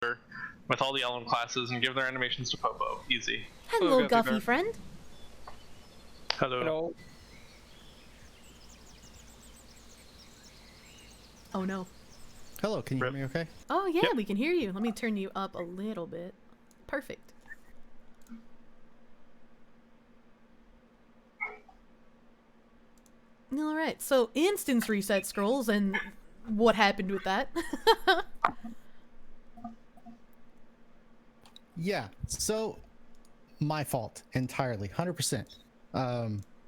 with all the LM classes and give their animations to Popo. Easy. Hello, Guffy friend. Hello. Hello. Oh no. Hello, can you hear me okay? Oh yeah, Yep. we can hear you. Let me turn you up a little bit. Perfect. All right. So instance reset scrolls and what happened with that? Yeah, so my fault entirely, 100%.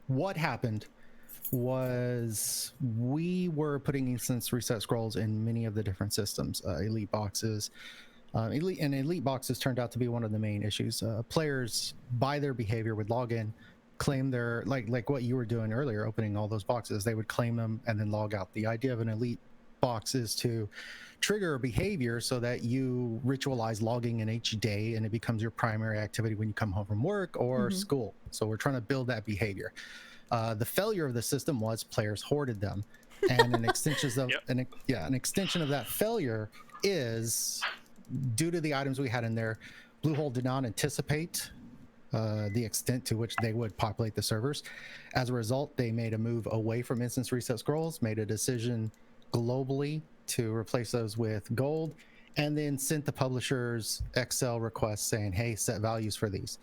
What happened was we were putting instance reset scrolls in many of the different systems, elite boxes. Elite boxes turned out to be one of the main issues. Players, by their behavior, would log in, claim their like what you were doing earlier, opening all those boxes. They would claim them and then log out. The idea of an elite box is to trigger a behavior so that you ritualize logging in each day, and it becomes your primary activity when you come home from work or school. So we're trying to build that behavior. The failure of the system was players hoarded them, and an extension of an extension of that failure is due to the items we had in there. Bluehole did not anticipate the extent to which they would populate the servers. As a result, they made a move away from instance reset scrolls, made a decision globally to replace those with gold, and then sent the publishers Excel requests saying, hey, set values for these.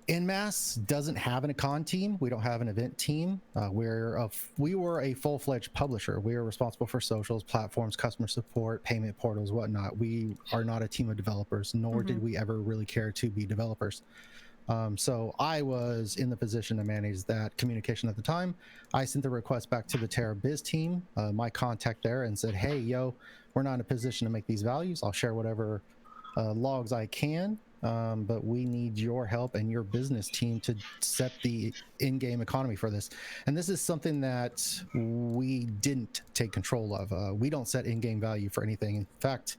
EnMasse doesn't have an econ team. We don't have an event team. We were a full-fledged publisher. We are responsible for socials, platforms, customer support, payment portals, whatnot. We are not a team of developers, nor did we ever really care to be developers. So I was in the position to manage that communication at the time. I sent the request back to the Tera biz team, my contact there, and said, hey, yo, we're not in a position to make these values. I'll share whatever logs I can, but we need your help and your business team to set the in-game economy for this. And this is something that we didn't take control of. We don't set in-game value for anything. In fact,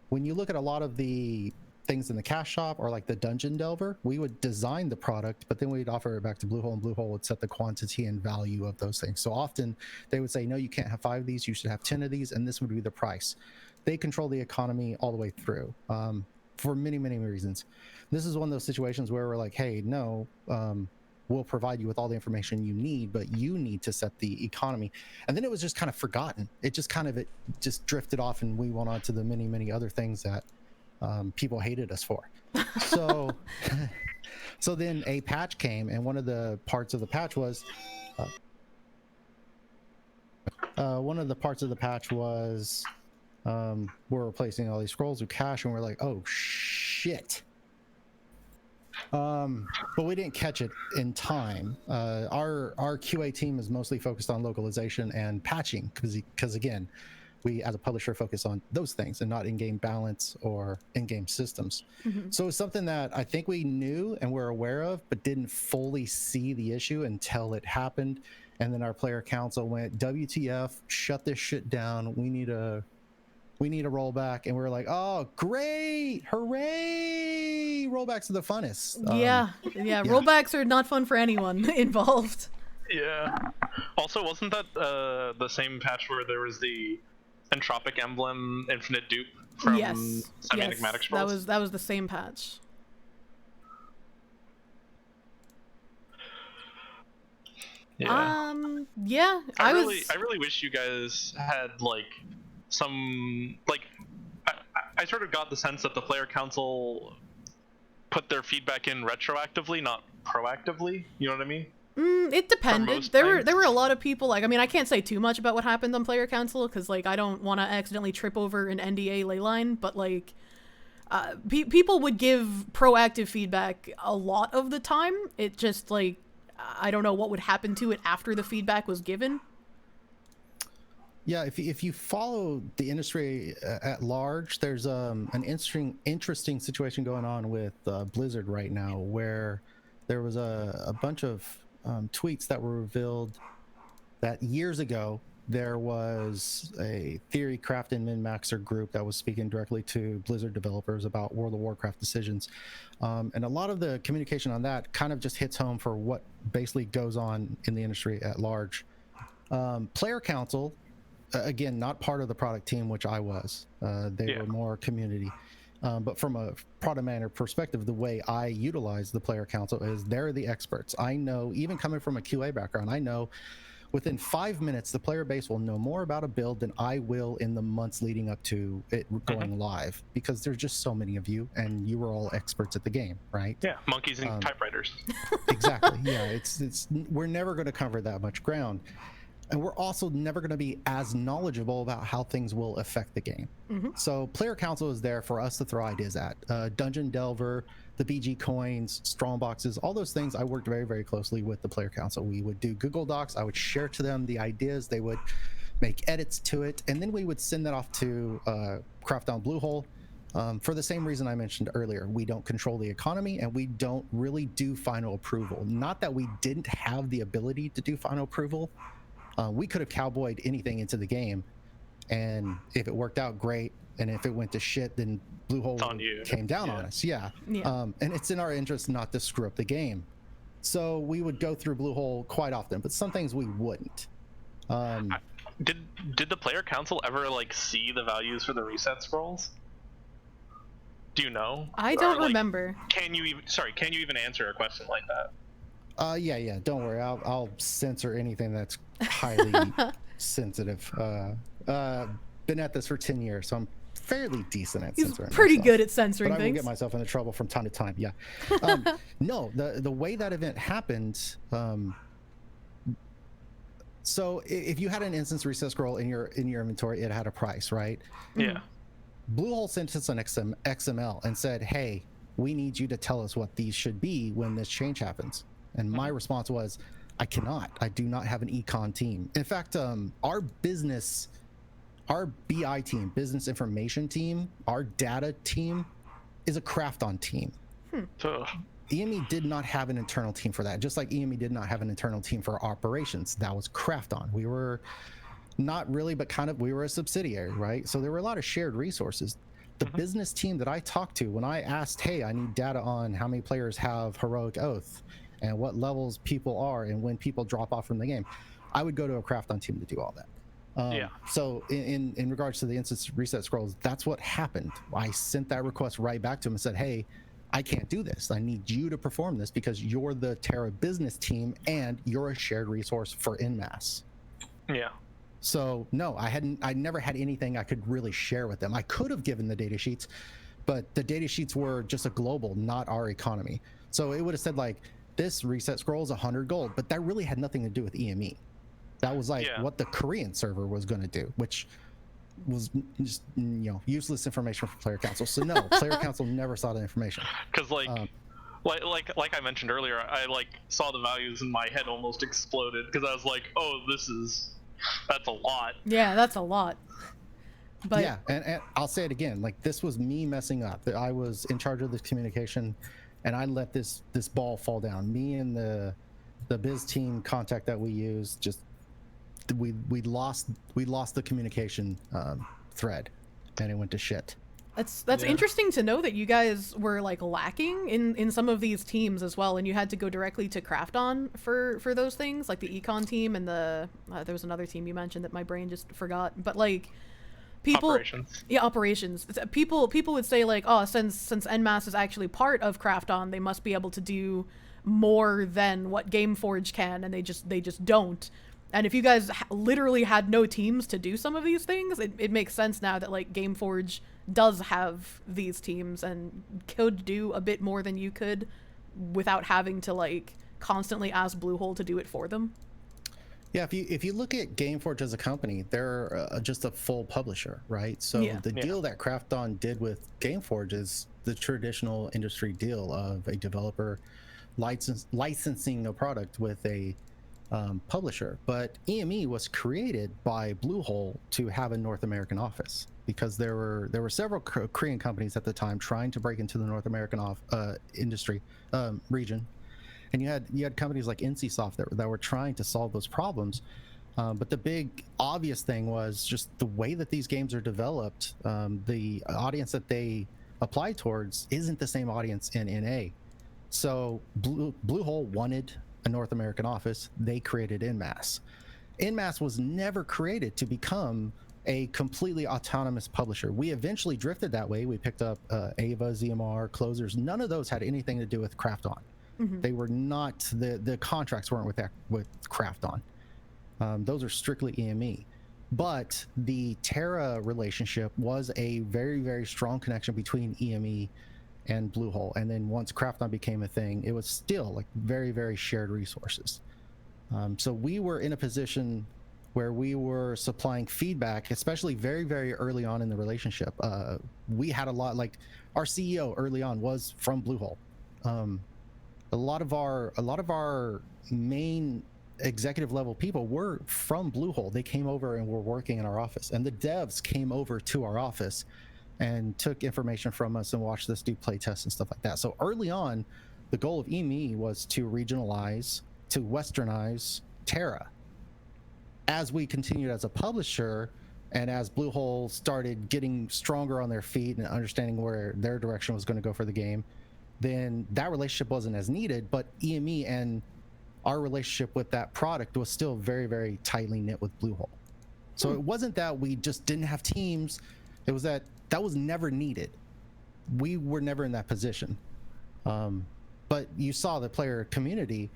when you look at a lot of the things in the cash shop or like the dungeon delver, we would design the product, but then we'd offer it back to Bluehole, and Bluehole would set the quantity and value of those things. So often they would say, no, you can't have 5 of these, you should have 10 of these, and this would be the price. They control the economy all the way through, for many, many reasons. This is one of those situations where we're like, hey, no, we'll provide you with all the information you need, but you need to set the economy. And then it was just kind of forgotten. It just drifted off, and we went on to the many, many other things that people hated us for. So so then a patch came, and one of the parts of the patch was we're replacing all these scrolls with cash, and we're like, oh shit. But we didn't catch it in time. Our QA team is mostly focused on localization and patching, because again, we as a publisher focus on those things and not in-game balance or in-game systems. So it's something that I think we knew and were aware of, but didn't fully see the issue until it happened. And then our player council went, WTF, shut this shit down. We need a rollback. And we were like, oh, great, hooray! Rollbacks are the funnest. Yeah, rollbacks are not fun for anyone involved. Yeah. Also, wasn't that the same patch where there was the entropic emblem infinite dupe from semi-enigmatic scrolls? That was the same patch. Yeah. Yeah. I really wish you guys had like some I sort of got the sense that the player council put their feedback in retroactively, not proactively. You know what I mean? It depended. There were a lot of people, like, I mean, I can't say too much about what happened on player council, because like I don't want to accidentally trip over an NDA ley line, but like people would give proactive feedback a lot of the time. It just like I don't know what would happen to it after the feedback was given. Yeah, if you follow the industry at large, there's an interesting situation going on with Blizzard right now, where there was a bunch of tweets that were revealed that years ago there was a theory craft and min-maxer group that was speaking directly to Blizzard developers about World of Warcraft decisions, and a lot of the communication on that kind of just hits home for what basically goes on in the industry at large. Player council again, not part of the product team, which I was. They were more community. But from a product manager perspective, the way I utilize the player council is they're the experts. I know, even coming from a QA background, I know within 5 minutes, the player base will know more about a build than I will in the months leading up to it going live, because there's just so many of you, and you were all experts at the game, right? Yeah, monkeys and typewriters. Exactly. Yeah, it's we're never going to cover that much ground, and we're also never going to be as knowledgeable about how things will affect the game. So player council is there for us to throw ideas at. Dungeon Delver, the BG coins, strong boxes, all those things. I worked very, very closely with the player council. We would do Google Docs. I would share to them the ideas. They would make edits to it, and then we would send that off to Craft on Bluehole. For the same reason I mentioned earlier, we don't control the economy, and we don't really do final approval. Not that we didn't have the ability to do final approval. We could have cowboyed anything into the game, and if it worked out, great. And if it went to shit, then Bluehole came down on us. And it's in our interest not to screw up the game. So we would go through Bluehole quite often, but some things we wouldn't. Did the player council ever like see the values for the reset scrolls? Do you know? I don't remember. Can you even answer a question like that? Yeah. Don't worry. I'll censor anything that's highly sensitive. Been at this for 10 years, so I'm fairly decent at censoring. He's pretty myself, good at censoring but things. I will get myself into trouble from time to time. Yeah. No, the way that event happened. So if you had an instance reset scroll in your inventory, it had a price, right? Yeah. Bluehole sent us an XML and said, "Hey, we need you to tell us what these should be when this change happens." And my response was, "I cannot. I do not have an econ team." In fact, our BI team, business information team, our data team is a craft on team. EME did not have an internal team for that, just like EME did not have an internal team for operations. That was craft on. We were not really, but kind of, we were a subsidiary, right? So there were a lot of shared resources. The business team that I talked to when I asked, "Hey, I need data on how many players have Heroic Oath and what levels people are and when people drop off from the game," I would go to a craft on team to do all that. So in regards to the instance reset scrolls, that's what happened. I sent that request right back to him and said, "Hey, I can't do this. I need you to perform this because you're the Tera business team and you're a shared resource for EnMasse." Yeah. So no, I never had anything I could really share with them. I could have given the data sheets, but the data sheets were just a global, not our economy. So it would have said like, this reset scroll is 100 gold, but that really had nothing to do with EME. That was like what the Korean server was going to do, which was just, useless information for player council. So no, player council never saw the information. Because like I mentioned earlier, I like saw the values and my head almost exploded because I was like, "Oh, that's a lot." Yeah, that's a lot. But yeah, and I'll say it again, like this was me messing up. I was in charge of this communication, and I let this ball fall down. Me and the biz team contact that we used, just we lost the communication thread, and it went to shit. That's interesting to know that you guys were like lacking in some of these teams as well, and you had to go directly to Craft On for those things, like the econ team and the there was another team you mentioned that my brain just forgot, but like operations. People would say like, "Oh, since EnMasse is actually part of Craft On, they must be able to do more than what Gameforge can," and they just don't. And if you guys literally had no teams to do some of these things, it makes sense now that like Gameforge does have these teams and could do a bit more than you could without having to like constantly ask Bluehole to do it for them. Yeah, if you look at Gameforge as a company, they're just a full publisher, right? So the deal that Craft On did with Gameforge is the traditional industry deal of a developer licensing a product with a publisher. But EME was created by Bluehole to have a North American office, because there were several Korean companies at the time trying to break into the North American industry region, and you had companies like NCSoft that were trying to solve those problems. But the big obvious thing was just the way that these games are developed. The audience that they apply towards isn't the same audience in NA. So Bluehole wanted a North American office. They created EnMasse. EnMasse was never created to become a completely autonomous publisher. We eventually drifted that way. We picked up Ava, ZMR, Closers. None of those had anything to do with Craft On. They were not, the contracts weren't with Craft On. Those are strictly EME. But the Tera relationship was a very, very strong connection between EME and Bluehole. And then once Craft On became a thing, it was still like very, very shared resources. So we were in a position where we were supplying feedback, especially very, very early on in the relationship. We had a lot, like our CEO early on was from Bluehole. A lot of our main executive level people were from Bluehole. They came over and were working in our office, and the devs came over to our office and took information from us and watched us do play tests and stuff like that. So early on, the goal of EME was to regionalize, to westernize Tera. As we continued as a publisher, and as Bluehole started getting stronger on their feet and understanding where their direction was going to go for the game, then that relationship wasn't as needed, but EME and our relationship with that product was still very, very tightly knit with Bluehole. So it wasn't that we just didn't have teams. It was that was never needed. We were never in that position. But you saw the player community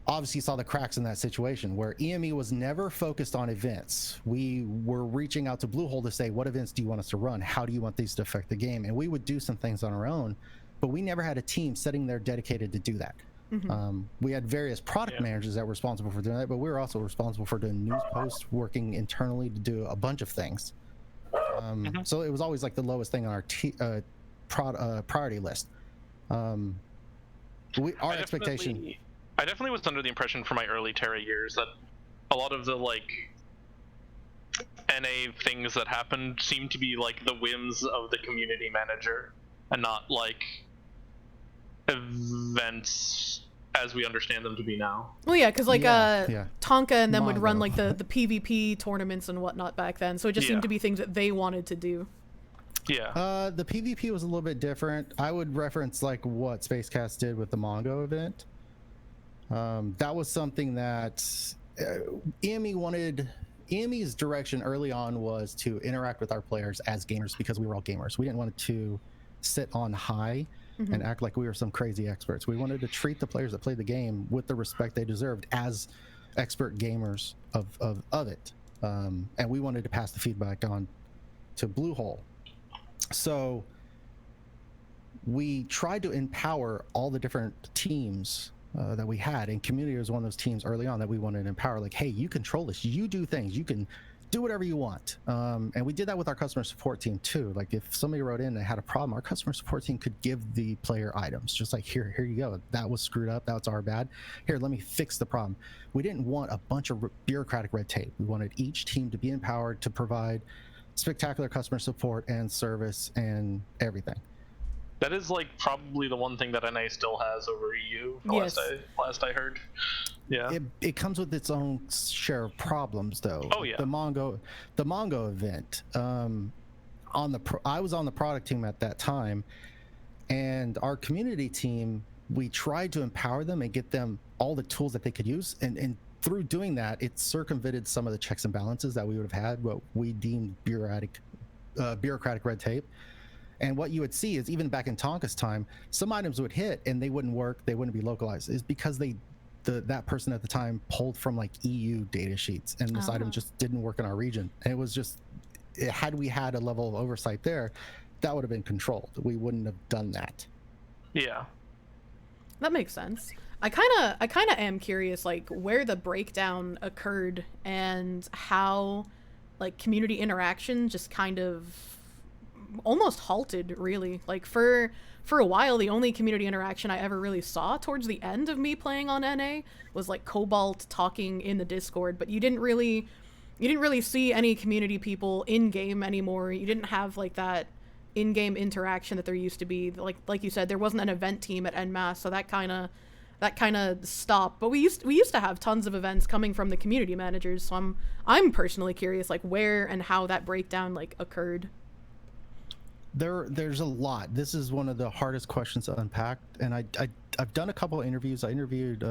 obviously saw the cracks in that situation where EME was never focused on events. We were reaching out to Bluehole to say, what events do you want us to run? How do you want these to affect the game? And we would do some things on our own, but we never had a team sitting there dedicated to do that. We had various product managers that were responsible for doing that, but we were also responsible for doing news posts, working internally to do a bunch of things. So it was always like the lowest thing on our priority list. Our expectation. I definitely was under the impression from my early Tera years that a lot of the like NA things that happened seemed to be like the whims of the community manager and not like events as we understand them to be now. Well, yeah, because like Tonka and them would run like the PvP tournaments and whatnot back then, so it just seemed to be things that they wanted to do. The PvP was a little bit different. I would reference like what Spacecast did with the Mongo event. That was something that EME wanted. EME's direction early on was to interact with our players as gamers because we were all gamers. We didn't want to sit on high and act like we were some crazy experts. We wanted to treat the players that played the game with the respect they deserved as expert gamers of it. And we wanted to pass the feedback on to Bluehole. So we tried to empower all the different teams that we had, and community was one of those teams early on that we wanted to empower. Like, hey, you control this, you do things, you can do whatever you want. And we did that with our customer support team too. Like if somebody wrote in and had a problem, our customer support team could give the player items, just like here you go, that was screwed up, that's our bad, here, let me fix the problem. We didn't want a bunch of bureaucratic red tape. We wanted each team to be empowered to provide spectacular customer support and service and everything. That is like probably the one thing that NA still has over EU. Last I heard. Yeah. It comes with its own share of problems, though. Oh yeah. The Mongo event. I was on the product team at that time, and our community team, we tried to empower them and get them all the tools that they could use, and through doing that, it circumvented some of the checks and balances that we would have had, what we deemed bureaucratic red tape. And what you would see is even back in Tonka's time, some items would hit and they wouldn't work, they wouldn't be localized. It's because that person at the time pulled from like EU data sheets, and this item just didn't work in our region. And it was just, had we had a level of oversight there, that would have been controlled. We wouldn't have done that. Yeah. That makes sense. I kind of am curious, like, where the breakdown occurred and how, like, community interaction just kind of almost halted, really. Like, for a while, the only community interaction I ever really saw towards the end of me playing on NA was, like, Cobalt talking in the Discord, but you didn't really see any community people in-game anymore. You didn't have, like, that in-game interaction that there used to be. Like you said, there wasn't an event team at EnMasse, so that kind of stopped. But we used to have tons of events coming from the community managers, so I'm personally curious, like, where and how that breakdown, like, occurred. There's a lot. This is one of the hardest questions to unpack, and I I've done a couple of interviews. I interviewed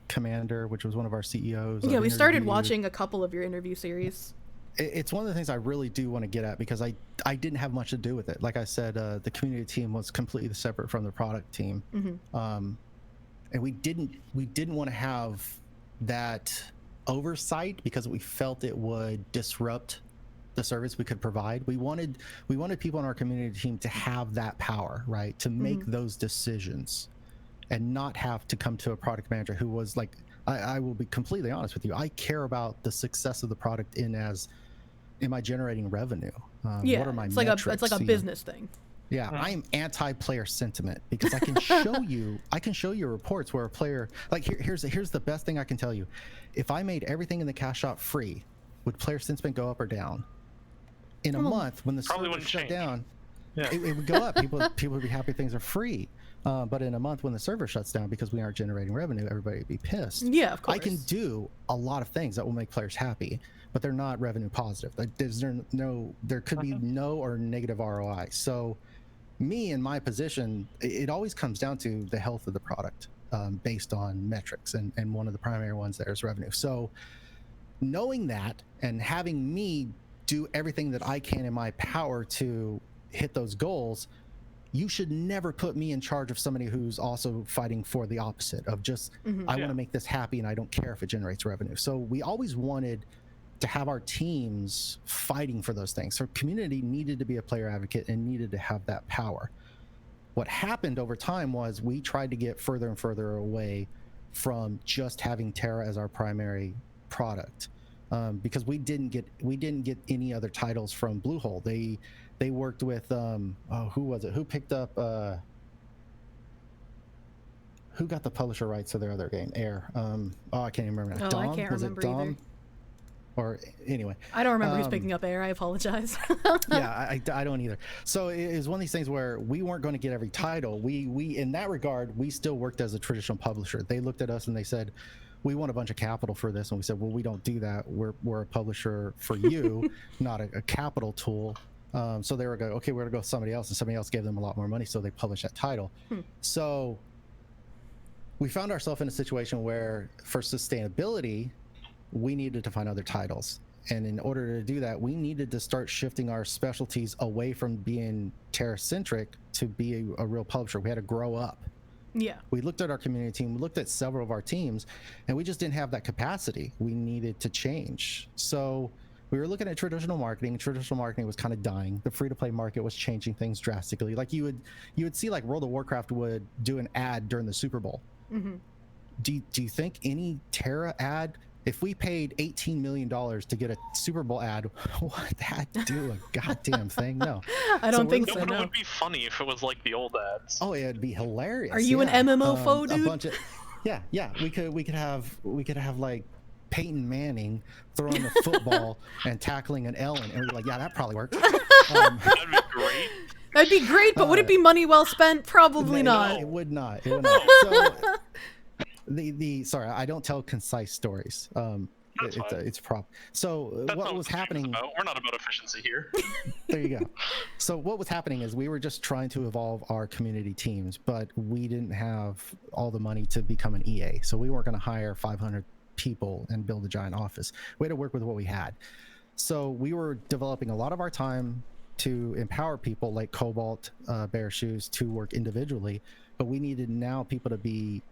Commander, which was one of our CEOs. Yeah, we started watching a couple of your interview series. It's one of the things I really do want to get at, because I didn't have much to do with it. Like I said, the community team was completely separate from the product team. And we didn't want to have that oversight because we felt it would disrupt the service we could provide. We wanted people in our community team to have that power, right, to make those decisions and not have to come to a product manager who was like, I will be completely honest with you, I care about the success of the product am I generating revenue? Yeah, what are my it's metrics? like a business thing. Yeah, I am anti-player sentiment, because I can show you reports where a player, like, here's the best thing I can tell you. If I made everything in the cash shop free, would player sentiment go up or down? In a month, when the server shut down, it would go up. People would be happy things are free. But in a month, when the server shuts down because we aren't generating revenue, everybody would be pissed. Yeah, of course. I can do a lot of things that will make players happy, but they're not revenue positive. Like, there could be no or negative ROI. So me, in my position, it always comes down to the health of the product, based on metrics, and one of the primary ones there is revenue. So knowing that and having me do everything that I can in my power to hit those goals, you should never put me in charge of somebody who's also fighting for the opposite of just, I want to make this happy and I don't care if it generates revenue. So we always wanted to have our teams fighting for those things. So community needed to be a player advocate and needed to have that power. What happened over time was we tried to get further and further away from just having Tera as our primary product, because we didn't get any other titles from Bluehole. They worked with who was it? Who picked up? Who got the publisher rights to their other game? Air. I can't even remember. Dom? I can't remember either. Or anyway, I don't remember who's picking up Air. I apologize. Yeah, I don't either. So it was one of these things where we weren't going to get every title. We in that regard, we still worked as a traditional publisher. They looked at us and they said, we want a bunch of capital for this, and we said, well, we don't do that. We're a publisher for you, not a capital tool. So they were going, okay, we're gonna go with somebody else, and somebody else gave them a lot more money, so they published that title. So we found ourselves in a situation where, for sustainability, we needed to find other titles, and in order to do that, we needed to start shifting our specialties away from being Terra-centric to be a real publisher. We had to grow up. Yeah. We looked at our community team, we looked at several of our teams, and we just didn't have that capacity. We needed to change. So we were looking at traditional marketing. Traditional marketing was kind of dying. The free-to-play market was changing things drastically. Like you would see, like, World of Warcraft would do an ad during the Super Bowl. Do you think any Tera ad, if we paid $18 million to get a Super Bowl ad, would that do a goddamn thing? No. I don't think so. But it would be funny if it was like the old ads. Oh, it'd be hilarious. Are you an MMO foe, dude? A bunch of, yeah. We could have like Peyton Manning throwing a football and tackling an Ellen, and we'd be like, yeah, that probably works. That'd be great. That'd be great, but would it be money well spent? Probably not. It would not. It would not. So, sorry, I don't tell concise stories. It's prop. So That's what was happening? We're not about efficiency here. There you go. So what was happening is we were just trying to evolve our community teams, but we didn't have all the money to become an EA. So we weren't going to hire 500 people and build a giant office. We had to work with what we had. So we were developing a lot of our time to empower people like Cobalt, Bear Shoes to work individually, but we needed now people to be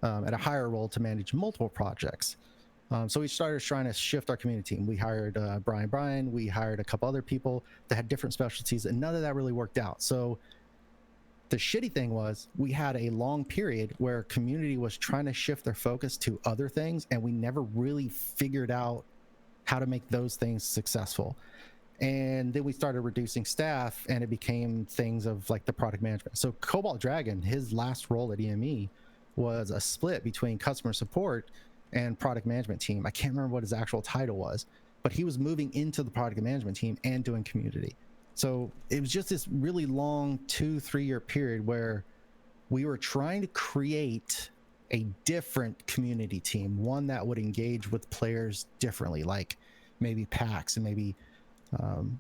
at a higher role to manage multiple projects. So we started trying to shift our community team. We hired Brian. We hired a couple other people that had different specialties, and none of that really worked out. So the shitty thing was we had a long period where community was trying to shift their focus to other things, and we never really figured out how to make those things successful. And then we started reducing staff, and it became things of like the product management. So Cobalt Dragon, his last role at EME was a split between customer support and product management team. I can't remember what his actual title was, but he was moving into the product management team and doing community. So it was just this really long 2-3 year period where we were trying to create a different community team, one that would engage with players differently, like maybe packs and maybe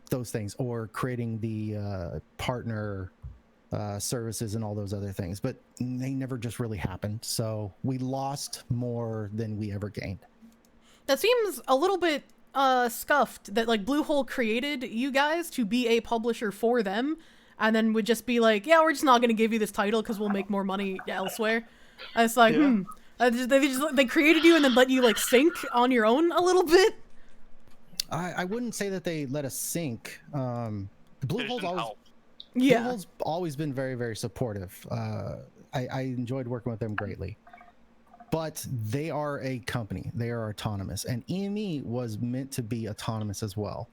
those things, or creating the partner services and all those other things, but they never just really happened. So we lost more than we ever gained. That seems a little bit scuffed that like Bluehole created you guys to be a publisher for them, and then would just be like, yeah, we're just not going to give you this title because we'll make more money elsewhere. And it's like, they created you and then let you like sink on your own a little bit. I wouldn't say that they let us sink. Bluehole's always been very, very supportive. I enjoyed working with them greatly. But they are a company. They are autonomous. And EME was meant to be autonomous as well.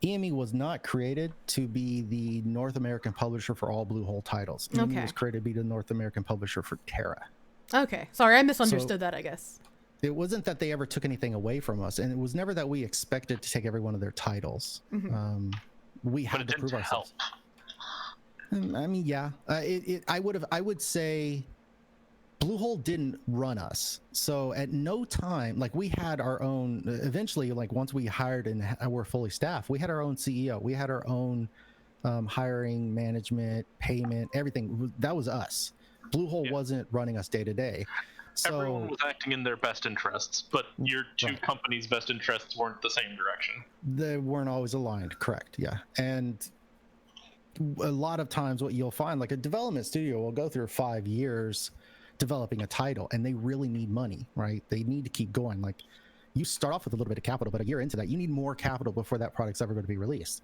EME was not created to be the North American publisher for all Bluehole titles. EME was created to be the North American publisher for Tera. Okay. Sorry, I misunderstood that, I guess. It wasn't that they ever took anything away from us. And it was never that we expected to take every one of their titles. We had to prove ourselves. I mean, yeah. I would say Bluehole didn't run us. So at no time, like we had our own, eventually, like once we hired and were fully staffed, we had our own CEO. We had our own hiring, management, payment, everything. That was us. Bluehole wasn't running us day to day. So everyone was acting in their best interests, but your two companies' best interests weren't the same direction. They weren't always aligned, correct? Yeah. And a lot of times what you'll find, like a development studio will go through 5 years developing a title, and they really need money, right? They need to keep going. Like you start off with a little bit of capital, but a year into that, you need more capital before that product's ever going to be released.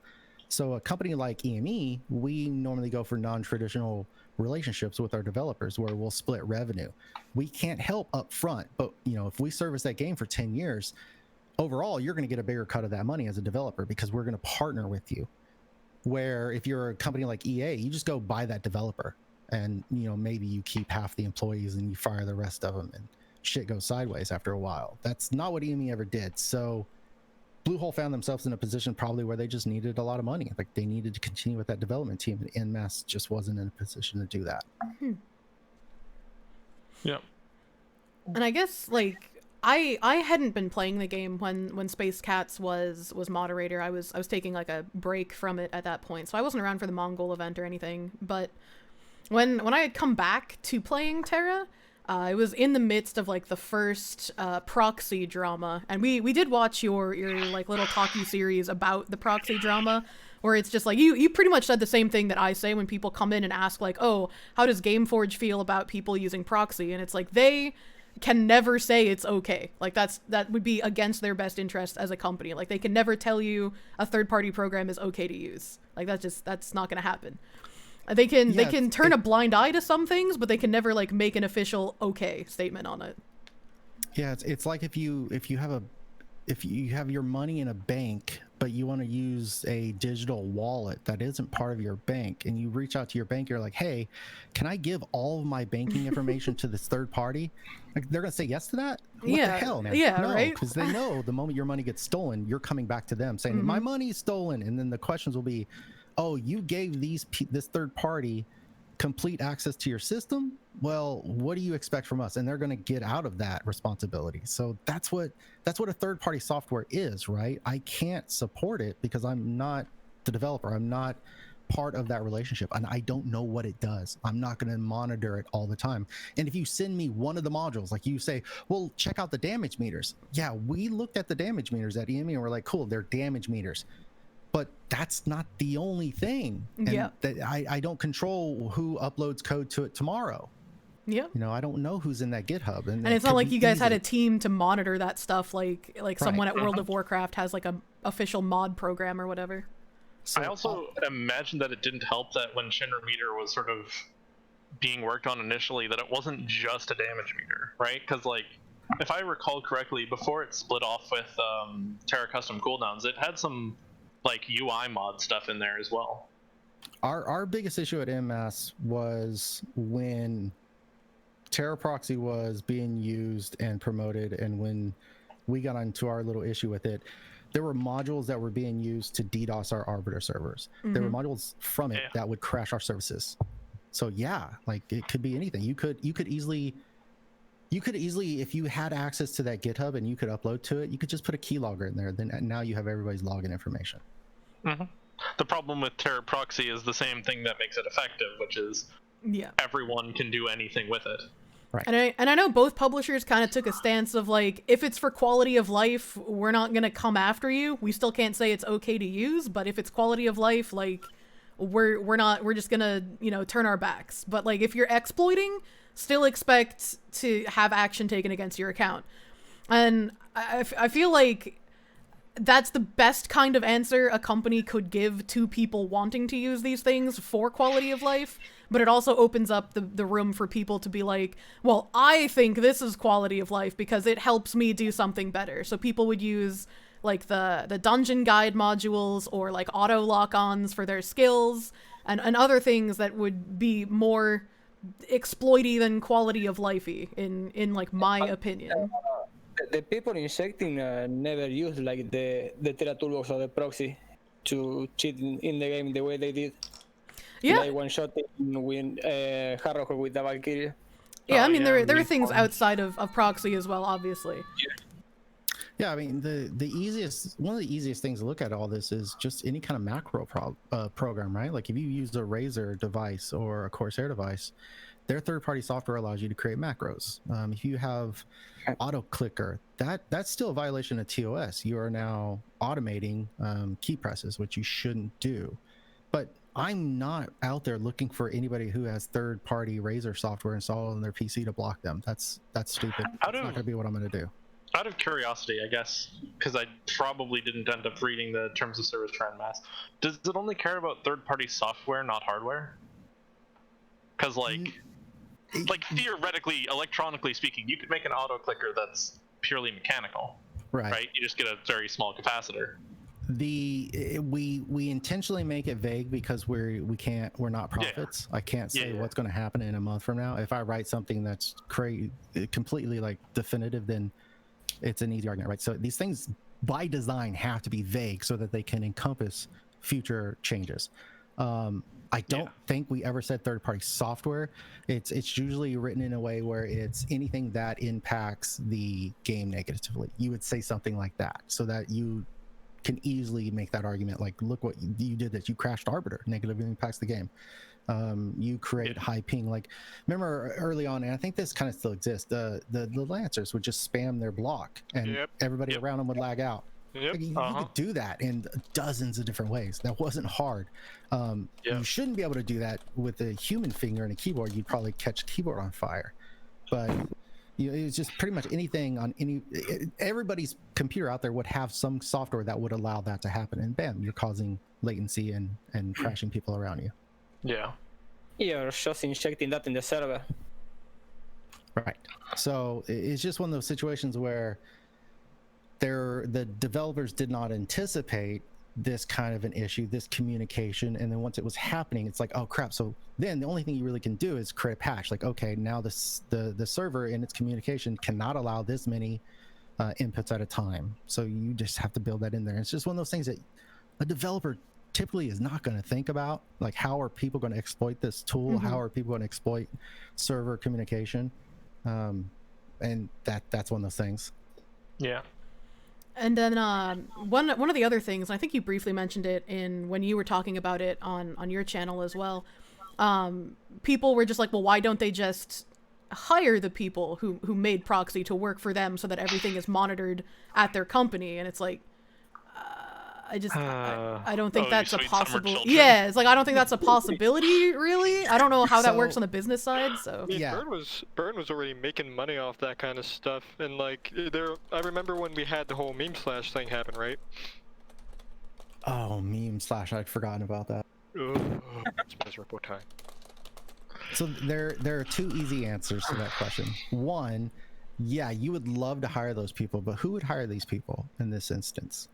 So a company like EME, we normally go for non-traditional relationships with our developers where we'll split revenue. We can't help up front, but if we service that game for 10 years, overall, you're going to get a bigger cut of that money as a developer because we're going to partner with you. Where if you're a company like EA, you just go buy that developer and, maybe you keep half the employees and you fire the rest of them and shit goes sideways after a while. That's not what EME ever did. So Bluehole found themselves in a position probably where they just needed a lot of money. Like they needed to continue with that development team, and EnMasse just wasn't in a position to do that. Yeah. And I guess like I hadn't been playing the game when Space Cats was moderator. I was taking like a break from it at that point, so I wasn't around for the Mongol event or anything. But when I had come back to playing Tera, it was in the midst of like the first proxy drama, and we did watch your like little talkie series about the proxy drama, where it's just like you pretty much said the same thing that I say when people come in and ask like, oh, how does Gameforge feel about people using proxy? And it's like they can never say it's okay. Like that would be against their best interest as a company. Like they can never tell you a third-party program is okay to use. Like that's not going to happen. They can turn a blind eye to some things, but they can never like make an official okay statement on it. Yeah, it's like if you have your money in a bank, but you want to use a digital wallet that isn't part of your bank, and you reach out to your bank, you're like, hey, can I give all of my banking information to this third party? Like they're gonna say yes to that? What the hell, man? Yeah, no, right? Because they know the moment your money gets stolen, you're coming back to them saying, my money's stolen, and then the questions will be, oh, you gave this third party complete access to your system? Well, what do you expect from us? And they're going to get out of that responsibility. So that's what a third party software is, right? I can't support it because I'm not the developer. I'm not part of that relationship, and I don't know what it does. I'm not going to monitor it all the time. And if you send me one of the modules, like you say, well, check out the damage meters. Yeah, we looked at the damage meters at EME and we're like, cool, they're damage meters. But that's not the only thing. And that I don't control who uploads code to it tomorrow. Yeah. I don't know who's in that GitHub. And it's not like you guys had a team to monitor that stuff like someone at World of Warcraft has like a official mod program or whatever. So, I also imagine that it didn't help that when Shinra meter was sort of being worked on initially, that it wasn't just a damage meter, right? Because like, if I recall correctly, before it split off with Tera custom cooldowns, it had some like UI mod stuff in there as well. Our biggest issue at EnMasse was when Tera proxy was being used and promoted, and when we got into our little issue with it, there were modules that were being used to DDoS our Arbiter servers. There were modules from it that would crash our services. So yeah, like it could be anything. You could easily, if you had access to that GitHub and you could upload to it, you could just put a keylogger in there. Then now you have everybody's login information. the problem with Tera proxy is the same thing that makes it effective, which is everyone can do anything with it. Right. And I know both publishers kind of took a stance of like, if it's for quality of life, we're not gonna come after you. We still can't say it's okay to use, but if it's quality of life, like we're just gonna, you know, turn our backs. But like if you're exploiting, still expect to have action taken against your account. And I feel like that's the best kind of answer a company could give to people wanting to use these things for quality of life, but it also opens up the room for people to be like, well, I think this is quality of life because it helps me do something better. So people would use like the dungeon guide modules or like auto lock-ons for their skills and other things that would be more exploity than quality of lifey in like my opinion. The people injecting never use like the Tera toolbox or the proxy to cheat in the game the way they did. Yeah. Like one shot win Harrow with the Valkyrie. Yeah, I mean there are things outside of proxy as well, obviously. Yeah, I mean one of the easiest things to look at all this is just any kind of macro program, right? Like if you use a Razer device or a Corsair device, their third-party software allows you to create macros. If you have auto clicker, that's still a violation of TOS. You are now automating key presses, which you shouldn't do. But I'm not out there looking for anybody who has third-party Razer software installed on their PC to block them. That's stupid. That's not going to be what I'm going to do. Out of curiosity, I guess, because I probably didn't end up reading the terms of service for EnMasse, does it only care about third-party software, not hardware? Because like theoretically, electronically speaking, you could make an auto clicker that's purely mechanical, right? You just get a very small capacitor. We intentionally make it vague because we're not prophets. I can't say what's going to happen in a month from now. If I write something that's completely like definitive, then it's an easy argument, right? So these things by design have to be vague so that they can encompass future changes. I don't think we ever said third-party software. It's usually written in a way where it's anything that impacts the game negatively. You would say something like that so that you can easily make that argument. Like, look what you did, that you crashed Arbiter, negatively impacts the game. You create high ping. Like, remember early on, and I think this kind of still exists, the Lancers would just spam their block and everybody around them would lag out. Like, you could do that in dozens of different ways. That wasn't hard. You shouldn't be able to do that with a human finger and a keyboard. You'd probably catch a keyboard on fire. But it's just pretty much anything on everybody's computer out there would have some software that would allow that to happen, and bam, you're causing latency and crashing people around you. You're just injecting that in the server. Right. So it's just one of those situations where the developers did not anticipate this kind of an issue, this communication, and then once it was happening, it's like, oh crap. So then the only thing you really can do is create a patch. Like, okay, now the server in its communication cannot allow this many inputs at a time. So you just have to build that in there. And it's just one of those things that a developer typically is not going to think about. Like, how are people going to exploit this tool? How are people going to exploit server communication? And that's one of those things. Yeah. And then one of the other things, and I think you briefly mentioned it when you were talking about it on your channel as well, people were just like, well, why don't they just hire the people who made proxy to work for them so that everything is monitored at their company? And it's like, I don't think that's a possible. Yeah, it's like, I don't think that's a possibility, really. I don't know how that works on the business side. So I mean, Burn was already making money off that kind of stuff, and like I remember when we had the whole meme slash thing happen, right? Oh, meme slash! I'd forgotten about that. It's miserable time. So there are two easy answers to that question. One, yeah, you would love to hire those people, but who would hire these people in this instance?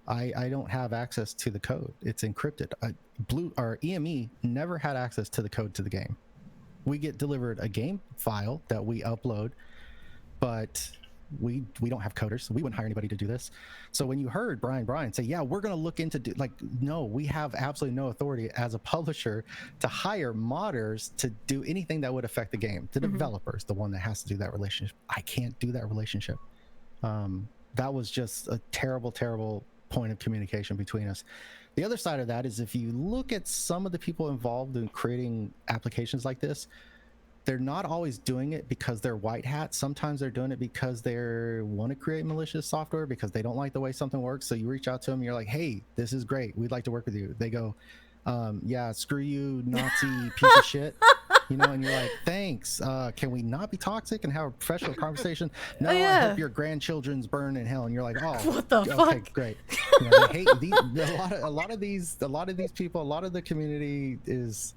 I don't have access to the code. It's encrypted. Our EME never had access to the code to the game. We get delivered a game file that we upload, but we don't have coders, so we wouldn't hire anybody to do this. So when you heard Brian say, yeah, we're going to look into no, we have absolutely no authority as a publisher to hire modders to do anything that would affect the game. The developer's the one that has to do that relationship. I can't do that relationship. That was just a terrible point of communication between us. The other side of that is if you look at some of the people involved in creating applications like this, they're not always doing it because they're white hat. Sometimes they're doing it because they want to create malicious software because they don't like the way something works. So you reach out to them, you're like, hey, this is great. We'd like to work with you. They go, yeah, screw you, Nazi piece of shit. You know, and you're like, thanks. Can we not be toxic and have a professional conversation? No, I hope your grandchildren's burn in hell. And you're like, oh, what the okay, fuck? Great. You know, they hate a lot of these people. A lot of the community is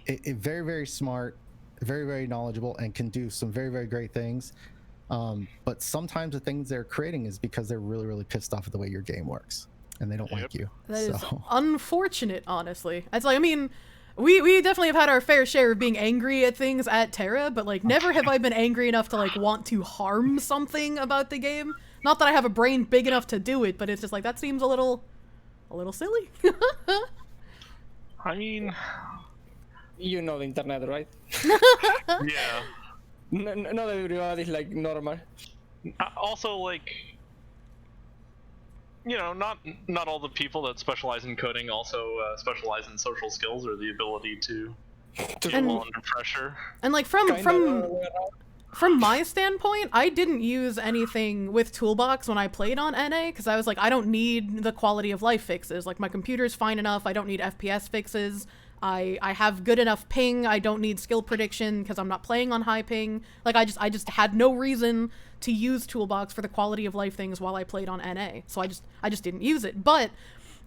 very, very smart, very, very knowledgeable, and can do some very, very great things. But sometimes the things they're creating is because they're really, really pissed off at the way your game works, and they don't like you. That is unfortunate, honestly. It's like, I mean, we definitely have had our fair share of being angry at things at Tera, but like never have I been angry enough to like want to harm something about the game. Not that I have a brain big enough to do it, but it's just like that seems a little silly. I mean, you know the internet, right? yeah. Not everybody's like normal. Also, like, you know, not all the people that specialize in coding also specialize in social skills or the ability to deal well under pressure. And like from my standpoint, I didn't use anything with Toolbox when I played on NA because I was like, I don't need the quality of life fixes. Like my computer's fine enough. I don't need FPS fixes. I have good enough ping. I don't need skill prediction because I'm not playing on high ping. Like I just had no reason to use Toolbox for the quality of life things while I played on NA. So I just didn't use it. But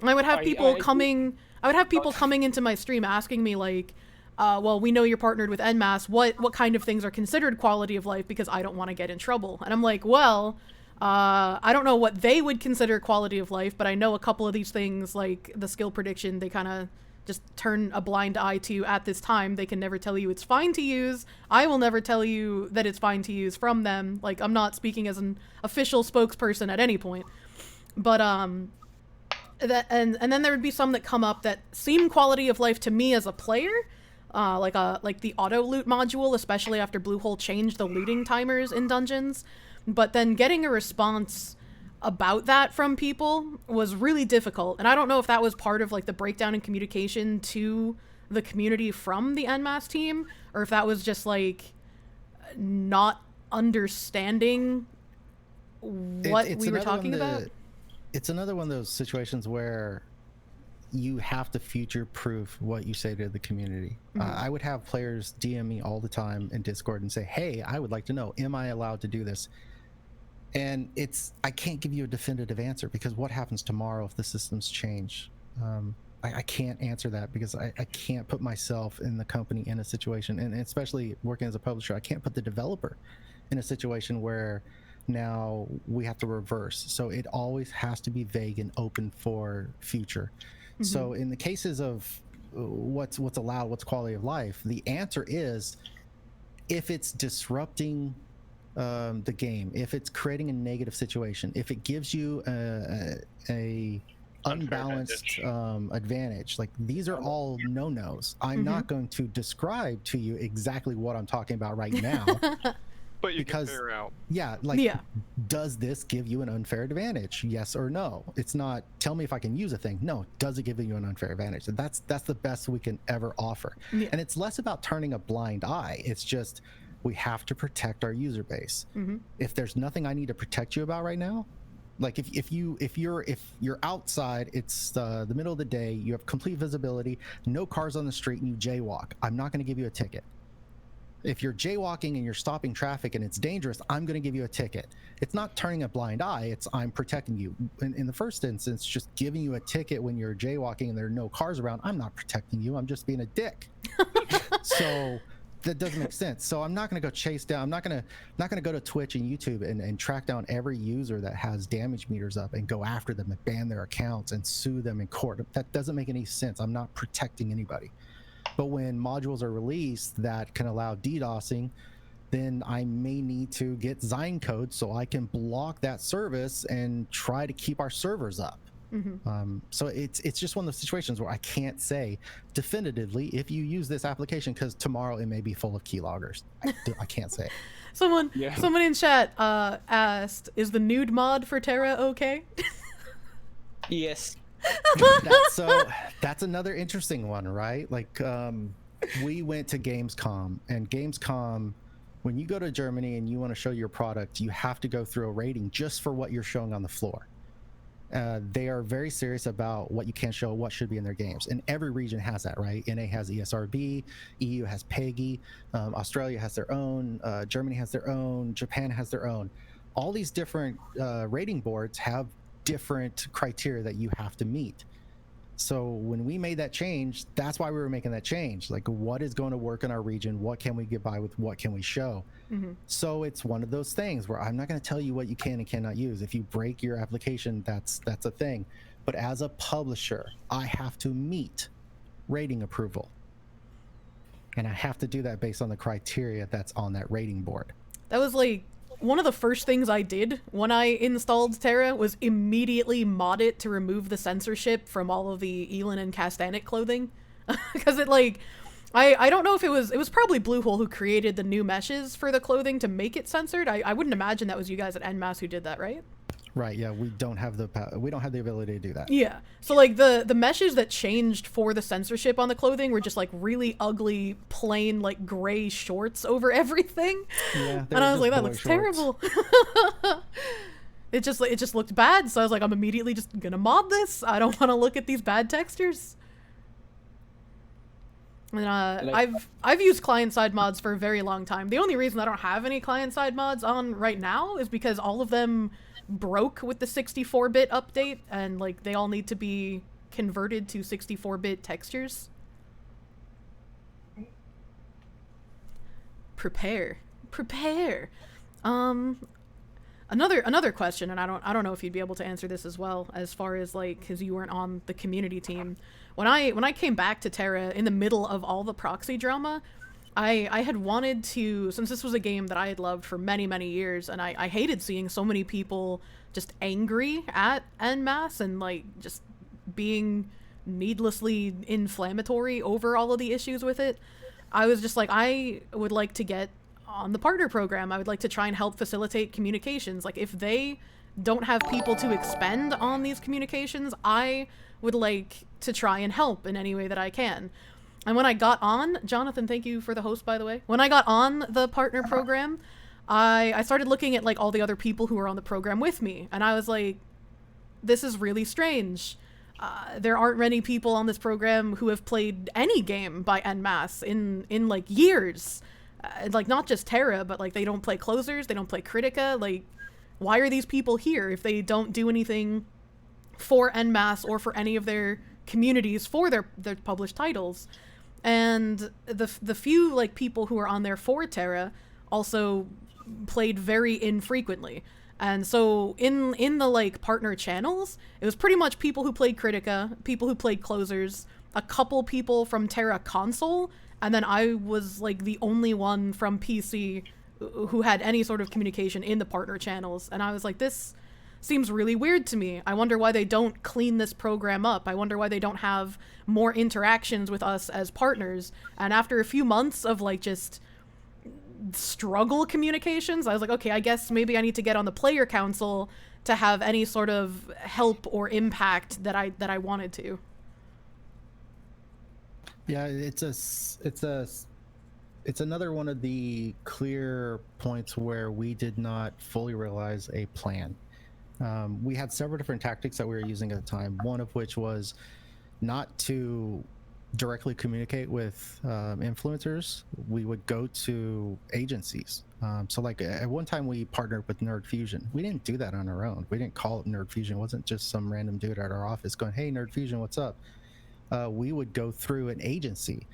I would have people coming into my stream asking me like, well, we know you're partnered with EnMasse. What kind of things are considered quality of life? Because I don't want to get in trouble. And I'm like, well, I don't know what they would consider quality of life, but I know a couple of these things like the skill prediction, they kind of just turn a blind eye to at this time. They can never tell you it's fine to use. I will never tell you that it's fine to use from them. Like, I'm not speaking as an official spokesperson at any point. But, and then there would be some that come up that seem quality of life to me as a player. Like the auto loot module, especially after Bluehole changed the looting timers in dungeons. But then getting a response about that from people was really difficult, and I don't know if that was part of like the breakdown in communication to the community from the EnMasse team, or if that was just like not understanding what we were talking about. It's another one of those situations where you have to future-proof what you say to the community. I would have players DM me all the time in Discord and say, hey, I would like to know, am I allowed to do this? And I can't give you a definitive answer because what happens tomorrow if the systems change? I can't answer that because I can't put myself in the company in a situation, and especially working as a publisher, I can't put the developer in a situation where now we have to reverse. So it always has to be vague and open for future. So in the cases of what's allowed, what's quality of life, the answer is if it's disrupting the game, if it's creating a negative situation, if it gives you a unbalanced advantage, like these are all no-nos. I'm not going to describe to you exactly what I'm talking about right now. But you can figure out. Yeah, like, does this give you an unfair advantage? Yes or no? It's not, tell me if I can use a thing. No, does it give you an unfair advantage? And that's the best we can ever offer. And it's less about turning a blind eye. It's just, we have to protect our user base. If there's nothing I need to protect you about right now, like if you're outside, it's the middle of the day, you have complete visibility, no cars on the street, and you jaywalk, I'm not going to give you a ticket. If you're jaywalking and you're stopping traffic and it's dangerous, I'm going to give you a ticket. It's not turning a blind eye, it's I'm protecting you. In the first instance, just giving you a ticket when you're jaywalking and there are no cars around, I'm not protecting you, I'm just being a dick. So that doesn't make sense. So I'm not going to go chase down, I'm not going to go to Twitch and YouTube and track down every user that has damage meters up and go after them and ban their accounts and sue them in court. That doesn't make any sense. I'm not protecting anybody. But when modules are released that can allow DDoSing, then I may need to get Zine code so I can block that service and try to keep our servers up. So it's just one of those situations where I can't say definitively if you use this application because tomorrow it may be full of keyloggers. I can't say. Someone in chat asked, is the nude mod for Tera okay? Yes. That's another interesting one, right? Like, we went to Gamescom, and Gamescom, when you go to Germany and you want to show your product, you have to go through a rating just for what you're showing on the floor. They are very serious about what you can show, what should be in their games, and every region has that, right? NA has ESRB, EU has PEGI, Australia has their own, Germany has their own, Japan has their own. All these different rating boards have different criteria that you have to meet. So when we made that change, that's why we were making that change. Like, what is going to work in our region? What can we get by with? What can we show? Mm-hmm. So it's one of those things where I'm not going to tell you what you can and cannot use. If you break your application, that's a thing. But as a publisher, I have to meet rating approval. And I have to do that based on the criteria that's on that rating board. That was like one of the first things I did when I installed Tera was immediately mod it to remove the censorship from all of the Elin and Castanet clothing. Because it like, I don't know if it was probably Bluehole who created the new meshes for the clothing to make it censored. I wouldn't imagine that was you guys at EnMasse who did that, right? Right, yeah, we don't have the ability to do that. Yeah. So like the meshes that changed for the censorship on the clothing were just like really ugly, plain like gray shorts over everything. Yeah, and I was like, that looks terrible. It just looked bad, so I was like, I'm immediately just gonna mod this. I don't want to look at these bad textures. And I've used client-side mods for a very long time. The only reason I don't have any client-side mods on right now is because all of them broke with the 64-bit update, and like they all need to be converted to 64-bit textures. Prepare. Another question, and I don't know if you'd be able to answer this as well, as far as like, because you weren't on the community team. When I came back to Tera in the middle of all the proxy drama, I had wanted to, since this was a game that I had loved for many, many years, and I hated seeing so many people just angry at EnMasse and like just being needlessly inflammatory over all of the issues with it. I was just like, I would like to get on the partner program. I would like to try and help facilitate communications. Like, if they don't have people to expend on these communications, I would like to try and help in any way that I can. And when I got on, Jonathan, thank you for the host, by the way. When I got on the partner program, I started looking at like all the other people who were on the program with me. And I was like, this is really strange. There aren't many people on this program who have played any game by EnMasse in like years. Like, not just Tera, but like they don't play closers, they don't play Critica. Like, why are these people here if they don't do anything for EnMasse or for any of their communities for their published titles? And the few like people who are on there for Tera also played very infrequently. And so in the like partner channels, it was pretty much people who played Critica, people who played closers, a couple people from Tera console, and then I was like the only one from PC who had any sort of communication in the partner channels. And I was like, this seems really weird to me. I wonder why they don't clean this program up. I wonder why they don't have more interactions with us as partners. And after a few months of like just struggle communications, I was like, okay, I guess maybe I need to get on the player council to have any sort of help or impact that I wanted to. Yeah, it's another one of the clear points where we did not fully realize a plan. We had several different tactics that we were using at the time, one of which was not to directly communicate with influencers. We would go to agencies. So like at one time we partnered with Nerd Fusion. We didn't do that on our own. We didn't call it Nerd Fusion. It wasn't just some random dude at our office going, hey, Nerd Fusion, what's up? We would go through an agency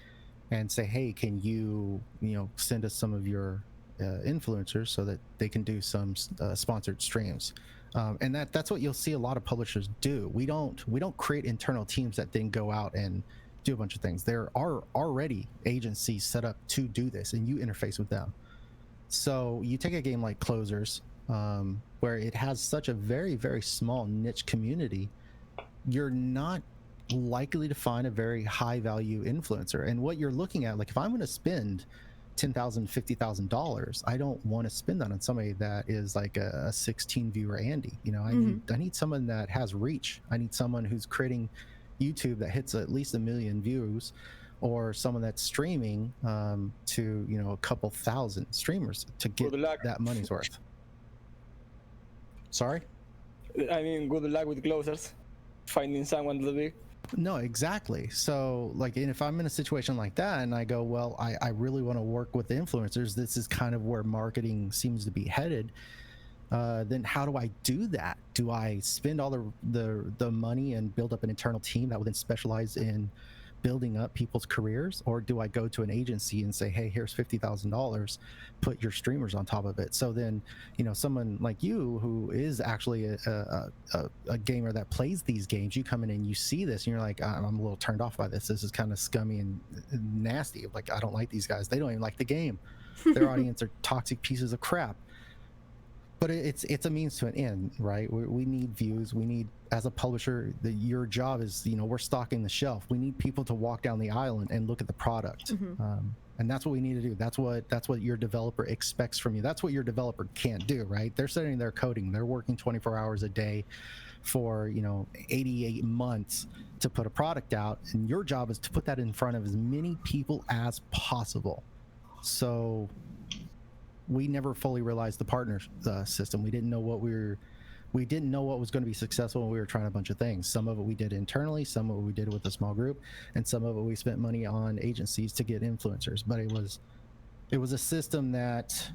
and say, hey, can you send us some of your influencers so that they can do some sponsored streams. And that's what you'll see a lot of publishers do. We don't create internal teams that then go out and do a bunch of things. There are already agencies set up to do this, and you interface with them. So you take a game like Closers, where it has such a very, very small niche community, you're not likely to find a very high value influencer. And what you're looking at, like if I'm going to spend $10,000, $50,000. I don't want to spend that on somebody that is like a 16 viewer Andy. You know, I need someone that has reach. I need someone who's creating YouTube that hits at least 1 million views, or someone that's streaming to, you know, a couple thousand streamers to get that money's worth. Sorry? I mean, good luck with closers, finding someone to be. No, exactly. So, like, and if I'm in a situation like that and I go, well, I really want to work with the influencers, this is kind of where marketing seems to be headed, then how do I do that? Do I spend all the money and build up an internal team that would then specialize in building up people's careers, or do I go to an agency and say, hey, here's $50,000, put your streamers on top of it? So then, you know, someone like you who is actually a gamer that plays these games, you come in and you see this and you're like, I'm a little turned off by this. This is kind of scummy and nasty. Like, I don't like these guys. They don't even like the game. Their audience are toxic pieces of crap. But it's a means to an end, right? We need views. We need, as a publisher, your job is, you know, we're stocking the shelf. We need people to walk down the aisle and look at the product, and that's what we need to do. That's what your developer expects from you. That's what your developer can't do, right? They're sitting there coding. They're working 24 hours a day for, you know, 88 months to put a product out, and your job is to put that in front of as many people as possible. So we never fully realized the partner system. We didn't know what was going to be successful, and we were trying a bunch of things. Some of it we did internally, some of it we did with a small group, and some of it we spent money on agencies to get influencers. But it was a system that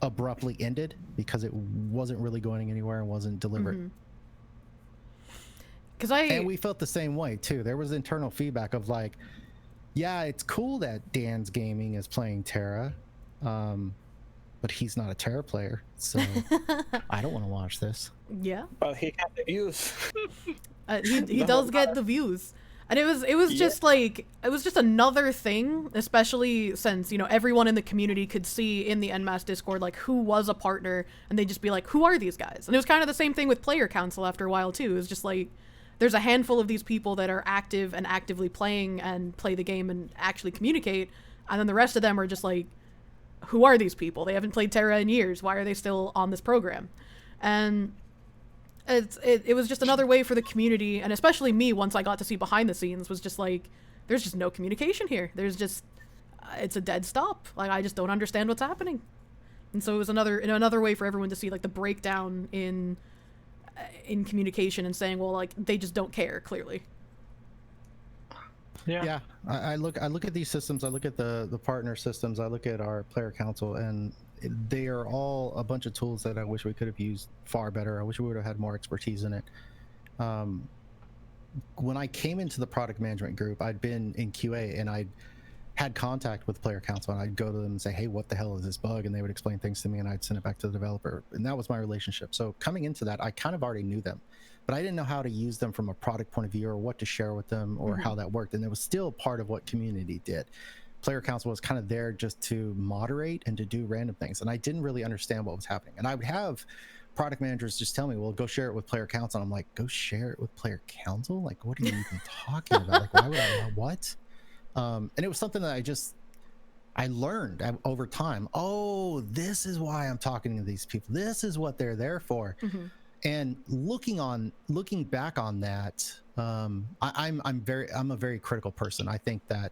abruptly ended because it wasn't really going anywhere and wasn't deliberate. And we felt the same way too. There was internal feedback of like, yeah, it's cool that Dan's Gaming is playing Tera, but he's not a Tera player, so I don't want to watch this. Yeah. But he has the views. He does get the views. And it was just like, it was just another thing, especially since, you know, everyone in the community could see in the EnMasse Discord, like, who was a partner, and they'd just be like, who are these guys? And it was kind of the same thing with Player Council after a while, too. It was just like, there's a handful of these people that are active and actively playing and play the game and actually communicate, and then the rest of them are just like, who are these people? They haven't played Tera in years. Why are they still on this program? And it was just another way for the community, and especially me, once I got to see behind the scenes, was just like, there's just no communication here. There's just, it's a dead stop. Like, I just don't understand what's happening. And so it was another way for everyone to see, like, the breakdown in communication and saying, well, like, they just don't care, clearly. Yeah. I look at these systems. I look at the partner systems. I look at our player council, and they are all a bunch of tools that I wish we could have used far better. I wish we would have had more expertise in it. When I came into the product management group, I'd been in QA and I'd had contact with player council, and I'd go to them and say, hey, what the hell is this bug? And they would explain things to me, and I'd send it back to the developer. And that was my relationship. So coming into that, I kind of already knew them, but I didn't know how to use them from a product point of view, or what to share with them, or how that worked. And it was still part of what community did. Player council was kind of there just to moderate and to do random things. And I didn't really understand what was happening. And I would have product managers just tell me, well, go share it with player council. And I'm like, go share it with player council? Like, what are you even talking about? Like, why would I, what? And it was something that I learned over time. Oh, this is why I'm talking to these people. This is what they're there for. And looking back on that, I'm a very critical person. I think that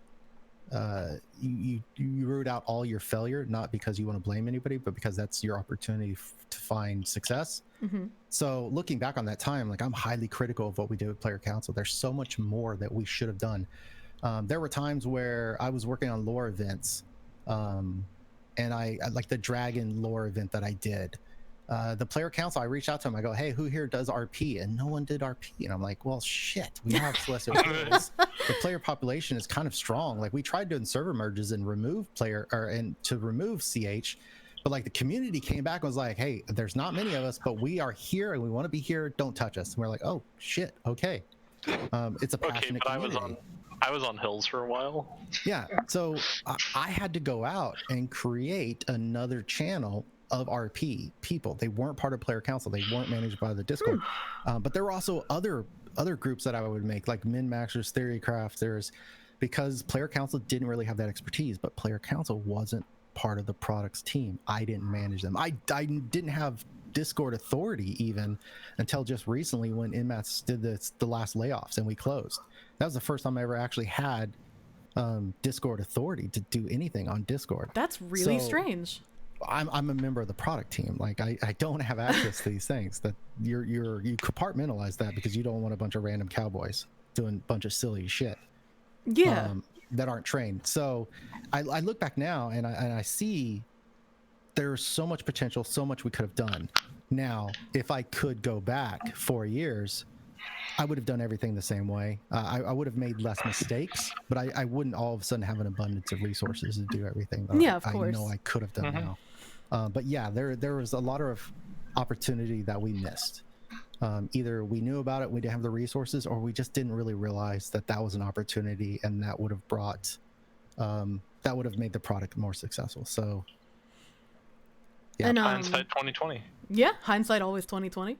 you root out all your failure, not because you want to blame anybody, but because that's your opportunity to find success. So looking back on that time, like, I'm highly critical of what we did with player council. There's so much more that we should have done. There were times where I was working on lore events, and I like the dragon lore event that I did. The player council, I reached out to him. I go, hey, who here does RP? And no one did RP. And I'm like, well, shit, we have celestial heroes. The player population is kind of strong. Like, we tried doing server merges and remove to remove CH, but like the community came back and was like, hey, there's not many of us, but we are here and we want to be here. Don't touch us. And we're like, oh shit, okay. It's a passionate community. I was on hills for a while. Yeah, so I had to go out and create another channel of RP people. They weren't part of player council. They weren't managed by the Discord. But there were also other groups that I would make, like Min Maxers, Theorycraft. because player council didn't really have that expertise, but player council wasn't part of the products team. I didn't manage them. I didn't have Discord authority even until just recently when EnMasse did the last layoffs and we closed. That was the first time I ever actually had Discord authority to do anything on Discord. That's really strange. I'm a member of the product team. Like I don't have access to these things. That you compartmentalize that because you don't want a bunch of random cowboys doing a bunch of silly shit. Yeah. That aren't trained. So I look back now and I see there's so much potential, so much we could have done. Now, if I could go back 4 years, I would have done everything the same way. I would have made less mistakes, but I wouldn't all of a sudden have an abundance of resources to do everything that of course. I know I could have done now. But yeah, there was a lot of opportunity that we missed. Either we knew about it, we didn't have the resources, or we just didn't really realize that that was an opportunity, and that would have brought, that would have made the product more successful. So, yeah. And, hindsight 2020. Yeah, hindsight always 2020.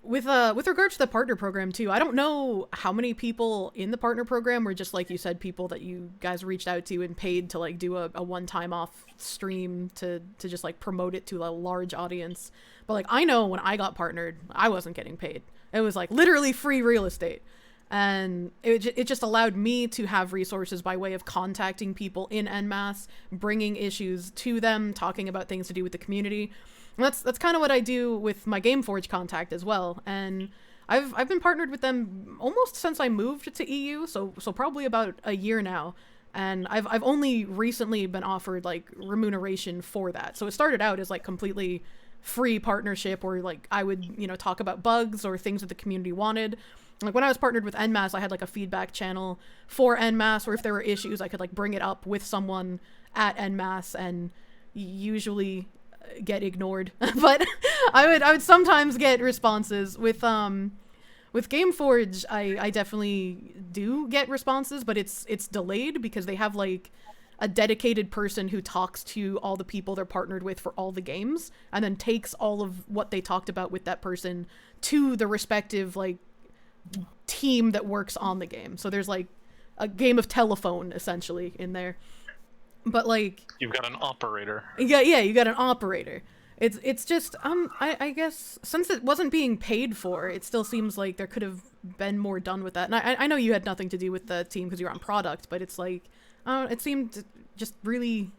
With regards to the partner program too, I don't know how many people in the partner program were just like you said, people that you guys reached out to and paid to like do a one-time off stream to just like promote it to a large audience. But like I know when I got partnered, I wasn't getting paid. It was like literally free real estate. And it just allowed me to have resources by way of contacting people in EnMasse, bringing issues to them, talking about things to do with the community. And that's kind of what I do with my Gameforge contact as well. And I've been partnered with them almost since I moved to EU, so probably about a year now. And I've only recently been offered like remuneration for that. So it started out as like completely free partnership where like I would, talk about bugs or things that the community wanted. Like when I was partnered with EnMasse, I had like a feedback channel for EnMasse, or if there were issues, I could like bring it up with someone at EnMasse and usually get ignored. But I would sometimes get responses with Gameforge. I definitely do get responses, but it's delayed because they have like a dedicated person who talks to all the people they're partnered with for all the games and then takes all of what they talked about with that person to the respective like team that works on the game. So there's like a game of telephone essentially in there. But like you've got an operator. Yeah, you got an operator. It's just I guess since it wasn't being paid for, it still seems like there could have been more done with that. And I know you had nothing to do with the team because you're on product, but it's like it seemed just really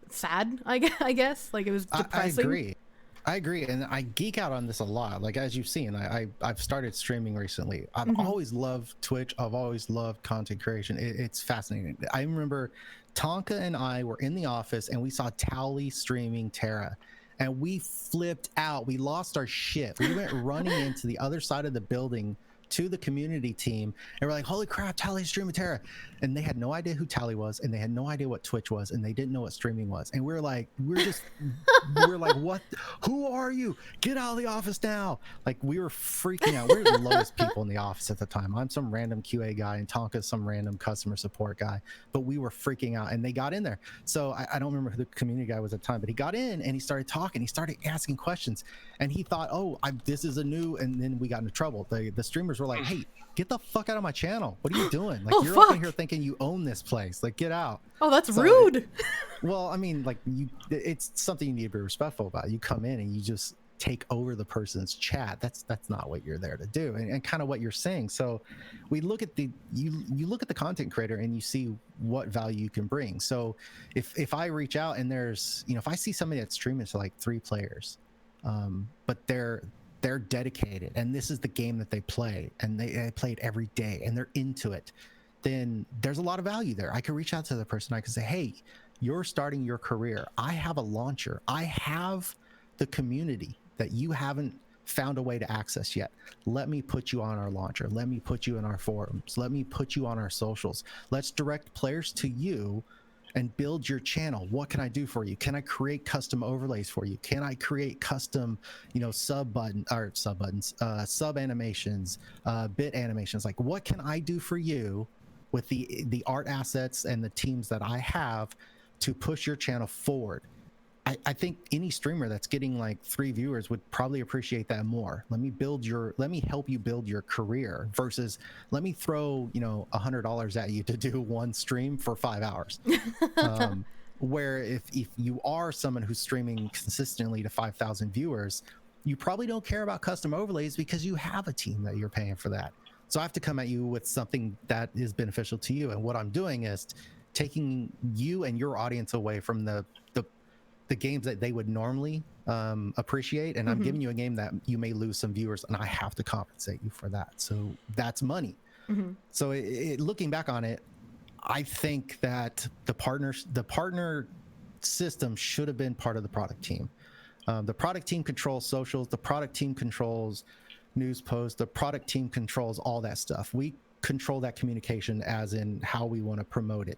sad. I guess like it was depressing. I agree, and I geek out on this a lot. Like as you've seen, I've started streaming recently. I've always loved Twitch. I've always loved content creation. It's fascinating. I remember Tonka and I were in the office and we saw Towley streaming Tera, and we flipped out. We lost our shit. We went running into the other side of the building to the community team, and we're like, holy crap, Towley's streaming Tera. And they had no idea who Towley was, and they had no idea what Twitch was, and they didn't know what streaming was. And we're like, we're like, what? Who are you? Get out of the office now. Like we were freaking out. We're the lowest people in the office at the time. I'm some random QA guy and Tonka's some random customer support guy, but we were freaking out, and they got in there. So I don't remember who the community guy was at the time, but he got in and he started talking. He started asking questions, and he thought, oh, this is a new, and then we got into trouble. The streamers were like, hey, get the fuck out of my channel. What are you doing? Like you're up in here thinking you own this place. Like get out. Oh, that's rude. Well, I mean, like it's something you need to be respectful about. You come in and you just take over the person's chat. That's not what you're there to do, and kind of what you're saying. So we look at you look at the content creator and you see what value you can bring. So if I reach out and there's, if I see somebody that's streaming to like 3 players, but they're dedicated and this is the game that they play and they play it every day and they're into it, then there's a lot of value there. I could reach out to the person. I could say, hey, you're starting your career. I have a launcher. I have the community that you haven't found a way to access yet. Let me put you on our launcher. Let me put you in our forums. Let me put you on our socials. Let's direct players to you and build your channel. What can I do for you? Can I create custom overlays for you? Can I create custom, sub animations, bit animations? Like what can I do for you with the art assets and the teams that I have to push your channel forward? I think any streamer that's getting like 3 viewers would probably appreciate that more. Let me help you build your career versus let me throw, $100 at you to do one stream for 5 hours. Where if you are someone who's streaming consistently to 5,000 viewers, you probably don't care about custom overlays because you have a team that you're paying for that. So I have to come at you with something that is beneficial to you. And what I'm doing is taking you and your audience away from the games that they would normally appreciate, and I'm giving you a game that you may lose some viewers, and I have to compensate you for that. So that's money. So looking back on it, I think that the partner system should have been part of the product team. The product team controls socials. The product team controls news posts. The product team controls all that stuff. We control that communication as in how we want to promote it.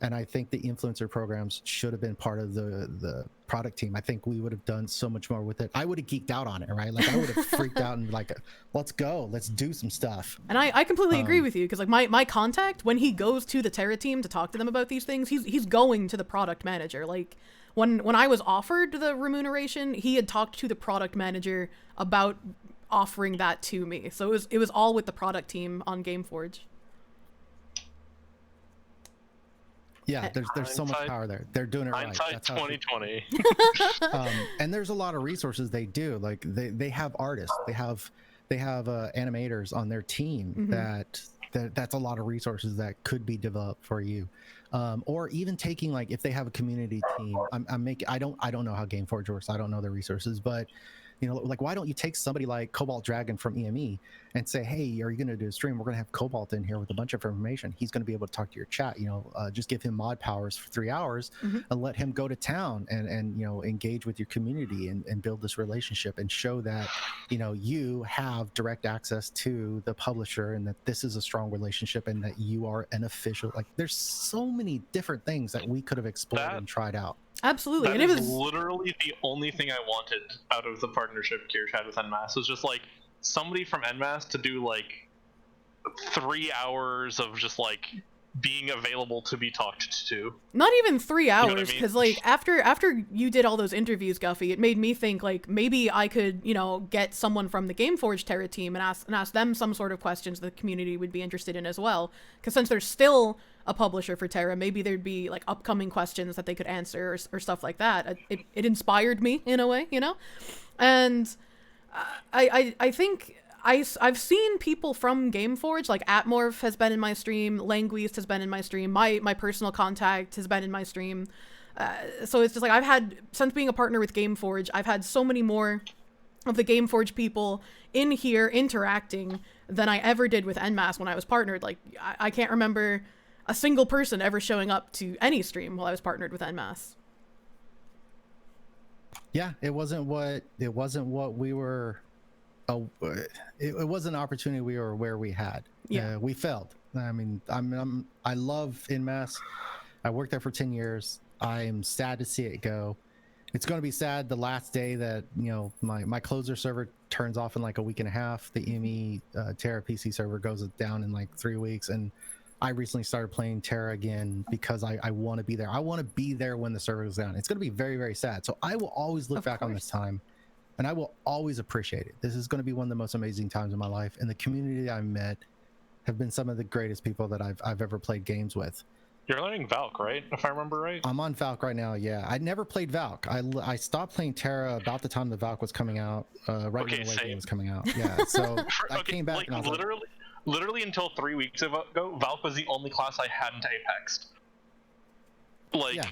And I think the influencer programs should have been part of the product team. I think we would have done so much more with it. I would have geeked out on it, right? Like I would have freaked out and like, let's go, let's do some stuff. And I completely agree with you because like my contact, when he goes to the Tera team to talk to them about these things, he's going to the product manager. Like when I was offered the remuneration, he had talked to the product manager about offering that to me. So it was all with the product team on GameForge. Yeah, there's so much power there. They're doing it right. Hindsight 2020. And there's a lot of resources they do. Like they have artists, they have animators on their team that's a lot of resources that could be developed for you. Or even taking like if they have a community team. I don't know how GameForge works. I don't know the resources, but like why don't you take somebody like Cobalt Dragon from EME and say, hey, are you going to do a stream? We're going to have Cobalt in here with a bunch of information. He's going to be able to talk to your chat. Just give him mod powers for 3 hours and let him go to town and engage with your community and build this relationship and show that you have direct access to the publisher and that this is a strong relationship and that you are an official. Like there's so many different things that we could have explored and tried out. Absolutely. That and it was literally the only thing I wanted out of the partnership Gear Chat with EnMasse was just like somebody from EnMasse to do like 3 hours of just like being available to be talked to. Not even 3 hours, because I mean? like after you did all those interviews, Guffy, it made me think like maybe I could get someone from the GameForge Tera team and ask them some sort of questions the community would be interested in as well. Because since there's still a publisher for Tera, maybe there'd be like upcoming questions that they could answer or stuff like that. It inspired me in a way, and I think I've seen people from GameForge, like Atmorph has been in my stream, Languiste has been in my stream, my personal contact has been in my stream. So it's just like since being a partner with GameForge, I've had so many more of the GameForge people in here interacting than I ever did with EnMasse when I was partnered. Like I can't remember a single person ever showing up to any stream while I was partnered with EnMasse. Yeah, it wasn't what we were. It was an opportunity we were where we had. Yeah, we failed. I mean, I love EnMasse. I worked there for 10 years. I'm sad to see it go. It's going to be sad the last day that my closer server turns off in like a week and a half. The EME Tera PC server goes down in like 3 weeks, and I recently started playing Tera again because I want to be there. I want to be there when the server goes down. It's going to be very, very sad. So I will always look back on this time, and I will always appreciate it. This is going to be one of the most amazing times in my life, and the community I met have been some of the greatest people that I've ever played games with. You're learning Valk, right? If I remember right. I'm on Valk right now. Yeah, I never played Valk. I stopped playing Tera about the time the Valk was coming out. Right when the Awakening was coming out. Yeah. So I came back and I was literally until 3 weeks ago, Valk was the only class I hadn't apexed. Like, yeah.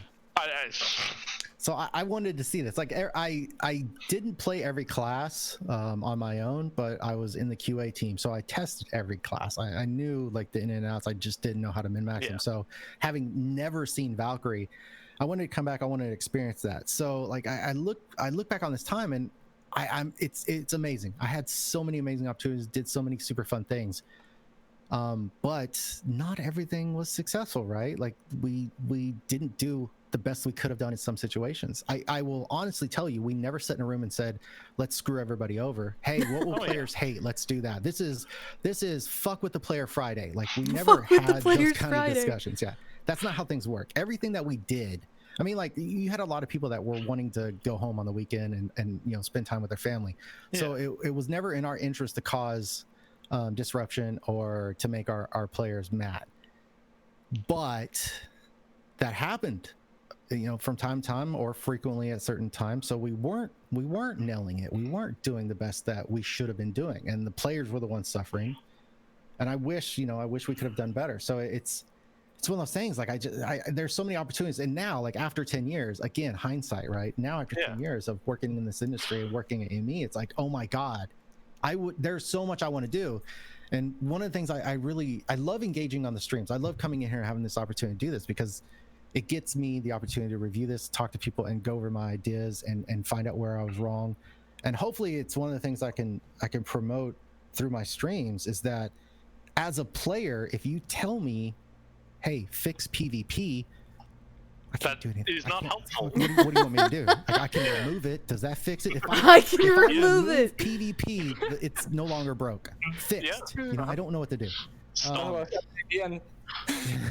So I wanted to see this. Like, I didn't play every class on my own, but I was in the QA team, so I tested every class. I knew like the in and outs. I just didn't know how to min-max them. So having never seen Valkyrie, I wanted to come back. I wanted to experience that. So like I look back on this time, and it's amazing. I had so many amazing opportunities, did so many super fun things. But not everything was successful, right? Like we didn't do the best we could have done in some situations. I will honestly tell you, we never sat in a room and said, let's screw everybody over. Hey, what will players hate? Let's do that. This is fuck with the player Friday. Like we never had those kind of discussions. Yeah. That's not how things work. Everything that we did I mean, like, you had a lot of people that were wanting to go home on the weekend and you know, spend time with their family. So it was never in our interest to cause disruption or to make our players mad. But that happened, you know, from time to time or frequently at certain times. So we weren't nailing it. We weren't doing the best that we should have been doing, and the players were the ones suffering. And I wish we could have done better. So it's one of those things, like, there's so many opportunities. And now, like, after 10 years, again, hindsight, right? Now after 10 years of working in this industry and working at EME, it's like, oh my God, there's so much I want to do. And one of the things I love engaging on the streams. I love coming in here and having this opportunity to do this, because it gets me the opportunity to review this, talk to people, and go over my ideas and find out where I was wrong. And hopefully it's one of the things I can promote through my streams, is that as a player, if you tell me, hey, fix PvP, I can't do anything. Is not helpful. What do you want me to do? Like, I can remove it. Does that fix it? If I can remove it. PvP, it's no longer broke. Fixed. Yeah. You know, I don't know what to do.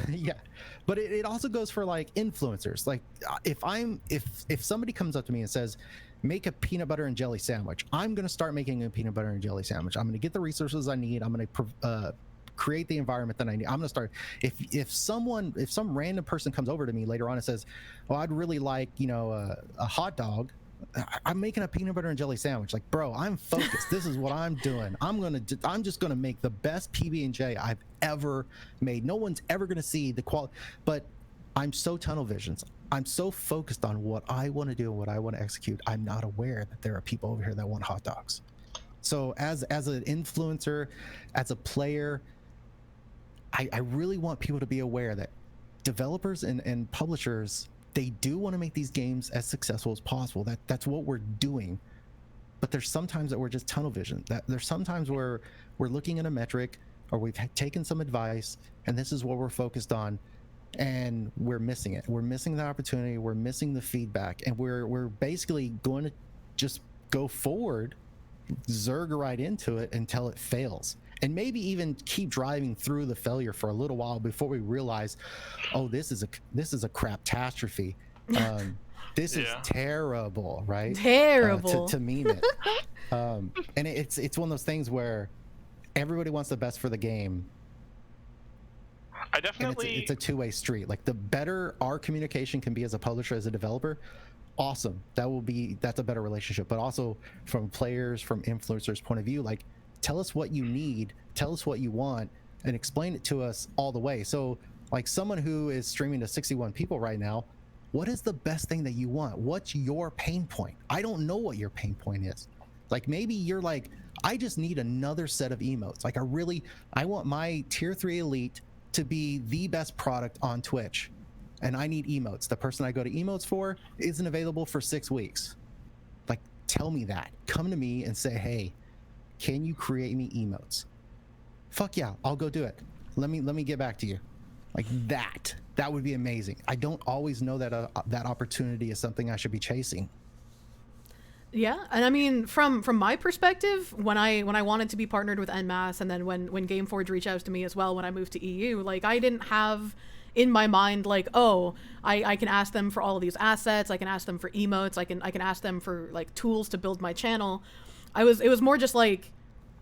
Yeah, but it also goes for, like, influencers. Like, if somebody comes up to me and says, make a peanut butter and jelly sandwich, I'm going to start making a peanut butter and jelly sandwich. I'm going to get the resources I need. I'm going to create the environment that I need. I'm going to start. If some random person comes over to me later on and says, well, I'd really like, you know, a hot dog, I'm making a peanut butter and jelly sandwich. Like, bro, I'm focused. This is what I'm doing. I'm just gonna make the best PB&J I've ever made. No one's ever gonna see the quality, but I'm so tunnel visions. I'm so focused on what I want to do and what I want to execute. I'm not aware that there are people over here that want hot dogs. So as an influencer, as a player, I really want people to be aware that developers and publishers, they do want to make these games as successful as possible. That's what we're doing. But there's sometimes that we're just tunnel vision. That there's sometimes where we're looking at a metric, or we've taken some advice, and this is what we're focused on, and we're missing it. We're missing the opportunity. We're missing the feedback, and we're basically going to just go forward, zerg right into it until it fails. And maybe even keep driving through the failure for a little while before we realize, oh, this is a craptastrophe. This is terrible, right? Terrible. To meme it. And it's one of those things where everybody wants the best for the game. I definitely. And it's a two-way street. Like, the better our communication can be as a publisher, as a developer, awesome. That's a better relationship. But also from players, from influencers' point of view, like, tell us what you need, tell us what you want, and explain it to us all the way. So, like, someone who is streaming to 61 people right now, what is the best thing that you want? What's your pain point? I don't know what your pain point is. Like, maybe you're like, I just need another set of emotes. Like, I want my tier 3 elite to be the best product on Twitch, and I need emotes. The person I go to emotes for isn't available for 6 weeks. Like, tell me that. Come to me and say, hey, can you create me emotes? Fuck yeah, I'll go do it. Let me get back to you. Like, that would be amazing. I don't always know that that opportunity is something I should be chasing. Yeah, and I mean, from my perspective, when I wanted to be partnered with EnMasse, and then when Gameforge reached out to me as well when I moved to EU, like, I didn't have in my mind, like, oh, I can ask them for all of these assets, I can ask them for emotes, I can ask them for, like, tools to build my channel. It was more just like,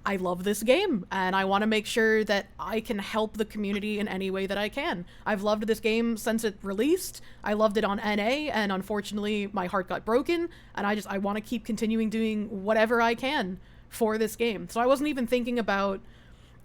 I love this game, and I want to make sure that I can help the community in any way that I can. I've loved this game since it released. I loved it on NA, and unfortunately my heart got broken, and I want to keep continuing doing whatever I can for this game. So I wasn't even thinking about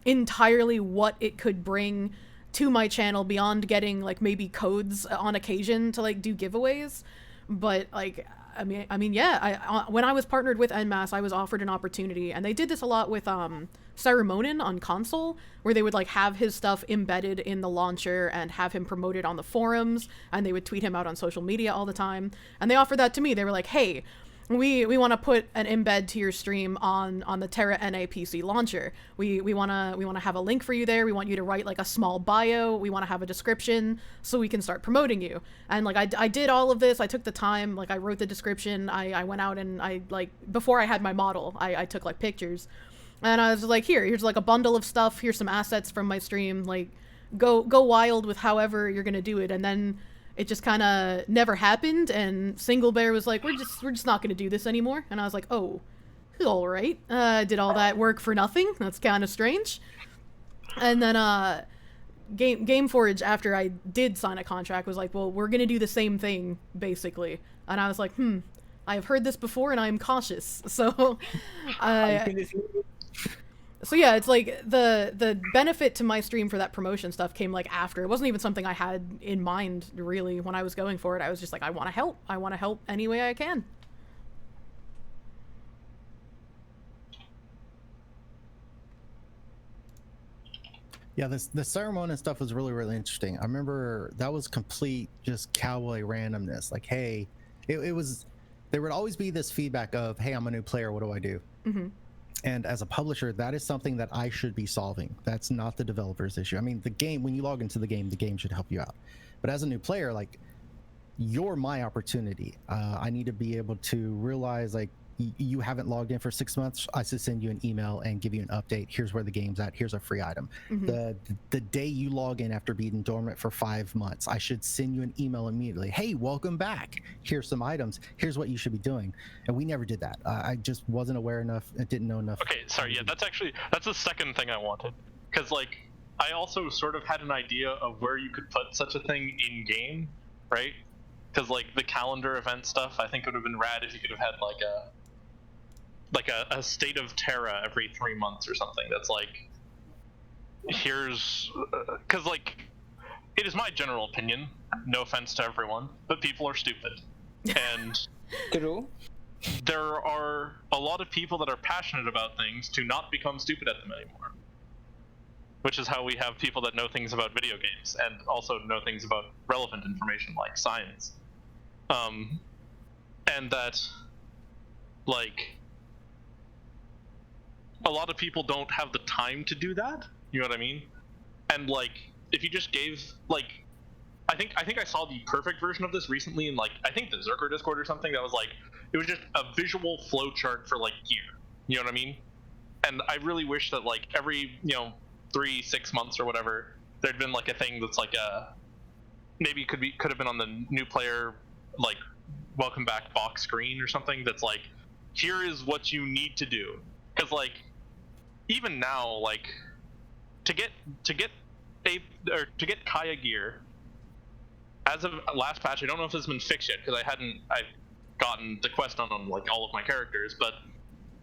entirely what it could bring to my channel beyond getting, like, maybe codes on occasion to, like, do giveaways. But, like, I mean, yeah. When I was partnered with EnMasse, I was offered an opportunity, and they did this a lot with Ceremonin on console, where they would, like, have his stuff embedded in the launcher and have him promoted on the forums, and they would tweet him out on social media all the time. And they offered that to me. They were like, hey, we want to put an embed to your stream on the Tera NA PC launcher. We want to have a link for you there. We want you to write, like, a small bio. We want to have a description so we can start promoting you. And, like, I did all of this. I took the time. Like, I wrote the description. I went out and I, like, before I had my model, I took, like, pictures. And I was like, here's, like, a bundle of stuff. Here's some assets from my stream. Like, go wild with however you're gonna do it. And then it just kind of never happened, and Singlebear was like, we're just not gonna do this anymore. And I was like, oh, all right. Did all that work for nothing? That's kind of strange. And then Gameforge, after I did sign a contract, was like, well, we're gonna do the same thing, basically. And I was like, I have heard this before, and I am cautious. So, so yeah, it's like the benefit to my stream for that promotion stuff came like after. It wasn't even something I had in mind really when I was going for it. I was just like, I want to help. I want to help any way I can. Yeah, the ceremony stuff was really, really interesting. I remember that was complete just cowboy randomness. Like, hey, it was, there would always be this feedback of, hey, I'm a new player, what do I do? Mm-hmm. And as a publisher, that is something that I should be solving. That's not the developer's issue. I mean, the game, when you log into the game should help you out. But as a new player, like, you're my opportunity. I need to be able to realize, like, you haven't logged in for 6 months. I should send you an email and give you an update. Here's where the game's at. Here's a free item. Mm-hmm. The day you log in after being dormant for 5 months, I should send you an email immediately. Hey, welcome back. Here's some items. Here's what you should be doing. And we never did that. I just wasn't aware enough. I didn't know enough. Okay, sorry. Yeah, that's the second thing I wanted. Because, like, I also sort of had an idea of where you could put such a thing in game, right? Because, like, the calendar event stuff, I think it would have been rad if you could have had like a state of Tera every 3 months or something. That's like, here's, because like, it is my general opinion, no offense to everyone, but people are stupid. And true. There are a lot of people that are passionate about things to not become stupid at them anymore. Which is how we have people that know things about video games and also know things about relevant information like science. And that, like, a lot of people don't have the time to do that. You know what I mean? And like, if you just gave, like, I think I saw the perfect version of this recently in, like, I think the Zerker Discord or something, that was like, it was just a visual flowchart for like gear. You know what I mean? And I really wish that like every, 3-6 months or whatever, there'd been like a thing that's like maybe could have been on the new player, like, welcome back box screen or something that's like, here is what you need to do. Because like, even now, like, to get Kaya gear, as of last patch, I don't know if this has been fixed yet because I've gotten the quest on like all of my characters, but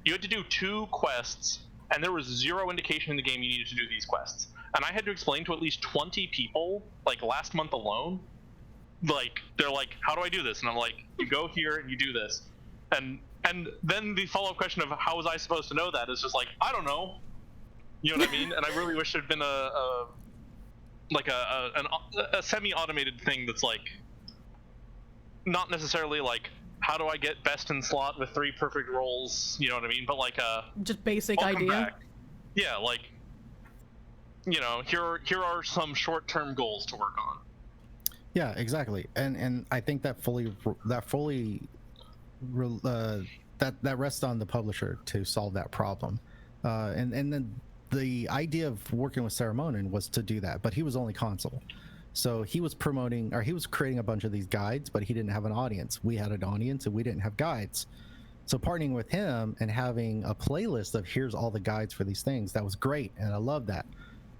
you had to do 2 quests and there was 0 indication in the game you needed to do these quests. And I had to explain to at least 20 people, like last month alone, like, they're like, how do I do this? And I'm like, you go here and you do this. And then the follow-up question of how was I supposed to know that is just like, I don't know. You know what I mean? And I really wish there'd been a semi-automated thing that's like, not necessarily like, how do I get best in slot with 3 perfect rolls? You know what I mean? But like just basic idea. Back. Yeah, like, here are some short-term goals to work on. Yeah, exactly. And I think that rests on the publisher to solve that problem. And then the idea of working with Ceremonian was to do that, but he was only console. So he was creating a bunch of these guides, but he didn't have an audience. We had an audience and we didn't have guides. So partnering with him and having a playlist of here's all the guides for these things, that was great. And I love that.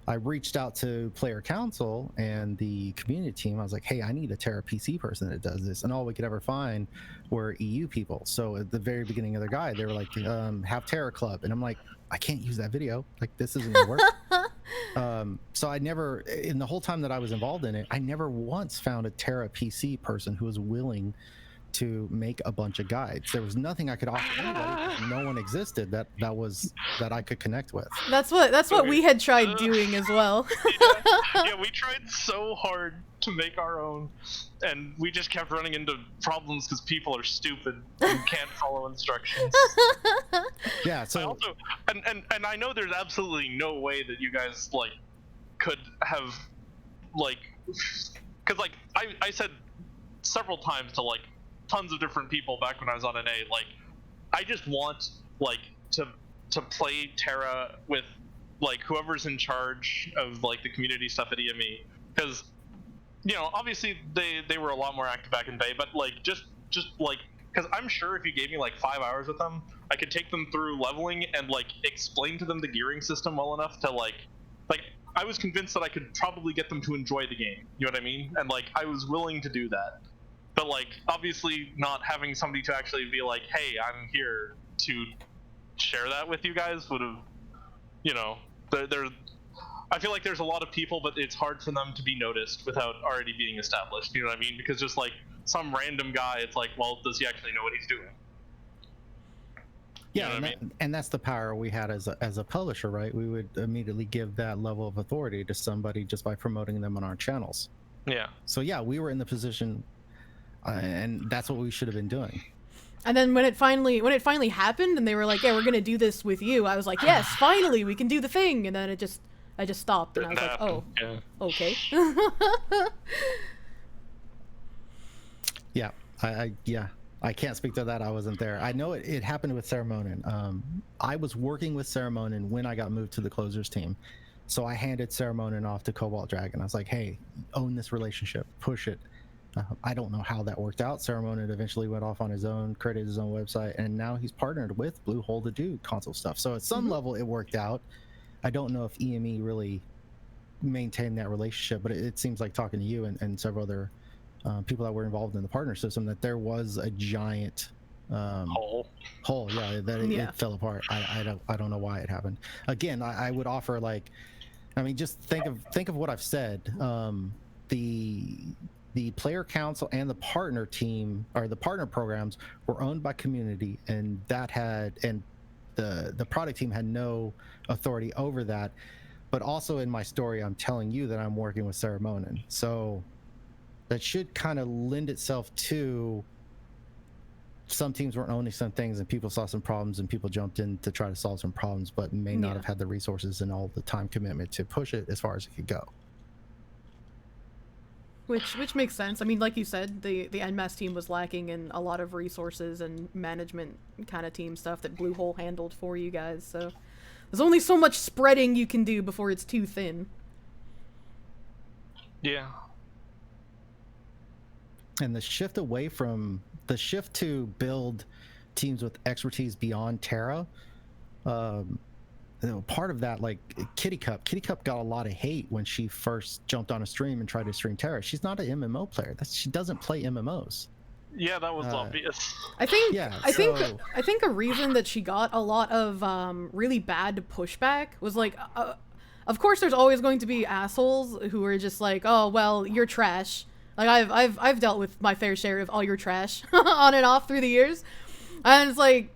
I reached out to Player Council and the community team. I was like, hey, I need a Tera PC person that does this. And all we could ever find were EU people. So at the very beginning of their guide, they were like, have Tera Club. And I'm like, I can't use that video. Like, this isn't gonna work. So I never, in the whole time that I was involved in it, I never once found a Tera PC person who was willing to make a bunch of guides. There was nothing I could offer anybody. No one existed that I could connect with. That's what we had tried doing as well. Yeah, we tried so hard to make our own, and we just kept running into problems because people are stupid and can't follow instructions. Yeah, so I also, and I know there's absolutely no way that you guys like could have like, because like I said several times to like tons of different people back when I was on NA, like, I just want like to play Tera with like whoever's in charge of like the community stuff at EME, because you know, obviously they were a lot more active back in Bay, but like just like, because I'm sure if you gave me like 5 hours with them, I could take them through leveling and like explain to them the gearing system well enough to like I was convinced that I could probably get them to enjoy the game. You know what I mean? And like I was willing to do that. But like obviously not having somebody to actually be like, hey, I'm here to share that with you guys would have, you know, I feel like there's a lot of people, but it's hard for them to be noticed without already being established. You know what I mean? Because just like some random guy, it's like, well, does he actually know what he's doing? Yeah, and that's the power we had as a publisher, right? We would immediately give that level of authority to somebody just by promoting them on our channels. Yeah. So yeah, we were in the position, and that's what we should have been doing. And then when it finally happened, and they were like, "Yeah, we're gonna do this with you," I was like, "Yes, finally, we can do the thing." And then I just stopped, and I was like, "Oh, yeah. Okay." Yeah, I can't speak to that. I wasn't there. I know it happened with Ceremonin. I was working with Ceremonin when I got moved to the closers team. So I handed Ceremonin off to Cobalt Dragon. I was like, hey, own this relationship, push it. I don't know how that worked out. Ceremonin eventually went off on his own, created his own website, and now he's partnered with Bluehole to do console stuff. So at some level it worked out. I don't know if EME really maintained that relationship, but it seems like talking to you and several other people that were involved in the partner system, that there was a giant hole. Yeah, that it fell apart. I don't know why it happened. Again, I would offer, like, I mean, just think of what I've said. The player council and the partner team, or the partner programs, were owned by community, and the product team had no authority over that. But also in my story, I'm telling you that I'm working with Ceremonin, so that should kind of lend itself to some teams weren't owning some things and people saw some problems and people jumped in to try to solve some problems, but may not have had the resources and all the time commitment to push it as far as it could go. Which makes sense. I mean, like you said, the EnMasse team was lacking in a lot of resources and management kind of team stuff that Bluehole handled for you guys, so there's only so much spreading you can do before it's too thin. Yeah. And the shift to build teams with expertise beyond Tera, part of that, like Kitty Cup got a lot of hate when she first jumped on a stream and tried to stream Tera. She's not an MMO player. She doesn't play MMOs. Yeah, that was obvious. I think a reason that she got a lot of really bad pushback was like, of course, there's always going to be assholes who are just like, oh well, you're trash. Like I've dealt with my fair share of all your trash on and off through the years, and it's like,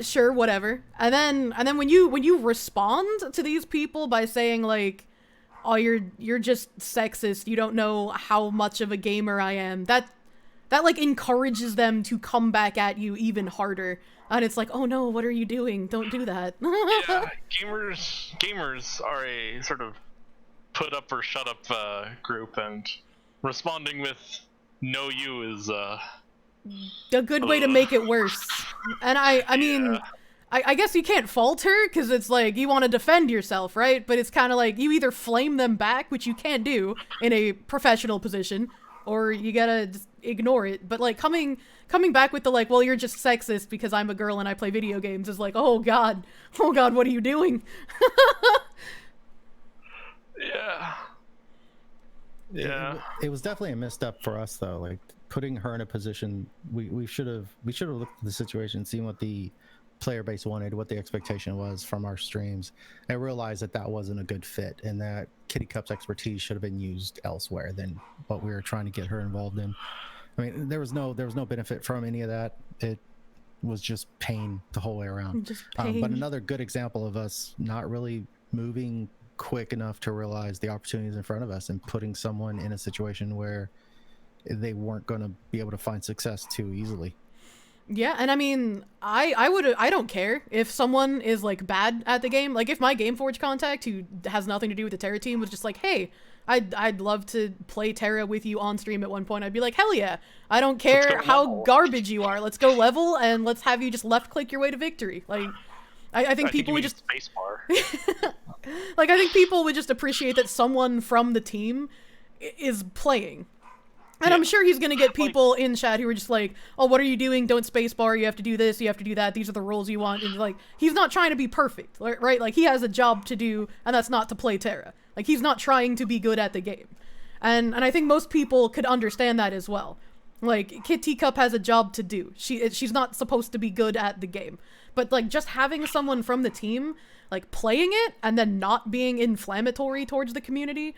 sure, whatever. And then when you respond to these people by saying like, oh, you're just sexist, you don't know how much of a gamer I am, that like encourages them to come back at you even harder. And it's like, oh no, what are you doing? Don't do that. Yeah, gamers are a sort of put up or shut up group, and responding with "no, you" is a good way to make it worse. And I mean, I guess you can't fault her, because it's like you want to defend yourself, right? But it's kind of like you either flame them back, which you can't do in a professional position, or you gotta just ignore it. But like coming back with the like, well, you're just sexist because I'm a girl and I play video games, is like, oh god, what are you doing? Yeah. It was definitely a misstep for us, though. Like putting her in a position, we should have looked at the situation, seen what the player base wanted, what the expectation was from our streams, and realized that wasn't a good fit, and that Kitty Cup's expertise should have been used elsewhere than what we were trying to get her involved in. I mean, there was no benefit from any of that. It was just pain the whole way around. But another good example of us not really moving quick enough to realize the opportunities in front of us and putting someone in a situation where they weren't going to be able to find success too easily. Yeah, and I mean, I don't care if someone is like bad at the game. Like if my Gameforge contact, who has nothing to do with the Tera team, was just like, hey, I'd love to play Tera with you on stream at one point, I'd be like, hell yeah, I don't care how garbage you are, let's go level and let's have you just left click your way to victory. Like I think people would just spacebar. like I think people would just appreciate that someone from the team is playing. And I'm sure he's gonna get people in chat who are just like, oh, what are you doing? Don't spacebar, you have to do this, you have to do that, these are the rules you want. And like, he's not trying to be perfect, right? Like, he has a job to do, and that's not to play Tera. Like, he's not trying to be good at the game. And I think most people could understand that as well. Like, Kit Teacup has a job to do. She's not supposed to be good at the game. But like, just having someone from the team, like, playing it, and then not being inflammatory towards the community,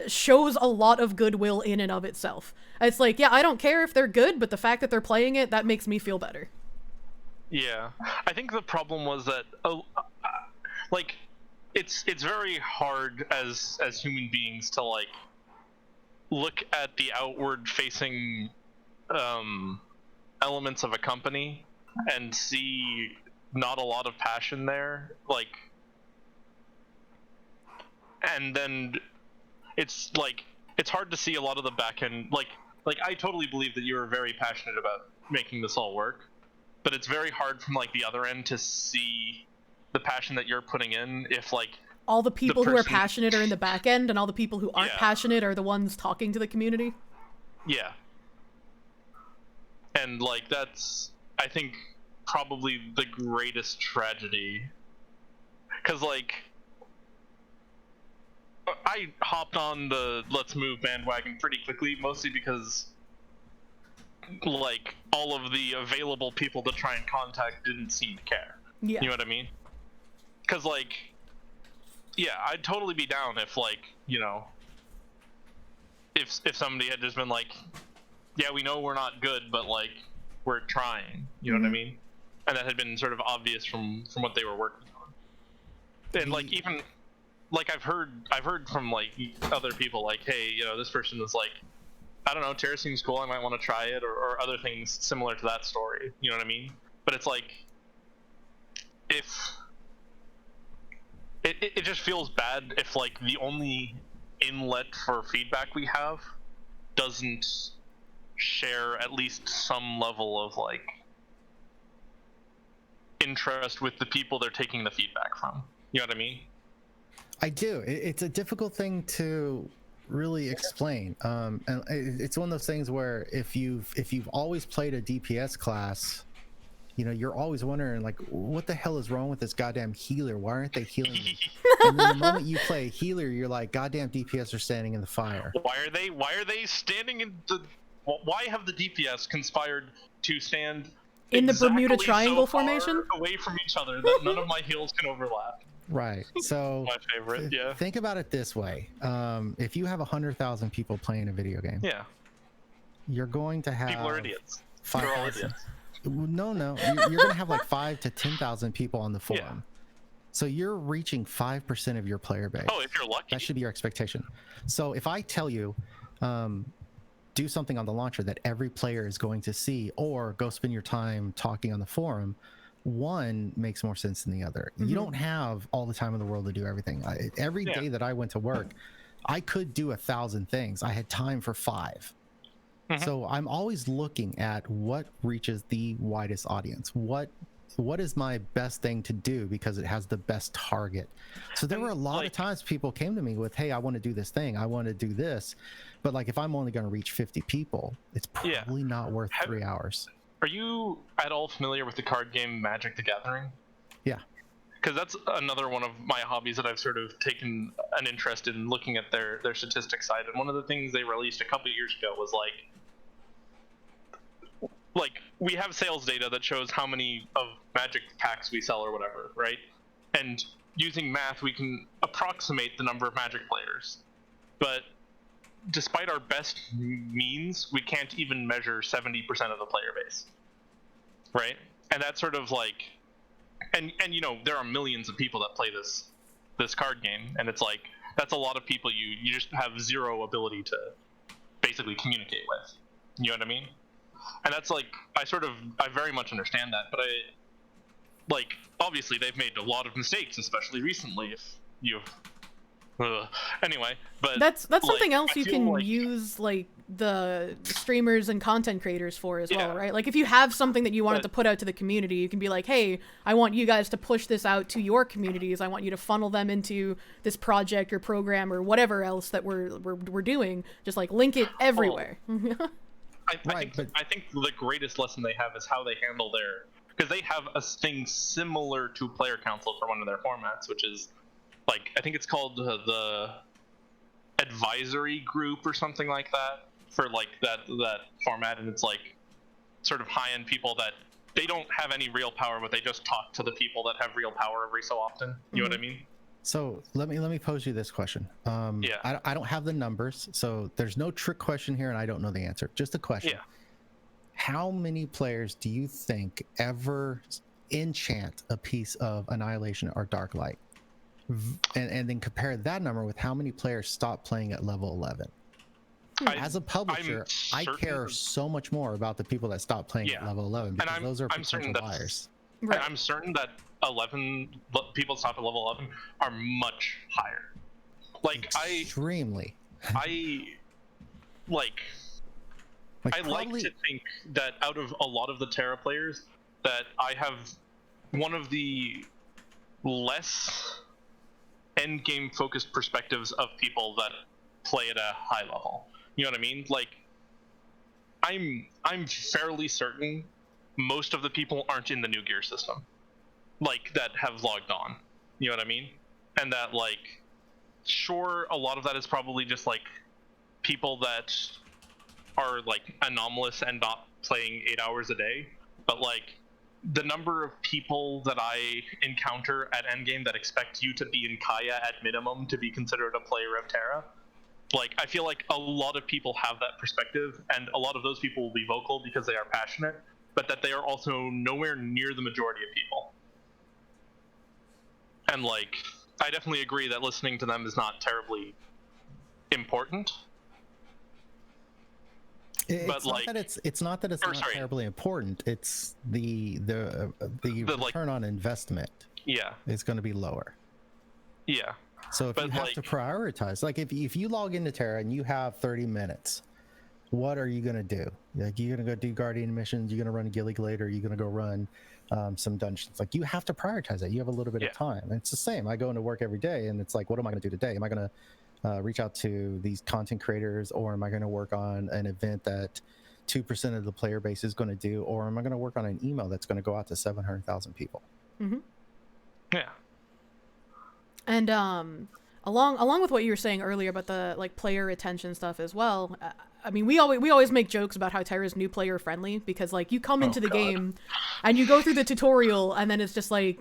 shows a lot of goodwill in and of itself. It's like, yeah, I don't care if they're good, but the fact that they're playing it, that makes me feel better. Yeah, I think the problem was that, like, it's very hard as human beings to like look at the outward facing elements of a company and see not a lot of passion there, like, and then it's like, it's hard to see a lot of the back end, like I totally believe that you are very passionate about making this all work, but it's very hard from like the other end to see the passion that you're putting in if like all the people who are passionate are in the back end and all the people who aren't passionate are the ones talking to the community. Yeah. And like, that's, I think, probably the greatest tragedy, because like, I hopped on the Let's Move bandwagon pretty quickly, mostly because like all of the available people to try and contact didn't seem to care. Yeah. You know what I mean? Because like, yeah, I'd totally be down if like, you know, if somebody had just been like, yeah, we know we're not good, but like, we're trying. You know what I mean? And that had been sort of obvious from what they were working on. And like, even like, I've heard from like other people like, hey, you know, this person was like, I don't know, Tera seems cool, I might want to try it, or other things similar to that story. You know what I mean? But it's like, if it just feels bad if like the only inlet for feedback we have doesn't share at least some level of like interest with the people they're taking the feedback from. You know what I mean? I do. It's a difficult thing to really explain. And it's one of those things where if you've always played a DPS class, you know, you're always wondering like, what the hell is wrong with this goddamn healer? Why aren't they healing me? And then the moment you play healer, you're like, goddamn DPS are standing in the fire. Why are they standing in the? Why have the DPS conspired to stand in the exactly Bermuda Triangle so far formation away from each other that none of my heals can overlap? Right. So my favorite. Yeah. Think about it this way: if you have 100,000 people playing a video game, yeah, you're going to have people are idiots. 5, They're all idiots. No, you're going to have like 5 to 10,000 people on the forum. Yeah. So you're reaching 5% of your player base. Oh, if you're lucky. That should be your expectation. So if I tell you, do something on the launcher that every player is going to see, or go spend your time talking on the forum, one makes more sense than the other. You don't have all the time in the world to do everything. Every day that I went to work, I could do 1,000 things. I had time for 5. So I'm always looking at what reaches the widest audience. What is my best thing to do because it has the best target. So there were a lot of times people came to me with, hey, I want to do this thing, I want to do this, but like, if I'm only going to reach 50 people, it's probably not worth 3 hours. Are you at all familiar with the card game Magic the Gathering? Yeah. Because that's another one of my hobbies that I've sort of taken an interest in, looking at their statistics side. And one of the things they released a couple of years ago was like we have sales data that shows how many of Magic packs we sell or whatever, right? And using math, we can approximate the number of Magic players. But despite our best means, we can't even measure 70% of the player base, right? And that's sort of like, and you know, there are millions of people that play this card game, and it's like, that's a lot of people you just have zero ability to basically communicate with. You know what I mean? And that's like, I very much understand that, but like, obviously they've made a lot of mistakes, especially recently. If you've anyway, but that's something else you can use like the streamers and content creators for as well, right? Like if you have something that you wanted to put out to the community, you can be like, hey, I want you guys to push this out to your communities. I want you to funnel them into this project or program or whatever else that we're doing. Just like link it everywhere. I think the greatest lesson they have is how they handle their, because they have a thing similar to Player Council for one of their formats, which is like, I think it's called the advisory group or something like that for like that format, and it's like sort of high-end people that they don't have any real power, but they just talk to the people that have real power every so often. You know what I mean? So let me pose you this question. I don't have the numbers, so there's no trick question here, and I don't know the answer. Just a question. Yeah. How many players do you think ever enchant a piece of Annihilation or Dark Light? And then compare that number with how many players stop playing at level 11. As a publisher, I care so much more about the people that stop playing at level 11 because those are potential buyers. Right. I'm certain that 11 people stop at level 11 are much higher. Like extremely. I like to think that out of a lot of the Tera players, that I have one of the less end game focused perspectives of people that play at a high level. You know what I mean? Like I'm fairly certain most of the people aren't in the new gear system, like that have logged on. You know what I mean? And that like, sure, a lot of that is probably just like people that are like anomalous and not playing 8 hours a day, but like the number of people that I encounter at endgame that expect you to be in Kaya at minimum to be considered a player of Tera, like I feel like a lot of people have that perspective, and a lot of those people will be vocal because they are passionate, but that they are also nowhere near the majority of people. And like, I definitely agree that listening to them is not terribly important. It's not that it's not terribly important. It's the return on investment. Yeah, is going to be lower. Yeah. So if you have to prioritize, like if you log into Tera and you have 30 minutes, what are you going to do? Like you're going to go do Guardian missions, you're going to run Gilly Glade, or you're going to go run some dungeons. Like you have to prioritize that. You have a little bit of time. And it's the same. I go into work every day and it's like, what am I going to do today? Am I going to reach out to these content creators, or am I going to work on an event that 2% of the player base is going to do, or am I going to work on an email that's going to go out to 700,000 people? Mm-hmm. Yeah. And along with what you were saying earlier about the like player retention stuff as well, I mean, we always make jokes about how Tera's new player friendly, because like you come into the game and you go through the tutorial and then it's just like,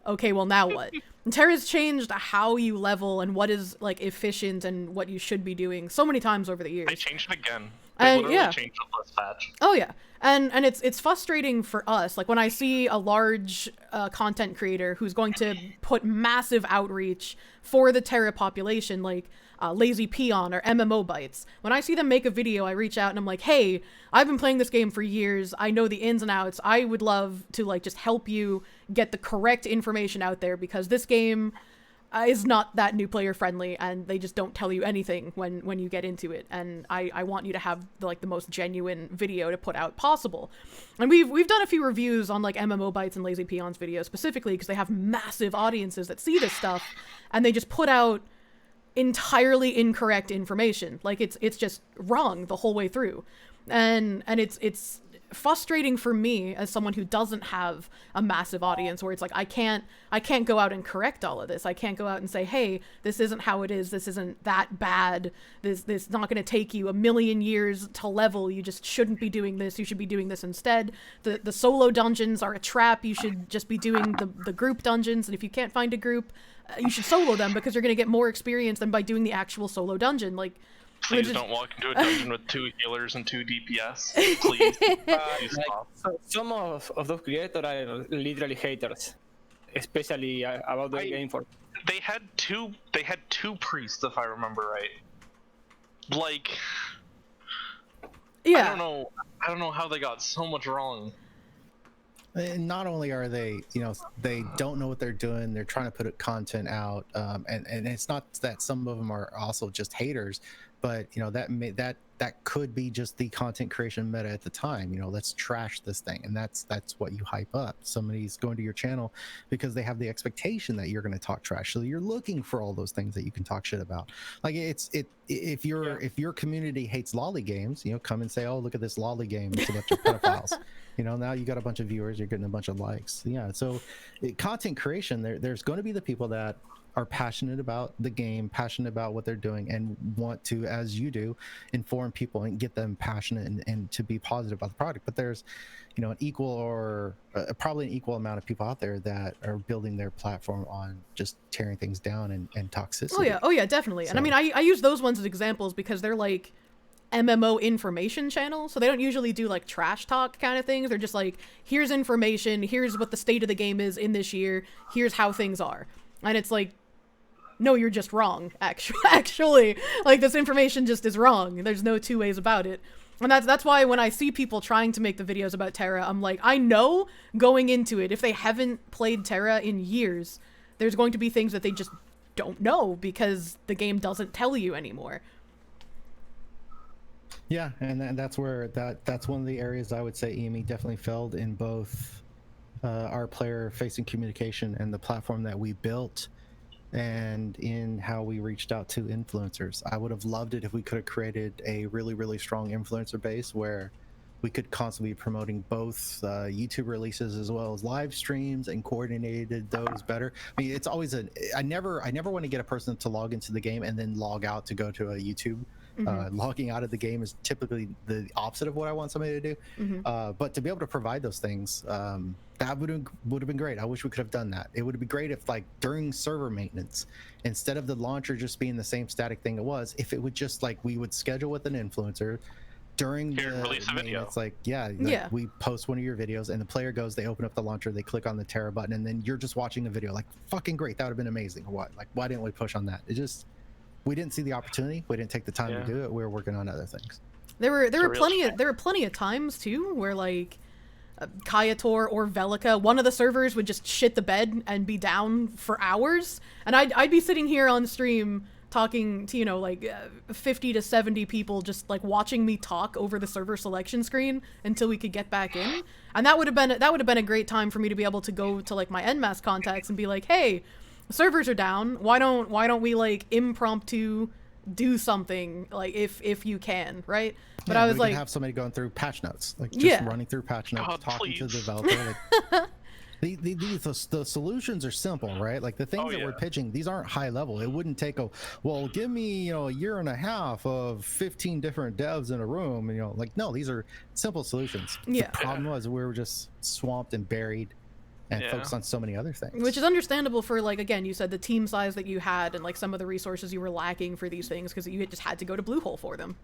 okay, well now what? And Tera's changed how you level and what is like efficient and what you should be doing so many times over the years. They changed it again. They literally changed it last patch. Oh yeah. And it's frustrating for us. Like when I see a large content creator who's going to put massive outreach for the Tera population, like Lazy Peon or MMO Bytes. When I see them make a video, I reach out and I'm like, hey, I've been playing this game for years. I know the ins and outs. I would love to like just help you get the correct information out there, because this game is not that new player friendly, and they just don't tell you anything when you get into it. And I want you to have the most genuine video to put out possible. And we've done a few reviews on like MMO Bytes and Lazy Peon's videos specifically because they have massive audiences that see this stuff, and they just put out entirely incorrect information. Like it's just wrong the whole way through. And it's frustrating for me as someone who doesn't have a massive audience, where it's like I can't go out and correct all of this. I can't go out and say, hey, this isn't how it is, this isn't that bad, this not going to take you 1,000,000 years to level, you just shouldn't be doing this, you should be doing this instead. The solo dungeons are a trap, you should just be doing the group dungeons, and if you can't find a group, you should solo them, because you're going to get more experience than by doing the actual solo dungeon. Like, please don't walk into a dungeon with 2 healers and 2 DPS. Please. Please stop. Some of those creators are literally haters, especially about the game. They had two priests, if I remember right. Like, yeah. I don't know how they got so much wrong. And not only are they, they don't know what they're doing, they're trying to put content out, and it's not that some of them are also just haters, but that that could be just the content creation meta at the time. You know, let's trash this thing, and that's what you hype up. Somebody's going to your channel because they have the expectation that you're going to talk trash, so you're looking for all those things that you can talk shit about. Like if your community hates lolly games, you know, come and say, oh, look at this lolly game, it's a bunch of pedophiles. You know, now you got a bunch of viewers, you're getting a bunch of likes. Yeah, so content creation, there's going to be the people that are passionate about the game, passionate about what they're doing, and want to, as you do, inform people and get them passionate and to be positive about the product. But there's, you know, an equal or probably an equal amount of people out there that are building their platform on just tearing things down and toxicity. Oh yeah, definitely. So, and I mean, I use those ones as examples because they're like MMO information channels, so they don't usually do like trash talk kind of things. They're just like, here's information, here's what the state of the game is in this year, here's how things are. And it's like, no, you're just wrong. Actually, like, this information just is wrong. There's no two ways about it. And that's why when I see people trying to make the videos about Tera, I'm like, I know going into it, if they haven't played Tera in years, there's going to be things that they just don't know because the game doesn't tell you anymore. Yeah, and that's where that's one of the areas I would say EME definitely failed in, both our player-facing communication and the platform that we built, and in how we reached out to influencers. I would have loved it if we could have created a really, really strong influencer base where we could constantly be promoting both YouTube releases as well as live streams and coordinated those better. I mean, it's always I never want to get a person to log into the game and then log out to go to a YouTube. Logging out of the game is typically the opposite of what I want somebody to do. But to be able to provide those things, that would have been great. I wish we could have done that. It would be great if, like, during server maintenance, instead of the launcher just being the same static thing it was, if it would just, like, we would schedule with an influencer during the release a video. It's like, we post one of your videos and the player goes, they open up the launcher, they click on the Tera button, and then you're just watching a video. Like, fucking great. That would have been amazing. What? Like, why didn't we push on that? It just, we didn't see the opportunity. We didn't take the time to do it. We were working on other things. There were plenty of times too where, like, Kayator or Velica, one of the servers would just shit the bed and be down for hours, and I'd be sitting here on stream talking to, you know, like 50 to 70 people, just like watching me talk over the server selection screen until we could get back in. And that would have been a great time for me to be able to go to, like, my EnMasse contacts and be like, hey, servers are down, why don't we, like, impromptu do something, like, if you can, right? But I was like, have somebody going through patch notes, like, just running through patch notes, talking to the developer. Like, the solutions are simple, right? Like, the things that we're pitching, these aren't high level. It wouldn't take give me, you know, a year and a half of 15 different devs in a room, and, you know, like, no, these are simple solutions. The problem was we were just swamped and buried and focused on so many other things, which is understandable for, like, again, you said the team size that you had and, like, some of the resources you were lacking for these things because you just had to go to Bluehole for them.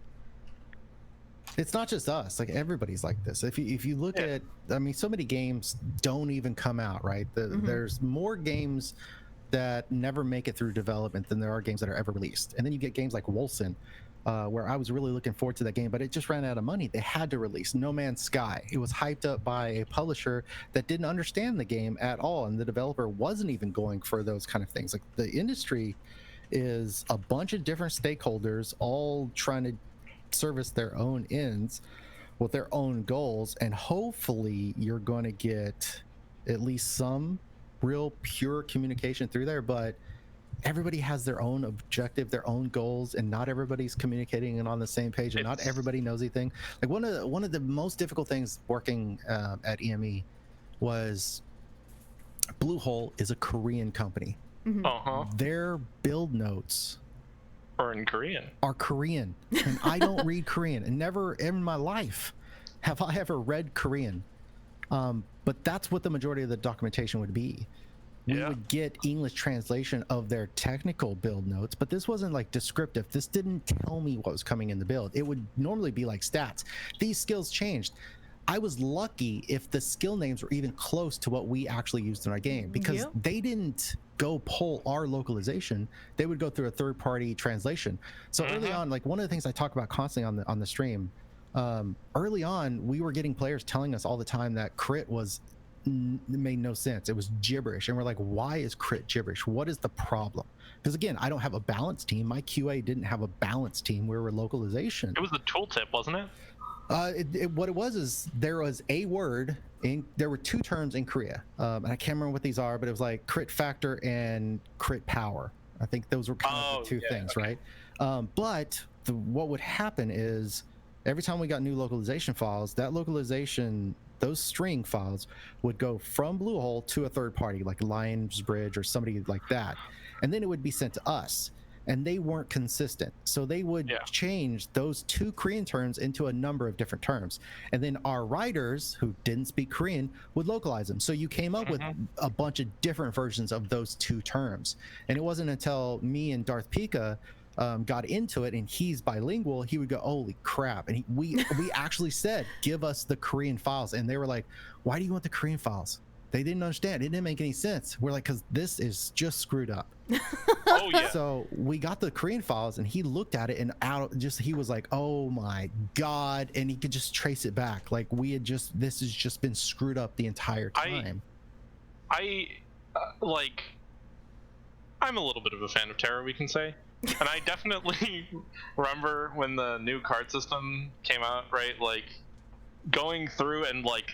It's not just us, like, everybody's like this. If you look at, I mean, so many games don't even come out, right? There's more games that never make it through development than there are games that are ever released. And then you get games like Wolcen, where I was really looking forward to that game, but it just ran out of money. They had to release No Man's Sky. It was hyped up by a publisher that didn't understand the game at all, and the developer wasn't even going for those kind of things. Like, the industry is a bunch of different stakeholders all trying to service their own ends with their own goals, and hopefully you're going to get at least some real pure communication through there. But everybody has their own objective, their own goals, and not everybody's communicating and on the same page, and not everybody knows anything. Like, one of the most difficult things working at EME was Bluehole is a Korean company. Their build notes in Korean are Korean, and I don't read Korean, and never in my life have I ever read Korean. But that's what the majority of the documentation would be. We would get English translation of their technical build notes, but this wasn't, like, descriptive. This didn't tell me what was coming in the build. It would normally be like stats. These skills changed. I was lucky if the skill names were even close to what we actually used in our game, because they didn't go pull our localization. They would go through a third-party translation. So early on, like, one of the things I talk about constantly on the stream, early on, we were getting players telling us all the time that crit was made no sense. It was gibberish, and we're like, why is crit gibberish? What is the problem? Because again, I don't have a balanced team. My QA didn't have a balanced team. We were localization. It was the tooltip, wasn't it? What it was is there was a word there were two terms in Korea, and I can't remember what these are, but it was like crit factor and crit power. I think those were kind of the two things, okay. Right? But what would happen is every time we got new localization files, that localization, those string files would go from Bluehole to a third party, like Lions Bridge or somebody like that, and then it would be sent to us. And they weren't consistent, so they would change those two Korean terms into a number of different terms, and then our writers who didn't speak Korean would localize them. So you came up with a bunch of different versions of those two terms, and it wasn't until me and Darth Pika got into it, and he's bilingual, he would go, holy crap. And we actually said, give us the Korean files, and they were like, why do you want the Korean files? They didn't understand. It didn't make any sense. We're like, because this is just screwed up. Oh yeah. So we got the Korean files, and he looked at it, and he was like, oh my god, and he could just trace it back. Like this has just been screwed up the entire time. Like, I'm a little bit of a fan of Tera, we can say. And I definitely remember when the new card system came out, right? Like, going through and like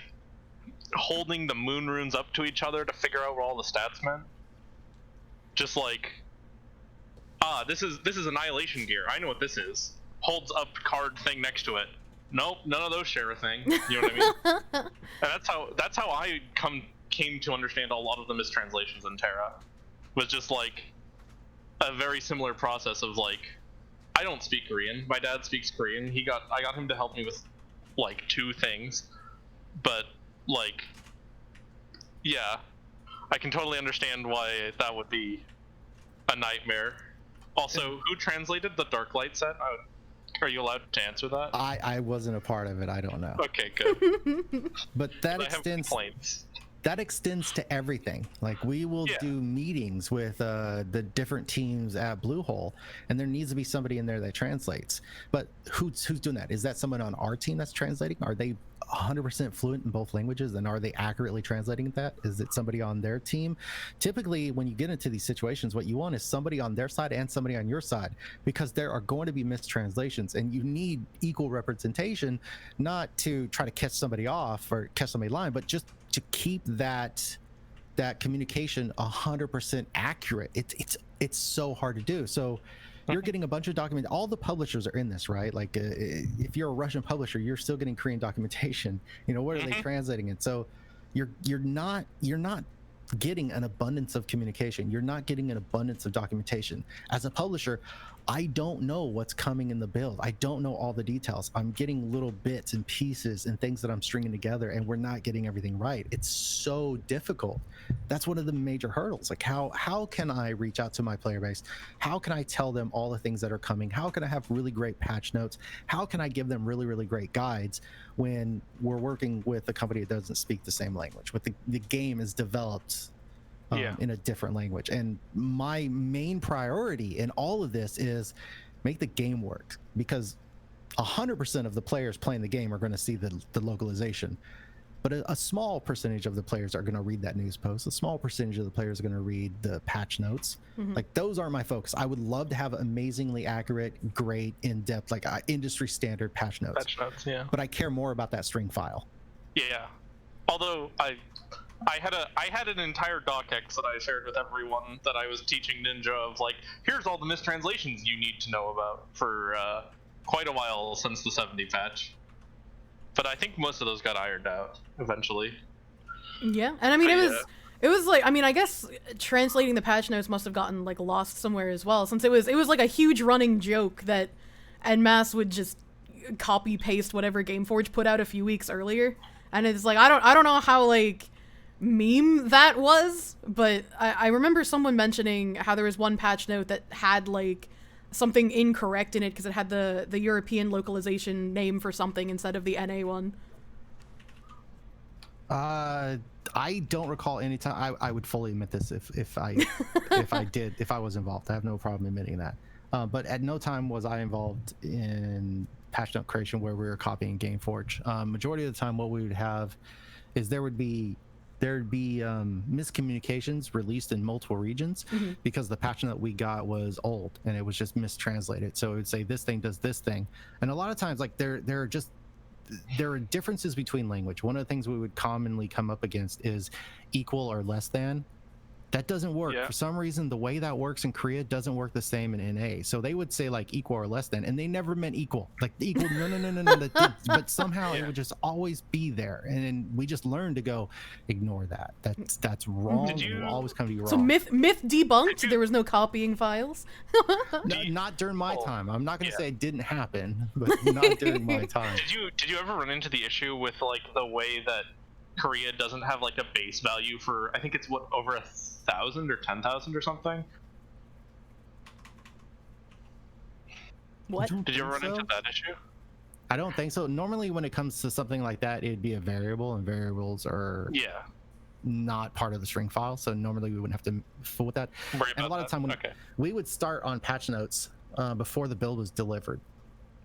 holding the moon runes up to each other to figure out what all the stats meant. Just like, this is annihilation gear. I know what this is. Holds up card thing next to it. Nope, none of those share a thing. You know what I mean? And that's how I came to understand a lot of the mistranslations in Tera. Was just like a very similar process of like, I don't speak Korean. My dad speaks Korean. I got him to help me with like 2 things, but like, yeah, I can totally understand why that would be a nightmare. Also, who translated the Darklight set? Are you allowed to answer that? I wasn't a part of it. I don't know. Okay, good. But that extends to everything. Like, we will do meetings with the different teams at Bluehole, and there needs to be somebody in there that translates. But who's doing that? Is that someone on our team that's translating? Are they 100% fluent in both languages, and are they accurately translating that? Is it somebody on their team? Typically, when you get into these situations, what you want is somebody on their side and somebody on your side, because there are going to be mistranslations, and you need equal representation, not to try to catch somebody off or catch somebody lying, but just to keep that communication 100% accurate. It's so hard to do. So you're getting a bunch of document. All the publishers are in this, right? Like, if you're a Russian publisher, you're still getting Korean documentation. You know, what are they translating it? So you're not getting an abundance of communication. You're not getting an abundance of documentation. As a publisher, I don't know what's coming in the build. I don't know all the details. I'm getting little bits and pieces and things that I'm stringing together, and we're not getting everything right. It's so difficult. That's one of the major hurdles. Like, how can I reach out to my player base? How can I tell them all the things that are coming? How can I have really great patch notes? How can I give them really, really great guides when we're working with a company that doesn't speak the same language? With the game is developed in a different language. And my main priority in all of this is make the game work, because 100% of the players playing the game are going to see the localization, but a small percentage of the players are going to read that news post. A small percentage of the players are going to read the patch notes. Like, those are my focus. I would love to have amazingly accurate, great, in-depth, like industry standard patch notes. But I care more about that string file. Yeah, although I had an entire docx that I shared with everyone that I was teaching Ninja of, like, here's all the mistranslations you need to know about for quite a while since the 70 patch. But I think most of those got ironed out eventually. Yeah, and I mean, it was like, I mean, I guess translating the patch notes must have gotten like lost somewhere as well, since it was like a huge running joke that EnMasse would just copy paste whatever Gameforge put out a few weeks earlier, and it's like, I don't know how like meme that was, but I remember someone mentioning how there was one patch note that had like something incorrect in it because it had the European localization name for something instead of the NA one. I don't recall any time. I would fully admit this if I if I was involved. I have no problem admitting that. But at no time was I involved in patch note creation where we were copying Gameforge. Majority of the time, what we would have is there would be there'd be miscommunications released in multiple regions because the patch note we got was old and it was just mistranslated. So it would say this thing does this thing, and a lot of times like there are differences between language. One of the things we would commonly come up against is equal or less than. That doesn't work. For some reason, the way that works in Korea doesn't work the same in NA. So they would say like equal or less than, and they never meant equal. Like the equal, no. But somehow it would just always be there. And then we just learned to go, ignore that. That's wrong. It will always come to you wrong. So myth debunked. There was no copying files. No, not during my time. I'm not going to say it didn't happen, but not during my time. Did you ever run into the issue with like the way that Korea doesn't have like a base value for, I think it's what, over 1,000 or 10,000 or something? What? Did you ever run into that issue? I don't think so. Normally when it comes to something like that, it'd be a variable, and variables are not part of the string file, so normally we wouldn't have to fool with that. And a lot of time when we would start on patch notes before the build was delivered,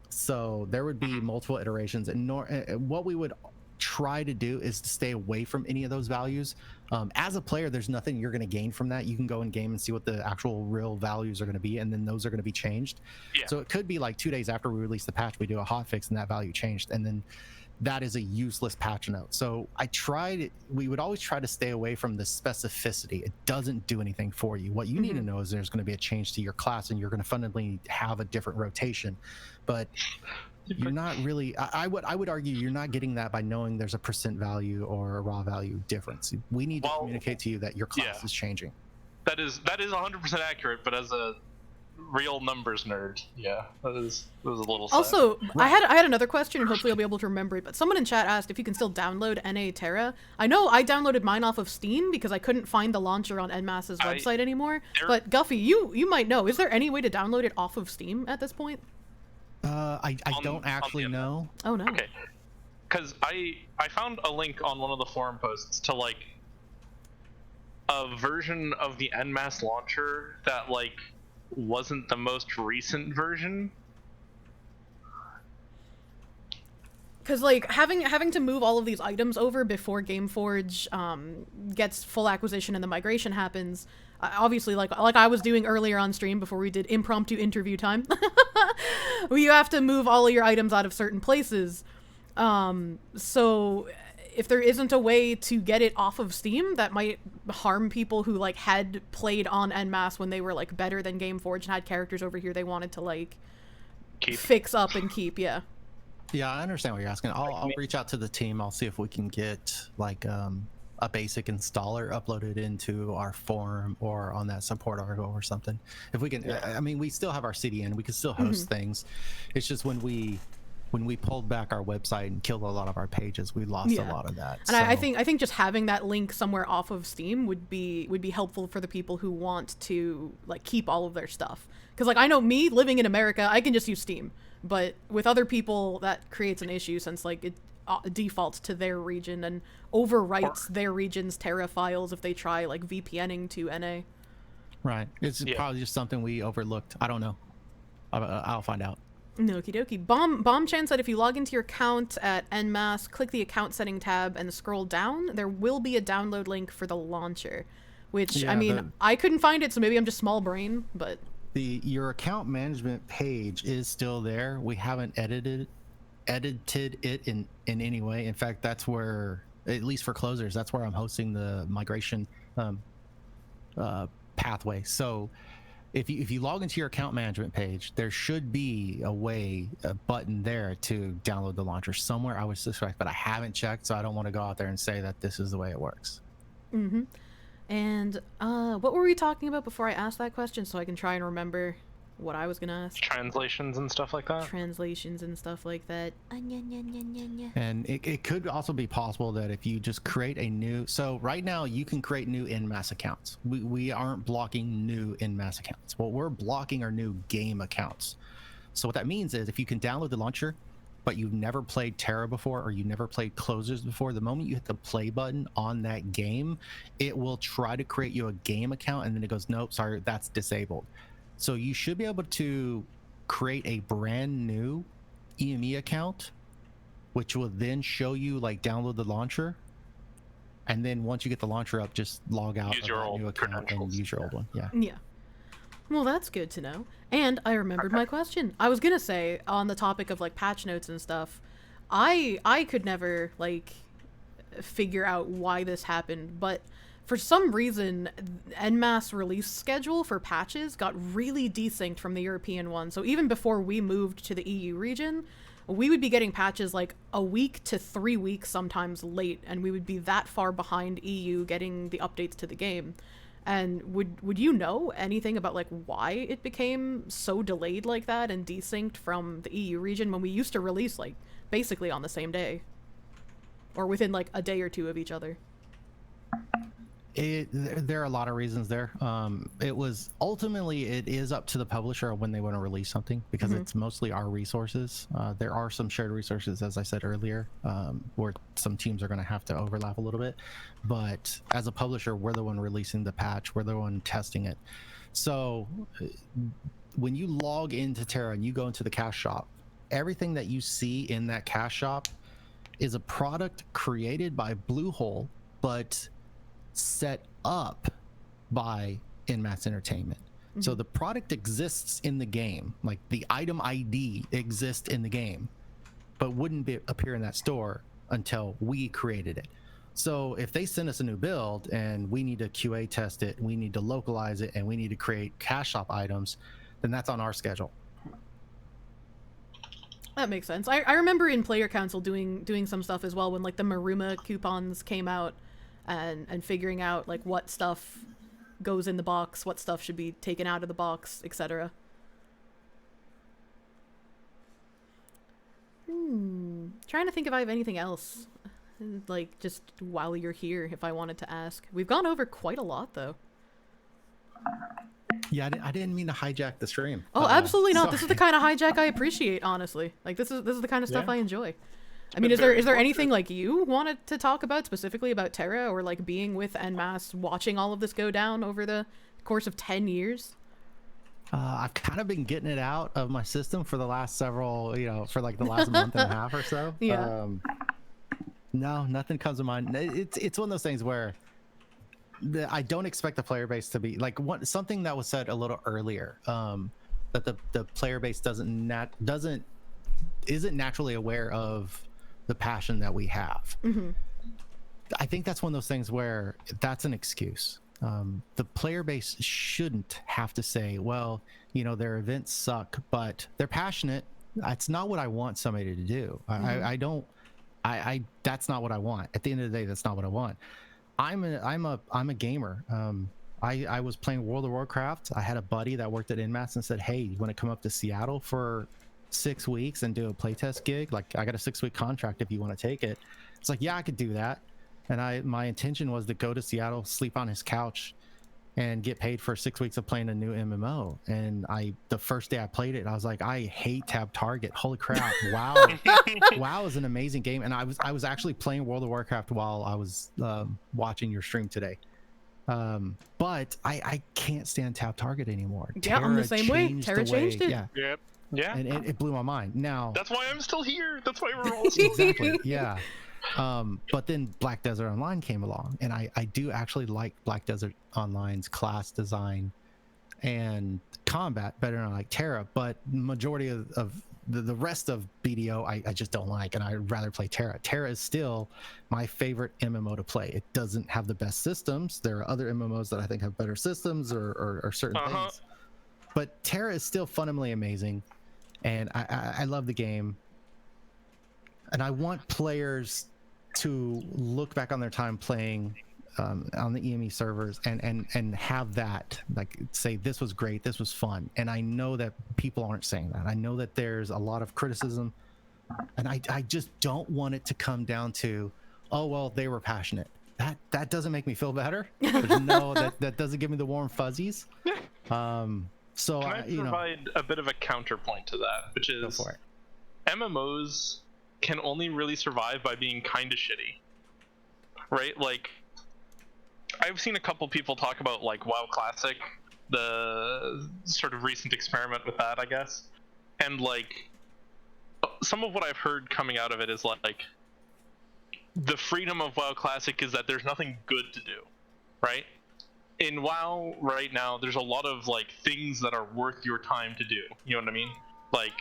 so there would be multiple iterations, and what we would try to do is to stay away from any of those values. As a player, there's nothing you're going to gain from that. You can go in game and see what the actual real values are going to be, and then those are going to be changed. So it could be like 2 days after we release the patch, we do a hotfix and that value changed, and then that is a useless patch note. So we would always try to stay away from the specificity. It doesn't do anything for you. What you need to know is there's going to be a change to your class, and you're going to fundamentally have a different rotation. But you're not really, I would argue you're not getting that by knowing there's a percent value or a raw value difference. We need to communicate to you that your class is changing. That is 100% accurate, but as a real numbers nerd, that was a little sad. Also, I had another question, and hopefully I'll be able to remember it, but someone in chat asked if you can still download NA Tera. I know I downloaded mine off of Steam because I couldn't find the launcher on EnMasse's website anymore, but Guffy, you might know. Is there any way to download it off of Steam at this point? I don't actually know. Oh no. Okay, because I found a link on one of the forum posts to like a version of the EnMasse launcher that like wasn't the most recent version. Because like having to move all of these items over before GameForge gets full acquisition and the migration happens, obviously like I was doing earlier on stream before we did impromptu interview time, you have to move all of your items out of certain places. So if there isn't a way to get it off of Steam, that might harm people who like had played on EnMasse when they were like better than GameForge and had characters over here they wanted to like fix up and keep. Yeah, I understand what you're asking. I'll reach out to the team. I'll see if we can get like a basic installer uploaded into our forum or on that support article or something. If we can, I mean, we still have our CDN. We can still host things. It's just when we pulled back our website and killed a lot of our pages, we lost a lot of that. And so. I think just having that link somewhere off of Steam would be helpful for the people who want to like keep all of their stuff. Because like I know me living in America, I can just use Steam, but with other people that creates an issue since like it defaults to their region and overwrites their region's Tera files if they try like VPNing to NA. Right. It's probably just something we overlooked. I don't know. I'll find out. Okie dokie. Bombchan said if you log into your account at EnMasse, click the account setting tab and scroll down, there will be a download link for the launcher. Which, I mean, I couldn't find it, so maybe I'm just small brain, but... Your account management page is still there. We haven't edited it in any way. In fact, that's where, at least for closers, that's where I'm hosting the migration pathway. So if you log into your account management page, there should be a button there to download the launcher somewhere, I would suspect, but I haven't checked, so I don't want to go out there and say that this is the way it works. And what were we talking about before I asked that question, so I can try and remember what I was gonna ask? Translations and stuff like that. And it could also be possible that if you just create a new, so right now you can create new EnMasse accounts. We aren't blocking new EnMasse accounts. What we're blocking are new game accounts. So what that means is if you can download the launcher, but you've never played Tera before or you never played closers before, the moment you hit the play button on that game, it will try to create you a game account, and then it goes, nope, sorry, that's disabled. So you should be able to create a brand new EME account, which will then show you like download the launcher, and then once you get the launcher up, just log out Use of your that old new account and credentials. use your old one. Yeah. Yeah. Well, that's good to know. And I remembered my question. I was gonna say, on the topic of like patch notes and stuff, I could never like figure out why this happened, but for some reason, EnMasse release schedule for patches got really desynced from the European one. So even before we moved to the EU region, we would be getting patches like a week to 3 weeks sometimes late, and we would be that far behind EU getting the updates to the game. And would you know anything about like why it became so delayed like that and desynced from the EU region when we used to release like basically on the same day? Or within like a day or two of each other? There are a lot of reasons there. It was ultimately, it is up to the publisher when they want to release something, because it's mostly our resources. There are some shared resources, as I said earlier, where some teams are going to have to overlap a little bit. But as a publisher, we're the one releasing the patch. We're the one testing it. So when you log into Tera and you go into the cash shop, everything that you see in that cash shop is a product created by Bluehole, but set up by EnMasse Entertainment. So the product exists in the game, like the item ID exists in the game, but wouldn't appear in that store until we created it. So if they send us a new build and we need to QA test it, we need to localize it, and we need to create cash shop items, then that's on our schedule. That makes sense. I remember in Player Council doing some stuff as well when like the Maruma coupons came out, and figuring out like what stuff goes in the box, what stuff should be taken out of the box, etc. Trying to think if I have anything else, like just while you're here, if I wanted to ask. We've gone over quite a lot though. Yeah, I didn't mean to hijack the stream. Oh, absolutely not. Sorry. This is the kind of hijack I appreciate, honestly. Like this is the kind of stuff I enjoy. I mean, Very is there anything like you wanted to talk about specifically about Tera, or like being with EnMasse, watching all of this go down over the course of 10 years? I've kind of been getting it out of my system for the last several, for like the last month and a half or so. Yeah. No, nothing comes to mind. It's one of those things where I don't expect the player base to be like something that was said a little earlier, that the player base isn't naturally aware of the passion that we have. I think that's one of those things where that's an excuse. The player base shouldn't have to say, well, their events suck, but they're passionate. That's not what I want somebody to do. That's not what I want. At the end of the day, that's not what I want. I'm a gamer. I was playing World of Warcraft. I had a buddy that worked at EnMasse and said, hey, you want to come up to Seattle for 6 weeks and do a playtest gig? Like, I got a 6-week contract if you want to take it. It's like, yeah, I could do that. And my intention was to go to Seattle, sleep on his couch, and get paid for 6 weeks of playing a new MMO. And the first day I played it, I was like, I hate Tab Target. Holy crap! Wow, WoW is an amazing game. And I was actually playing World of Warcraft while I was watching your stream today. But I can't stand Tab Target anymore. Yeah, I'm the same way. Tera changed it. Yeah. Yep. Yeah. And it blew my mind. Now That's why I'm still here. That's why we're all still exactly. Yeah. But then Black Desert Online came along, and I do actually like Black Desert Online's class design and combat better than I like Tera, but majority of the rest of BDO I just don't like, and I'd rather play Tera. Tera is still my favorite MMO to play. It doesn't have the best systems. There are other MMOs that I think have better systems or certain things, but Tera is still fundamentally amazing, and I love the game. And I want players to look back on their time playing on the EME servers and have that, like, say, this was great, this was fun. And I know that people aren't saying that. I know that there's a lot of criticism, and I just don't want it to come down to, oh, well, they were passionate. That doesn't make me feel better. That doesn't give me the warm fuzzies. So Can I provide a bit of a counterpoint to that, which is, go for it. MMOs can only really survive by being kind of shitty, right? Like, I've seen a couple people talk about like WoW Classic, the sort of recent experiment with that, I guess, and like some of what I've heard coming out of it is like the freedom of WoW Classic is that there's nothing good to do, right? In WoW right now, there's a lot of like things that are worth your time to do. You know what I mean? Like,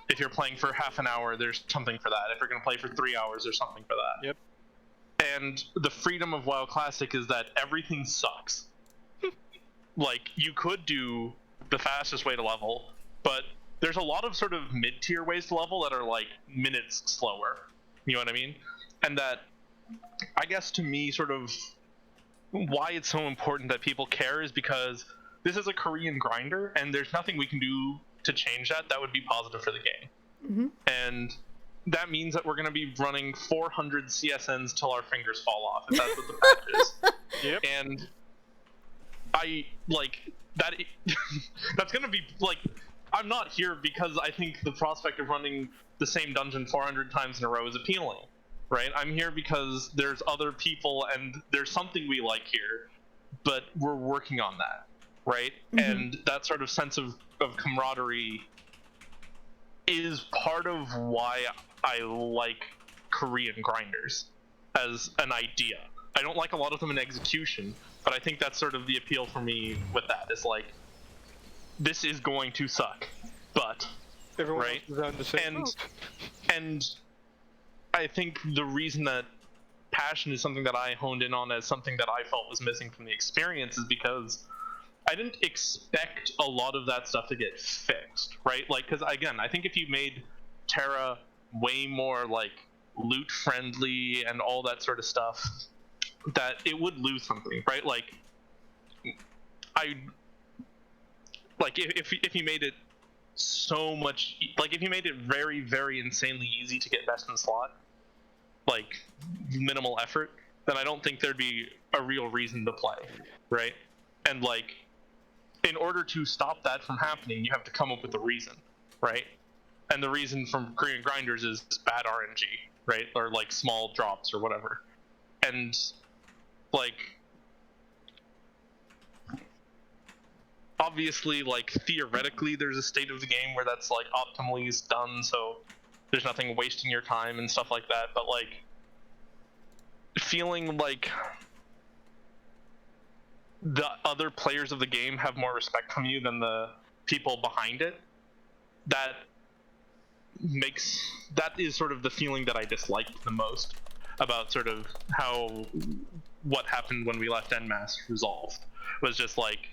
if you're playing for half an hour, there's something for that. If you're gonna play for 3 hours, there's something for that. Yep. And the freedom of WoW Classic is that everything sucks. Like, you could do the fastest way to level, but there's a lot of sort of mid-tier ways to level that are like minutes slower. You know what I mean? And that, I guess, to me, sort of why it's so important that people care is because this is a Korean grinder, and there's nothing we can do to change that that would be positive for the game. Mm-hmm. And that means that we're going to be running 400 CSNs till our fingers fall off, if that's what the patch is. Yep. And I, like, that. That's going to be, like, I'm not here because I think the prospect of running the same dungeon 400 times in a row is appealing, right? I'm here because there's other people and there's something we like here, but we're working on that, right? Mm-hmm. And that sort of sense of camaraderie is part of why I like Korean grinders as an idea. I don't like a lot of them in execution, but I think that's sort of the appeal for me with that. Is like, this is going to suck, but Everyone right? is on the same boat. And I think the reason that passion is something that I honed in on as something that I felt was missing from the experience is because I didn't expect a lot of that stuff to get fixed, right? Like, because again, I think if you made Tera way more like loot friendly and all that sort of stuff, that it would lose something, right? Like, if you made it so much, like if you made it very, very insanely easy to get best in slot, like minimal effort, then I don't think there'd be a real reason to play, right? And like, in order to stop that from happening, you have to come up with a reason, right? And the reason from Korean grinders is bad RNG, right? Or like small drops or whatever. And like, obviously, like theoretically, there's a state of the game where that's like optimally done, so there's nothing wasting your time and stuff like that. But like, feeling like the other players of the game have more respect from you than the people behind it, that is sort of the feeling that I disliked the most about sort of what happened when we left EnMasse resolved. Was just like,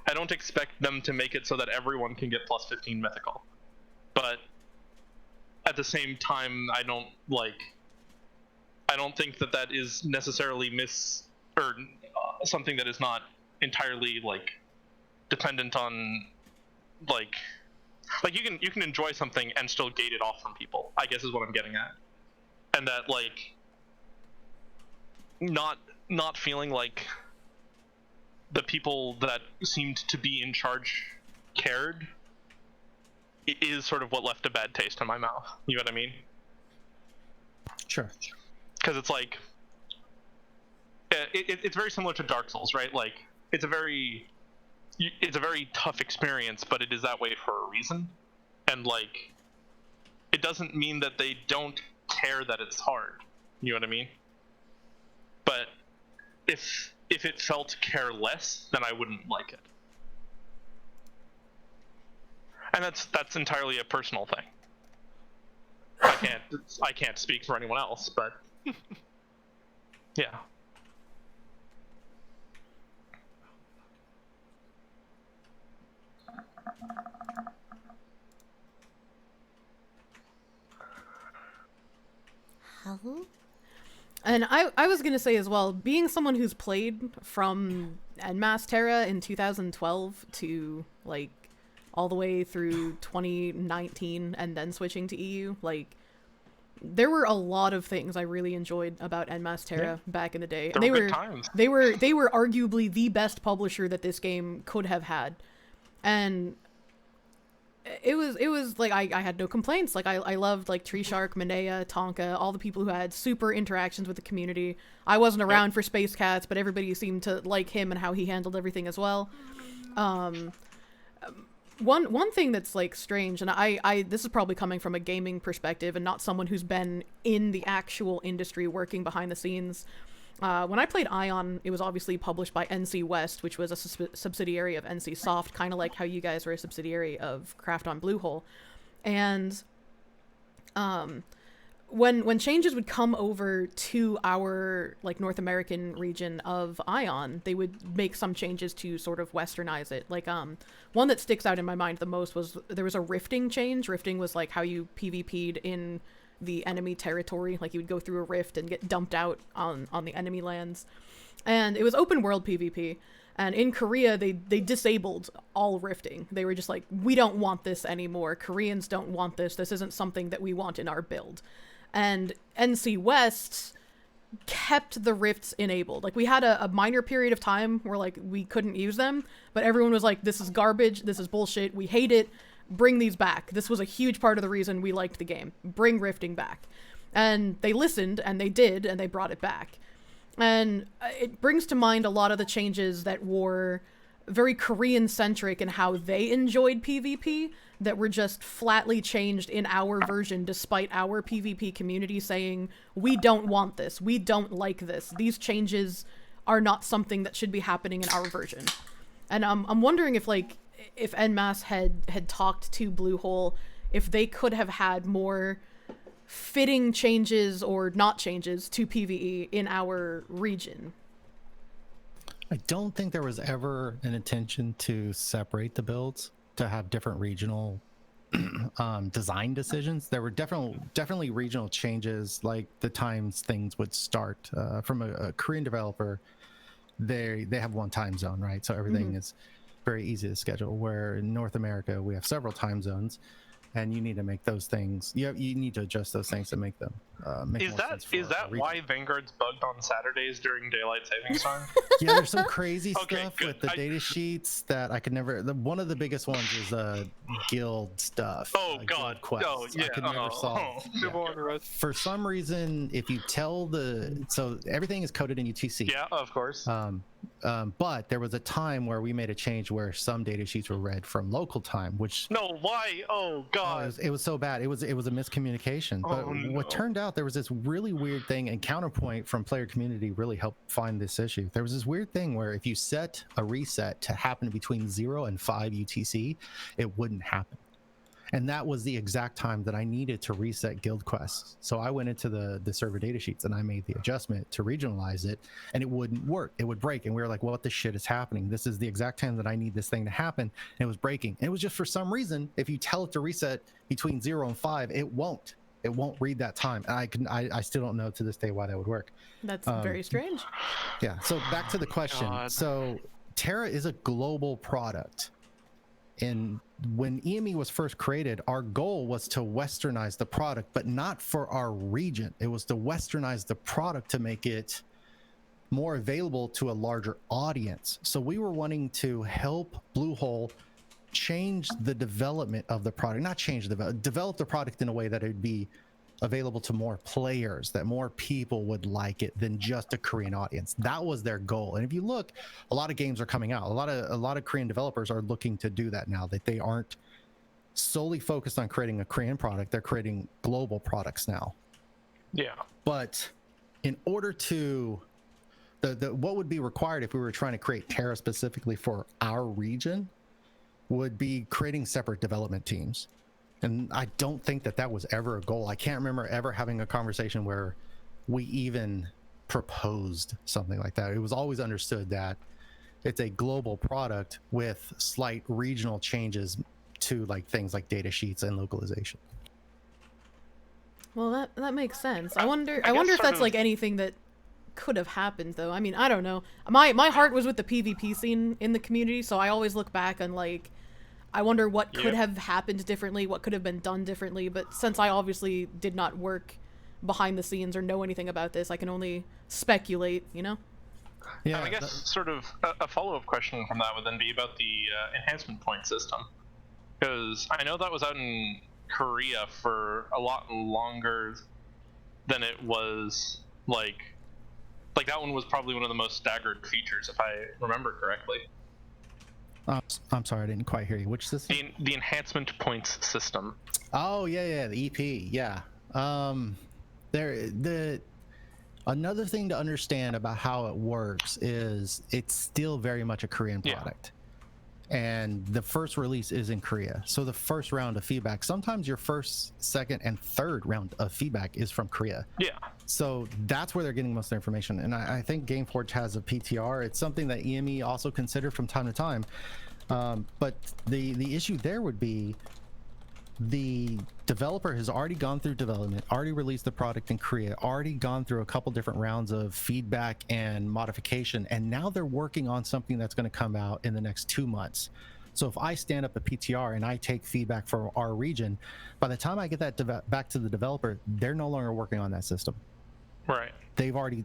I don't expect them to make it so that everyone can get plus 15 mythical, but at the same time, I don't think that is necessarily something that is not entirely like dependent on like you can enjoy something and still gate it off from people, I guess is what I'm getting at. And that like not feeling like the people that seemed to be in charge cared is sort of what left a bad taste in my mouth. You know what I mean? Sure. Because it's like, it's very similar to Dark Souls, right? Like, it's a very tough experience, but it is that way for a reason. And like, it doesn't mean that they don't care that it's hard. You know what I mean? But if it felt careless, then I wouldn't like it. And that's entirely a personal thing. I can't speak for anyone else, but yeah. Hello? And I was gonna say as well, being someone who's played from EnMasse Tera in 2012 to like all the way through 2019 and then switching to EU, like there were a lot of things I really enjoyed about EnMasse Tera back in the day. They were good times. They were arguably the best publisher that this game could have had. And it was like I had no complaints. Like I loved like Tree Shark, Manea, Tonka, all the people who had super interactions with the community. I wasn't around for Space Cats, but everybody seemed to like him and how he handled everything as well. One thing that's like strange, and I this is probably coming from a gaming perspective and not someone who's been in the actual industry working behind the scenes. When I played Ion, it was obviously published by NC West, which was a subsidiary of NC Soft, kind of like how you guys were a subsidiary of Craft on Bluehole. And when changes would come over to our like North American region of Ion, they would make some changes to sort of westernize it. Like one that sticks out in my mind the most was there was a rifting change. Rifting was like how you PvP'd in the enemy territory. Like you would go through a rift and get dumped out on the enemy lands. And it was open world PvP. And in Korea, they disabled all rifting. They were just like, we don't want this anymore. Koreans don't want this. This isn't something that we want in our build. And NC West kept the rifts enabled. Like, we had a minor period of time where, like, we couldn't use them, but everyone was like, this is garbage, this is bullshit, we hate it, bring these back. This was a huge part of the reason we liked the game. Bring rifting back. And they listened, and they did, and they brought it back. And it brings to mind a lot of the changes that were very Korean-centric in how they enjoyed PvP, that were just flatly changed in our version despite our PvP community saying, we don't want this, we don't like this, these changes are not something that should be happening in our version. And I'm wondering if, like, if EnMasse had talked to Bluehole, if they could have had more fitting changes or not changes to PvE in our region. I don't think there was ever an intention to separate the builds, to have different regional design decisions. There were definitely regional changes, like the times things would start. From a Korean developer, they have one time zone, right? So everything is very easy to schedule. Where in North America, we have several time zones, and you need to make those things. You need to adjust those things to make them. Make more sense for is that region. why Vanguard's bugged on Saturdays during daylight savings time? Yeah, there's some crazy Okay, stuff good. with the data sheets that I could never. One of the biggest ones is guild stuff. Oh God! Guild quests. Oh yeah! I could never solve. Civil unrest. For some reason, if you tell so everything is coded in UTC. Yeah, of course. But there was a time where we made a change where some data sheets were read from local time, which No, why? Oh God! it was so bad. It was a miscommunication. But what turned out, there was this really weird thing, and Counterpoint from player community really helped find this issue. There was this weird thing where if you set a reset to happen between 0 and 5 UTC, it wouldn't happen. And that was the exact time that I needed to reset guild quests. So I went into the server data sheets and I made the adjustment to regionalize it, and it wouldn't work. It would break. And we were like, what the shit is happening? This is the exact time that I need this thing to happen. And it was breaking. And it was just for some reason, if you tell it to reset between 0 and 5, it won't read that time. And I still don't know to this day why that would work. That's very strange. Yeah. So back to the question. God. So Tera is a global product. And when EME was first created, our goal was to westernize the product, but not for our region. It was to westernize the product to make it more available to a larger audience. So we were wanting to help Bluehole change the development of the product, not change develop the product in a way that it would be available to more players, that more people would like it than just a Korean audience. That was their goal. And if you look, a lot of games are coming out. A lot of Korean developers are looking to do that now, that they aren't solely focused on creating a Korean product. They're creating global products now. Yeah. But in order to what would be required if we were trying to create Tera specifically for our region would be creating separate development teams. And I don't think that was ever a goal. I can't remember ever having a conversation where we even proposed something like that. It was always understood that it's a global product with slight regional changes to like things like data sheets and localization. Well, that makes sense. I wonder I guess if that's sort like of- anything that could have happened though. I mean, I don't know. My heart was with the PvP scene in the community, so I always look back on like I wonder what could have happened differently, what could have been done differently, but since I obviously did not work behind the scenes or know anything about this, I can only speculate, you know? Yeah, And I guess sort of a follow-up question from that would then be about the enhancement point system, because I know that was out in Korea for a lot longer than it was like that one was probably one of the most staggered features, if I remember correctly. I'm sorry, I didn't quite hear you. Which system? The enhancement points system. Oh yeah, the EP. Yeah. Another thing to understand about how it works is it's still very much a Korean product. And the first release is in Korea. So the first round of feedback, sometimes your first, second, and third round of feedback is from Korea. Yeah. So that's where they're getting most of the information. And I think GameForge has a PTR. It's something that EME also considered from time to time. But the issue there would be the developer has already gone through development, already released the product in Korea, already gone through a couple different rounds of feedback and modification, and now they're working on something that's going to come out in the next 2 months. So if I stand up a PTR and I take feedback from our region, by the time I get that back to the developer, they're no longer working on that system. Right.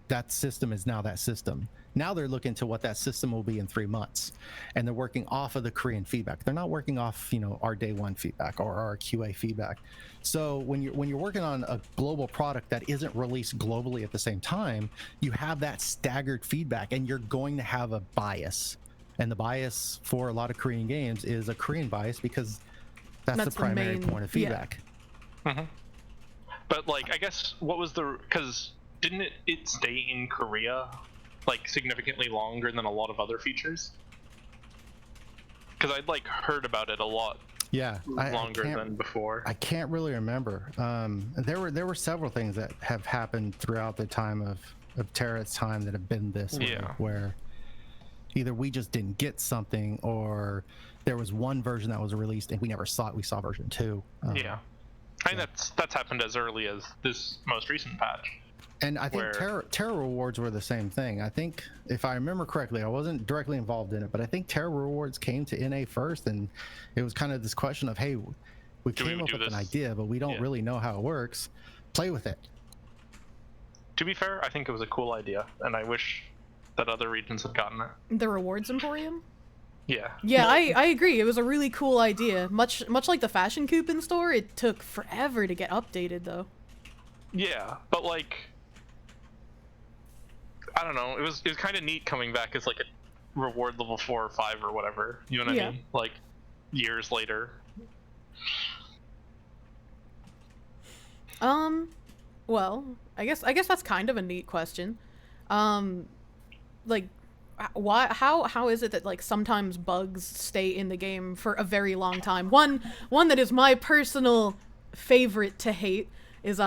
That system is now that system. Now they're looking to what that system will be in 3 months, and they're working off of the Korean feedback. They're not working off, our day one feedback or our QA feedback. So when you're working on a global product that isn't released globally at the same time, you have that staggered feedback, and you're going to have a bias. And the bias for a lot of Korean games is a Korean bias because that's the primary point of feedback. Yeah. Mm-hmm. But I guess because didn't it stay in Korea significantly longer than a lot of other features? Because I'd heard about it a lot longer than before. I can't really remember. There were several things that have happened throughout the time of Tera's time that have been this way, where either we just didn't get something, or there was one version that was released and we never saw it. We saw version 2. I think that's happened as early as this most recent patch. And I think Tera rewards were the same thing. I think, if I remember correctly, I wasn't directly involved in it, but I think Tera rewards came to NA first, and it was kind of this question of, hey, we came up with an idea, but we don't really know how it works. Play with it. To be fair, I think it was a cool idea, and I wish that other regions had gotten it. The rewards emporium? Yeah. Yeah, I agree. It was a really cool idea. Much like the fashion coupon store, it took forever to get updated, though. Yeah, but I don't know. It was kind of neat coming back as a reward level 4 or 5 or whatever. You know what I mean? Years later. Well, I guess that's kind of a neat question. Why? How is it that sometimes bugs stay in the game for a very long time? One that is my personal favorite to hate is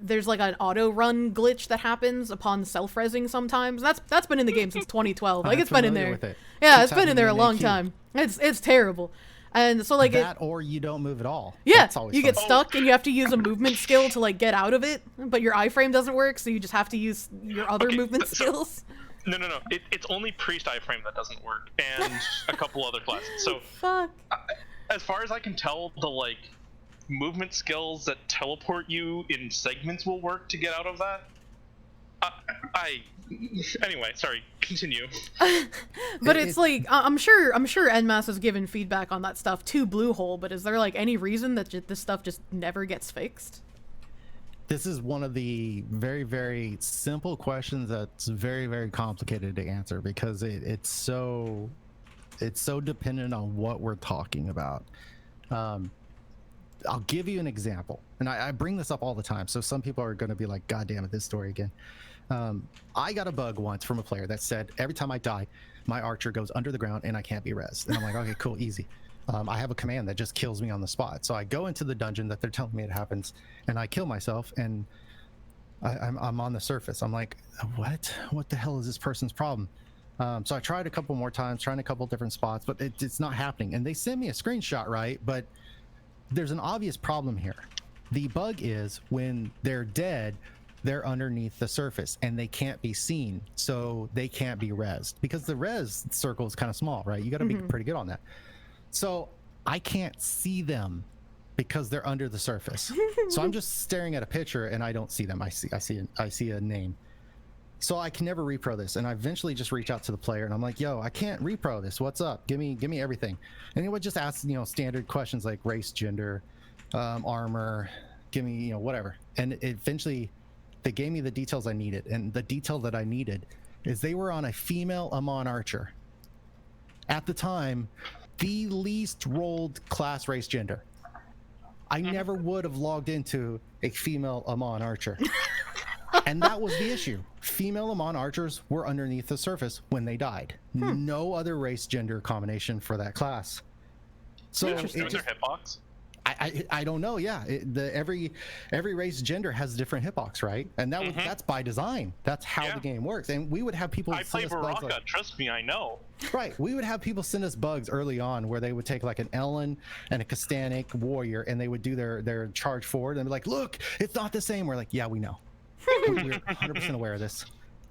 there's an auto run glitch that happens upon self-resing sometimes. That's been in the game since 2012. It's been in there. Yeah, it's been in there a long time. It's terrible. And so or you don't move at all. Yeah, you get stuck and you have to use a movement skill to get out of it, but your iframe doesn't work, so you just have to use your other movement skills. No. It's only priest iframe that doesn't work, and a couple other classes. So fuck. As far as I can tell, the movement skills that teleport you in segments will work to get out of that. Anyway, sorry, continue. But it's I'm sure EnMasse has given feedback on that stuff to Bluehole, but is there any reason that this stuff just never gets fixed? This is one of the very, very simple questions that's very, very complicated to answer, because it's so dependent on what we're talking about. I'll give you an example, and I bring this up all the time, so some people are going to be like, God damn it, this story again. I got a bug once from a player that said every time I die, my archer goes under the ground and I can't be rezzed. And I'm like, okay, cool, easy. I have a command that just kills me on the spot. So I go into the dungeon that they're telling me it happens, and I kill myself, and I'm on the surface. I'm like, what the hell is this person's problem? So I tried a couple more times, trying a couple different spots, but it's not happening. And they send me a screenshot, right? But there's an obvious problem here. The bug is when they're dead, they're underneath the surface and they can't be seen, so they can't be rezzed, because the res circle is kind of small, right? You got to be pretty good on that. So I can't see them because they're under the surface. So I'm just staring at a picture and I don't see them. I see a name. So I can never repro this, and I eventually just reach out to the player and I'm like, yo, I can't repro this. What's up? Give me everything. And he would just ask, standard questions like race, gender, armor, give me, whatever. And eventually they gave me the details I needed. And the detail that I needed is they were on a female Amon archer. at the time, the least rolled class, race, gender. I never would have logged into a female Amon archer. And that was the issue. Female Amon archers were underneath the surface when they died. No other race gender combination for that class. So their hitbox. I don't know. Yeah, every race gender has different hitbox, right? And that's by design. That's how the game works. And we would have people. I play Baraka. Trust me, I know. Right. We would have people send us bugs early on where they would take like an Ellen and a Kastanic warrior, and they would do their charge forward and be like, "Look, it's not the same." We're like, "Yeah, we know. We're 100% aware of this.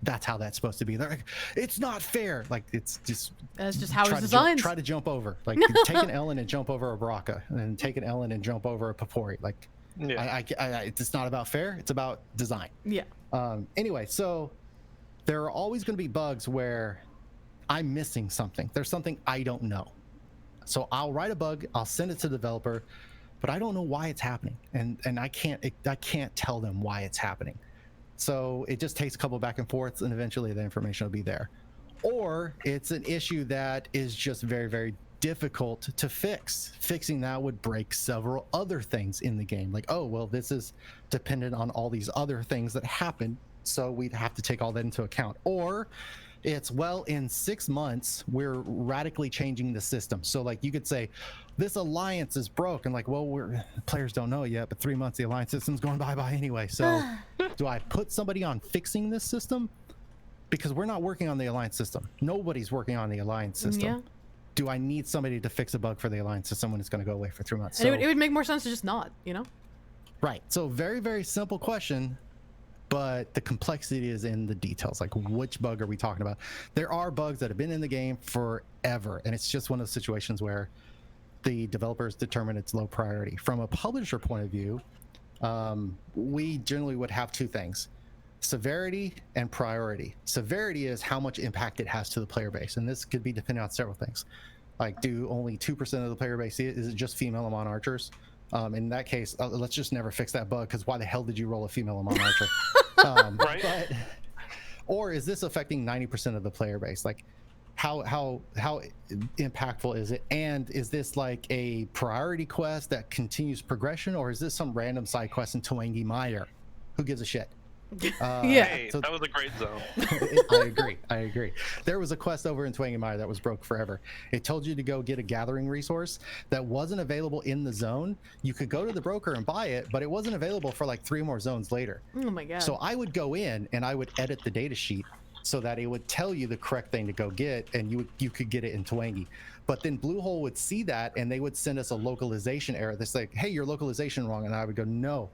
That's how that's supposed to be." They're like, "It's not fair." Like, that's just how it's designed. Try to jump over. Like, take an Ellen and jump over a Baraka, and then take an Ellen and jump over a Papori. Like, it's not about fair. It's about design. Yeah. Anyway, so there are always going to be bugs where I'm missing something. There's something I don't know. So I'll write a bug. I'll send it to the developer, but I don't know why it's happening, and I can't tell them why it's happening. So it just takes a couple back and forths, and eventually the information will be there. Or it's an issue that is just very, very difficult to fix. Fixing that would break several other things in the game. Like, oh, well, this is dependent on all these other things that happen, so we'd have to take all that into account. Or it's, well, in 6 months, we're radically changing the system. So, like, you could say, this alliance is broke, and like, well, players don't know it yet, but 3 months the alliance system's going bye-bye anyway. So do I put somebody on fixing this system? Because we're not working on the alliance system. Nobody's working on the alliance system. Yeah. Do I need somebody to fix a bug for the alliance system when it's going to go away for 3 months? So, it would make more sense to just not, you know? Right. So very, very simple question, but the complexity is in the details. Like, which bug are we talking about? There are bugs that have been in the game forever, and it's just one of those situations where the developers determine it's low priority. From a publisher point of view, we generally would have two things: severity and priority. Severity is how much impact it has to the player base, and this could be dependent on several things. Like, do only 2% of the player base see it? Is it just female Amon archers? In that case, let's just never fix that bug, because why the hell did you roll a female Amon archer? Right. Or is this affecting 90% of the player base? Like, how impactful is it? And is this like a priority quest that continues progression, or is this some random side quest in Twangy Mire? Who gives a shit? Hey, so that was a great zone. I agree. There was a quest over in Twangy Mire that was broke forever. It told you to go get a gathering resource that wasn't available in the zone. You could go to the broker and buy it, but it wasn't available for like 3 more zones later. Oh my god. So I would go in and I would edit the data sheet so that it would tell you the correct thing to go get, and you could get it in Twangy. But then Bluehole would see that, and they would send us a localization error that's like, hey, your localization wrong. And I would go, no,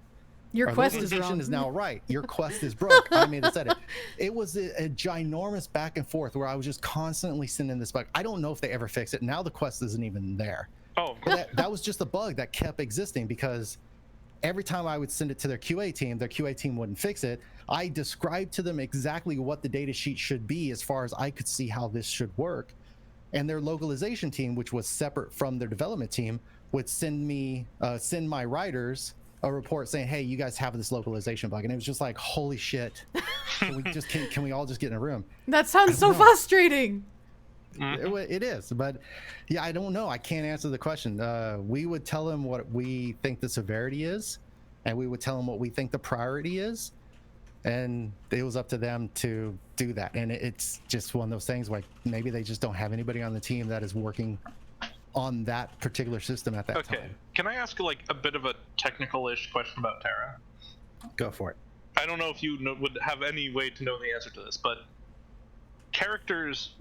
your quest is wrong. Is now right. Your quest is broke. I made this edit. It was a ginormous back and forth where I was just constantly sending this bug. I don't know if they ever fix it. Now the quest isn't even there. Oh, that was just a bug that kept existing, because every time I would send it to their QA team wouldn't fix it. I described to them exactly what the data sheet should be as far as I could see how this should work. And their localization team, which was separate from their development team, would send my writers a report saying, hey, you guys have this localization bug. And it was just like, holy shit. Can we all just get in a room? That sounds so frustrating. It is, but yeah, I don't know. I can't answer the question. We would tell them what we think the severity is, and we would tell them what we think the priority is, and it was up to them to do that. And it's just one of those things like maybe they just don't have anybody on the team that is working on that particular system at that time. Okay, can I ask like a bit of a technical-ish question about Tera? Go for it. I don't know if you would have any way to know the answer to this, but characters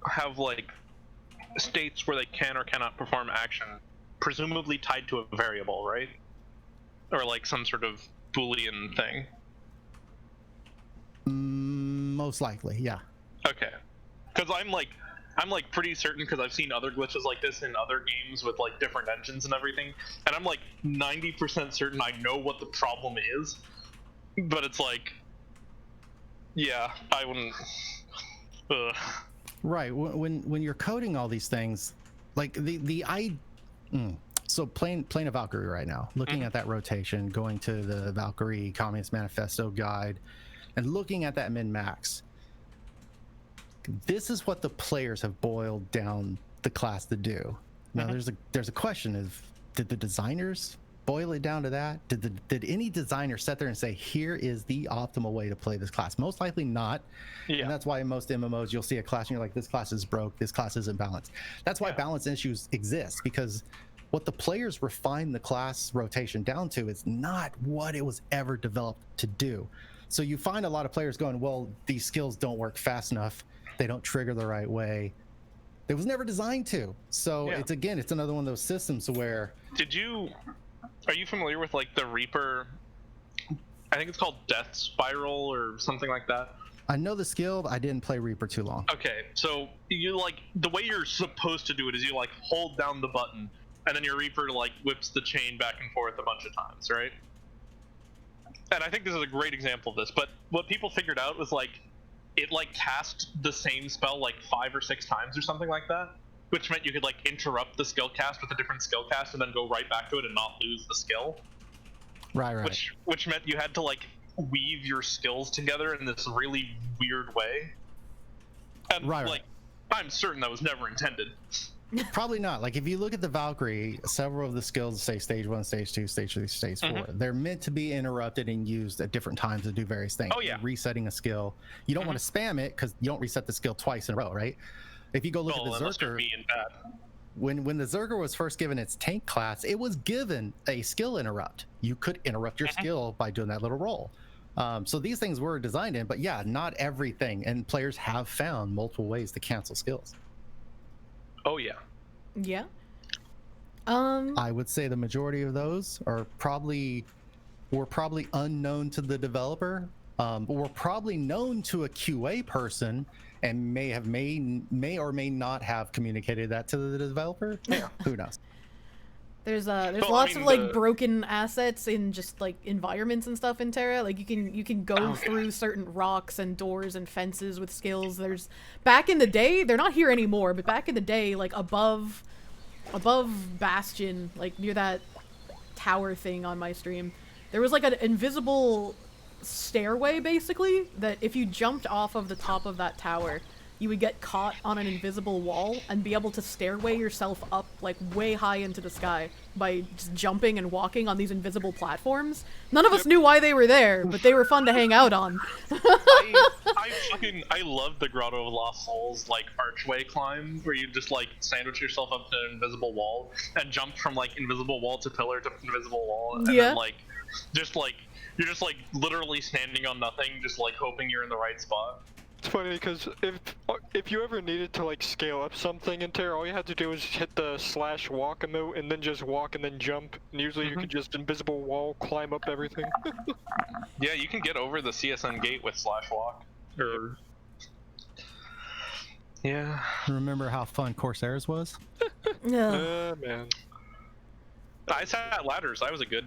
have like states where they can or cannot perform action, presumably tied to a variable, right? Or like some sort of Boolean thing. Most likely, yeah. Okay, because I'm like pretty certain, because I've seen other glitches like this in other games with like different engines and everything, and I'm like 90% certain I know what the problem is, but it's like, yeah, I wouldn't. Right. When you're coding all these things, like so playing a Valkyrie right now, looking at that rotation, going to the Valkyrie Communist Manifesto guide, and looking at that min-max, this is what the players have boiled down the class to do. Now there's a question of, did the designers boil it down to that? Did any designer sit there and say, here is the optimal way to play this class? Most likely not. Yeah. And that's why in most MMOs you'll see a class and you're like, this class is broke, this class isn't balanced. That's why balance issues exist, because what the players refine the class rotation down to is not what it was ever developed to do. So you find a lot of players going, well, these skills don't work fast enough, they don't trigger the right way. It was never designed to. So it's another one of those systems where... Are you familiar with like the Reaper? I think it's called Death Spiral or something like that. I know the skill, I didn't play Reaper too long. Okay, so you like, the way you're supposed to do it is you like hold down the button and then your Reaper like whips the chain back and forth a bunch of times, right? And I think this is a great example of this, but what people figured out was like, it like cast the same spell like 5 or 6 times or something like that, which meant you could like interrupt the skill cast with a different skill cast and then go right back to it and not lose the skill. Right. Which meant you had to like weave your skills together in this really weird way. And like, I'm certain that was never intended. Probably not. Like if you look at the Valkyrie, several of the skills say stage 1, stage 2, stage 3, stage 4. They're meant to be interrupted and used at different times to do various things. Oh yeah. Resetting a skill. You don't want to spam it because you don't reset the skill twice in a row, right? If you go look at the Zerker, when the Zerker was first given its tank class, it was given a skill interrupt. You could interrupt your skill by doing that little roll. So these things were designed in, but yeah, not everything. And players have found multiple ways to cancel skills. Oh yeah. Yeah. I would say the majority of those were probably unknown to the developer, but were probably known to a QA person and may or may not have communicated that to the developer. Yeah. Who knows? There's lots of like broken assets in just like environments and stuff in Tera. Like you can go through certain rocks and doors and fences with skills. There's, back in the day, they're not here anymore, but back in the day, like above Bastion, like near that tower thing on my stream, there was like an invisible stairway basically that if you jumped off of the top of that tower, you would get caught on an invisible wall and be able to stairway yourself up like way high into the sky by just jumping and walking on these invisible platforms. None of us knew why they were there, but they were fun to hang out on. I love the Grotto of Lost Souls like archway climb where you just like sandwich yourself up to an invisible wall and jump from like invisible wall to pillar to invisible wall, and then like you're just like literally standing on nothing, just like hoping you're in the right spot. It's funny because if you ever needed to like scale up something in Tera, all you had to do was hit the /walk emote and then just walk and then jump. And usually you could just invisible wall climb up everything. Yeah, you can get over the CSN gate with /walk. Or yeah. Remember how fun Corsairs was? Yeah. Man. I sat ladders. I was a good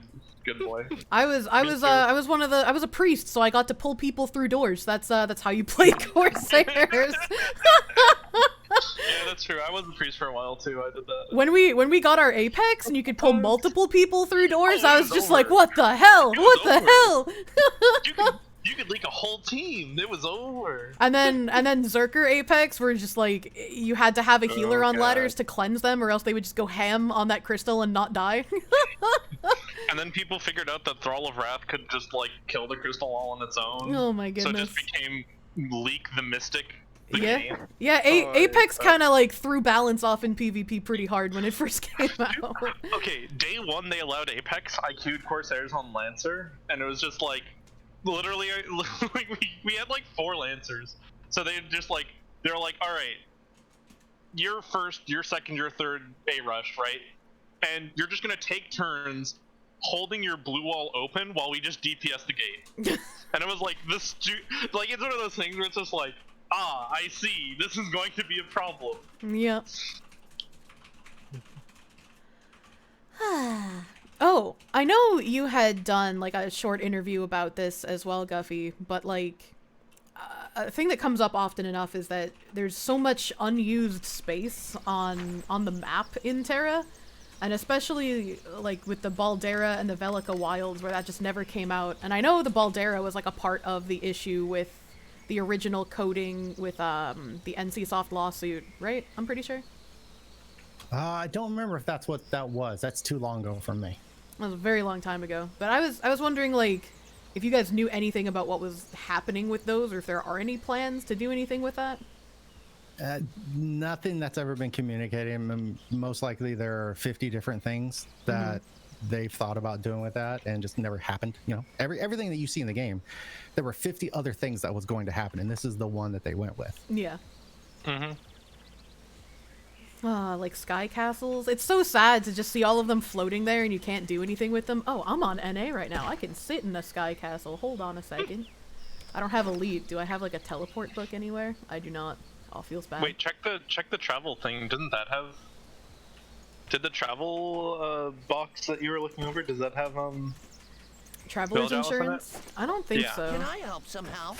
boy. I was a priest, so I got to pull people through doors. That's how you play Corsairs. Yeah, that's true. I was a priest for a while too. I did that. When we got our Apex and you could pull multiple people through doors, I was just like, what the hell? What the hell? You could leak a whole team. It was over. And then Zerker Apex were just like, you had to have a healer on ladders to cleanse them, or else they would just go ham on that crystal and not die. And then people figured out that Thrall of Wrath could just like kill the crystal all on its own. Oh my goodness. So it just became Leak the Mystic. Yeah, Apex kind of like threw balance off in PvP pretty hard when it first came out. Okay, day 1 they allowed Apex. I queued Corsairs on Lancer, and it was just like, literally, we had like 4 Lancers. So they just like, they were like, all right, you're first, you're second, you're third A rush, right? And you're just gonna take turns holding your blue wall open while we just DPS the gate. And it was like this, like it's one of those things where it's just like, I see, this is going to be a problem. Yeah. Oh, I know you had done like a short interview about this as well, Guffy, but like a thing that comes up often enough is that there's so much unused space on the map in Tera, and especially like with the Baldera and the Velica Wilds where that just never came out. And I know the Baldera was like a part of the issue with the original coding with the NCSoft lawsuit, right? I'm pretty sure. I don't remember if that's what that was. That's too long ago for me. That was a very long time ago. But I was wondering, like, if you guys knew anything about what was happening with those, or if there are any plans to do anything with that. Nothing that's ever been communicated. Most likely there are 50 different things that they've thought about doing with that and just never happened. You know, everything that you see in the game, there were 50 other things that was going to happen, and this is the one that they went with. Yeah. Like sky castles. It's so sad to just see all of them floating there and you can't do anything with them. Oh, I'm on NA right now. I can sit in a sky castle. Hold on a second. I don't have Elite. Do I have like a teleport book anywhere? I do not. Oh, feels bad. Wait, check the travel thing. Doesn't that have? Did the travel box that you were looking over? Does that have traveler's insurance? I don't think so. Can I help somehow?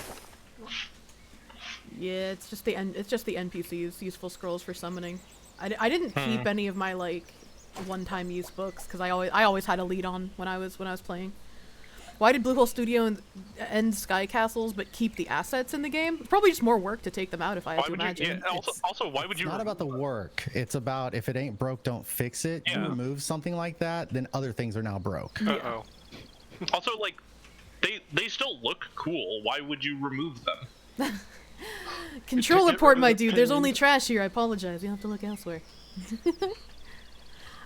Yeah, it's just the NPCs, useful scrolls for summoning. I didn't keep any of my like one-time use books because I always had a lead on when I was playing. Why did Bluehole Studio end Sky Castles but keep the assets in the game? Probably just more work to take them out, if I had to imagine. Also, why would you? It's not about the work. It's about if it ain't broke, don't fix it. You remove something like that, then other things are now broke. Uh-oh. Also, like, they still look cool. Why would you remove them? Controller port, my dude. There's only trash here. I apologize. You have to look elsewhere.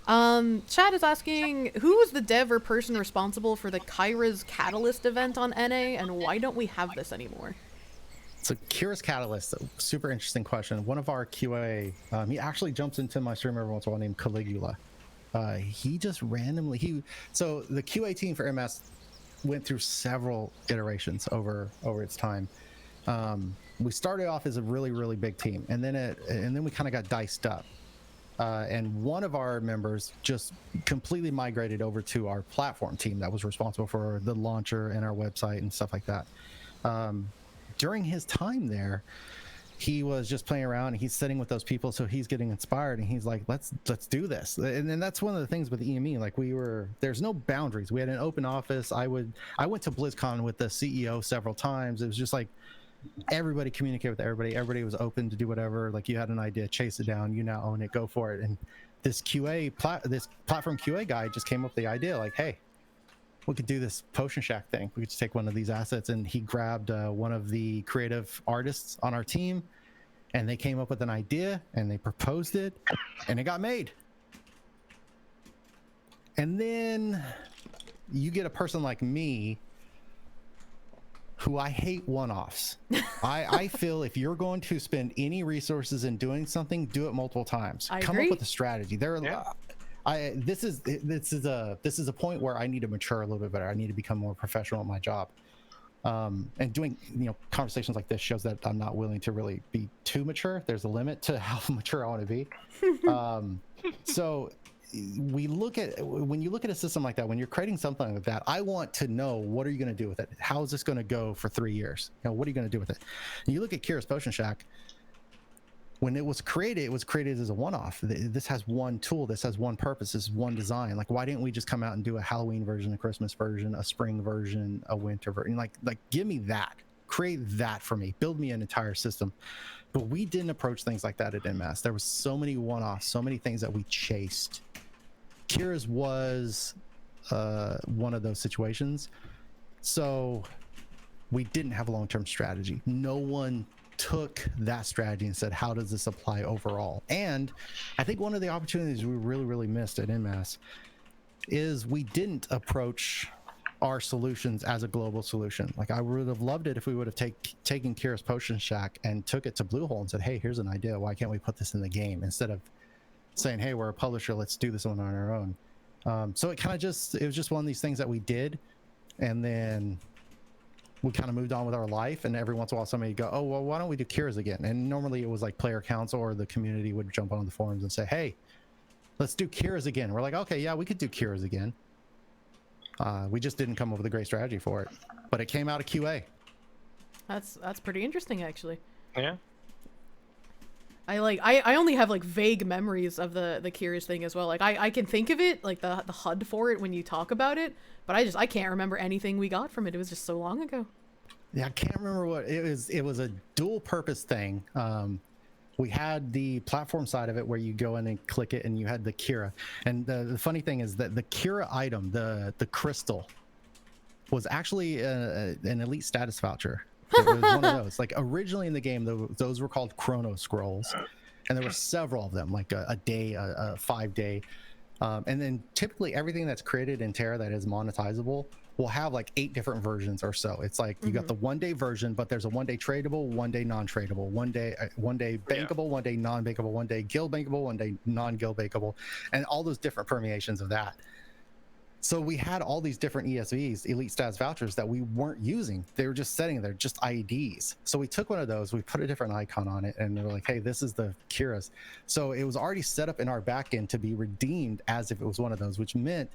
Chad is asking, who was the dev or person responsible for the Kyra's Catalyst event on NA, and why don't we have this anymore? So Kyra's Catalyst, super interesting question. One of our QA, he actually jumps into my stream every once in a while named Caligula. He just randomly, so the QA team for EnMasse went through several iterations over its time. We started off as a really, really big team, and then we kind of got diced up. And one of our members just completely migrated over to our platform team that was responsible for the launcher and our website and stuff like that. During his time there, he was just playing around and he's sitting with those people, so he's getting inspired and he's like, let's do this. And then that's one of the things with EME, like there's no boundaries. We had an open office. I went to BlizzCon with the CEO several times. It was just like everybody communicated with everybody was open to do whatever. Like, you had an idea, chase it down, you now own it, go for it. And this this platform QA guy just came up with the idea, like, hey, we could do this Potion Shack thing. We could just take one of these assets. And he grabbed one of the creative artists on our team, and they came up with an idea and they proposed it and it got made. And then you get a person like me who I hate one-offs. I feel if you're going to spend any resources in doing something, do it multiple times. Come up with a strategy. This is a point where I need to mature a little bit better. I need to become more professional at my job. And doing conversations like this shows that I'm not willing to really be too mature. There's a limit to how mature I want to be. So when you look at a system like that, when you're creating something like that, I want to know, what are you going to do with it? How is this going to go for 3 years? What are you going to do with it? And you look at Kyra's Potion Shack. When it was created as a one-off. This has one tool. This has one purpose. This is one design. Like, why didn't we just come out and do a Halloween version, a Christmas version, a spring version, a winter version? Like give me that. Create that for me. Build me an entire system. But we didn't approach things like that at EnMasse. There was so many one-offs, so many things that we chased. Kyra's was one of those situations. So we didn't have a long-term strategy. No one took that strategy and said, how does this apply overall? And I think one of the opportunities we really, really missed at EnMasse is we didn't approach our solutions as a global solution. Like, I would have loved it if we would have taken Kyra's Potion Shack and took it to Bluehole and said, hey, here's an idea. Why can't we put this in the game? Instead of saying, hey, we're a publisher, let's do this one on our own. So it was just one of these things that we did, and then we kind of moved on with our life. And every once in a while somebody would go, oh, well, why don't we do Kyra's again? And normally it was like player council or the community would jump on the forums and say, hey, let's do Kyra's again. We're like, okay, yeah, we could do Kyra's again. We just didn't come up with a great strategy for it, but it came out of QA. That's pretty interesting, actually. Yeah. I only have like vague memories of the Kyra's thing as well. Like, I can think of it, like the HUD for it when you talk about it, but I can't remember anything we got from it. It was just so long ago. Yeah, I can't remember what it was. It was a dual purpose thing. We had the platform side of it where you go in and click it, and you had the Kira. And the funny thing is that the Kira item, the crystal, was actually an elite status voucher. It was one of those. Like originally in the game, those were called chrono scrolls, and there were several of them, like a day, a 5-day. And then typically everything that's created in Tera that is monetizable will have like 8 different versions or so. It's like you got the 1-day version, but there's a 1-day tradable, 1-day non-tradable, 1-day bankable, 1-day non-bankable, 1-day guild bankable, 1-day non-guild bankable, and all those different permeations of that. So we had all these different ESVs, elite stats vouchers, that we weren't using. They were just sitting there, just IDs. So we took one of those, we put a different icon on it, and they were like, hey, this is the Kira's. So it was already set up in our backend to be redeemed as if it was one of those, which meant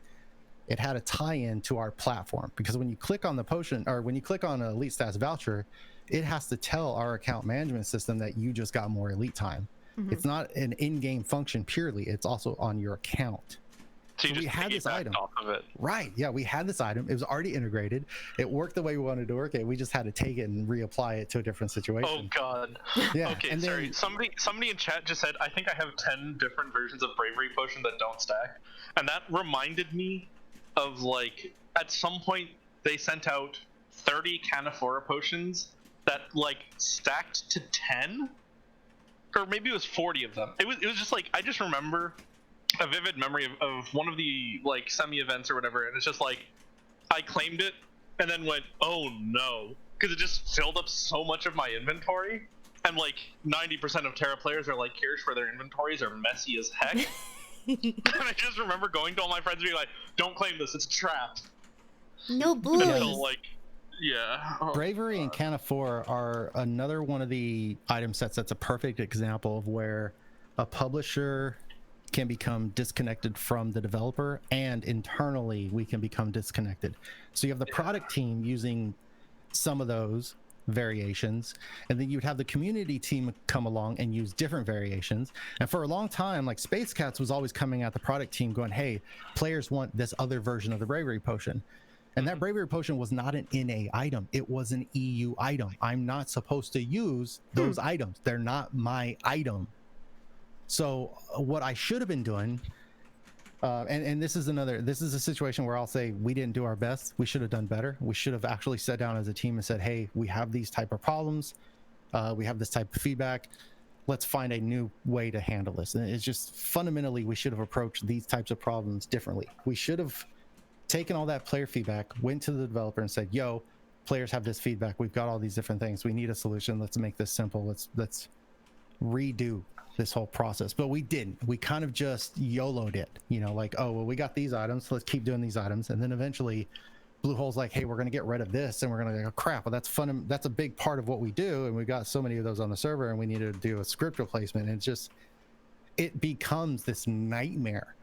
it had a tie-in to our platform. Because when you click on the potion, or when you click on an elite stats voucher, it has to tell our account management system that you just got more elite time. It's not an in-game function purely, it's also on your account. So we had this item off of it. Right. Yeah, we had this item. It was already integrated. It worked the way we wanted to work it. We just had to take it and reapply it to a different situation. Oh God. Yeah. Okay, and sorry. Somebody in chat just said, I think I have 10 different versions of Bravery Potion that don't stack. And that reminded me of, like, at some point they sent out 30 Canaphora potions that, like, stacked to 10? Or maybe it was 40 of them. It was just like, I just remember a vivid memory of one of the, like, semi-events or whatever, and it's just like, I claimed it and then went, oh no, because it just filled up so much of my inventory, and like 90% of Tera players are like Kirsch, where their inventories are messy as heck. And I just remember going to all my friends and being like, don't claim this, it's a trap. No boys. Until, like, yeah. Oh, Bravery and Canaphora are another one of the item sets that's a perfect example of where a publisher can become disconnected from the developer, and internally we can become disconnected. So you have the product team using some of those variations, and then you'd have the community team come along and use different variations. And for a long time, like Space Cats was always coming at the product team going, hey, players want this other version of the Bravery Potion. And that Bravery Potion was not an NA item, it was an EU item. I'm not supposed to use those items. They're not my item. So what I should have been doing, and this is a situation where I'll say we didn't do our best. We should have done better. We should have actually sat down as a team and said, hey, we have these type of problems. We have this type of feedback. Let's find a new way to handle this. And it's just fundamentally, we should have approached these types of problems differently. We should have taken all that player feedback, went to the developer and said, yo, players have this feedback. We've got all these different things. We need a solution. Let's make this simple. Let's redo this whole process. But we didn't. We kind of just YOLO'd it, you know, like, oh, well, we got these items, so let's keep doing these items. And then eventually Bluehole's like, hey, we're going to get rid of this, and we're going to go, crap, well, that's fun. That's a big part of what we do, and we've got so many of those on the server, and we need to do a script replacement. And it becomes this nightmare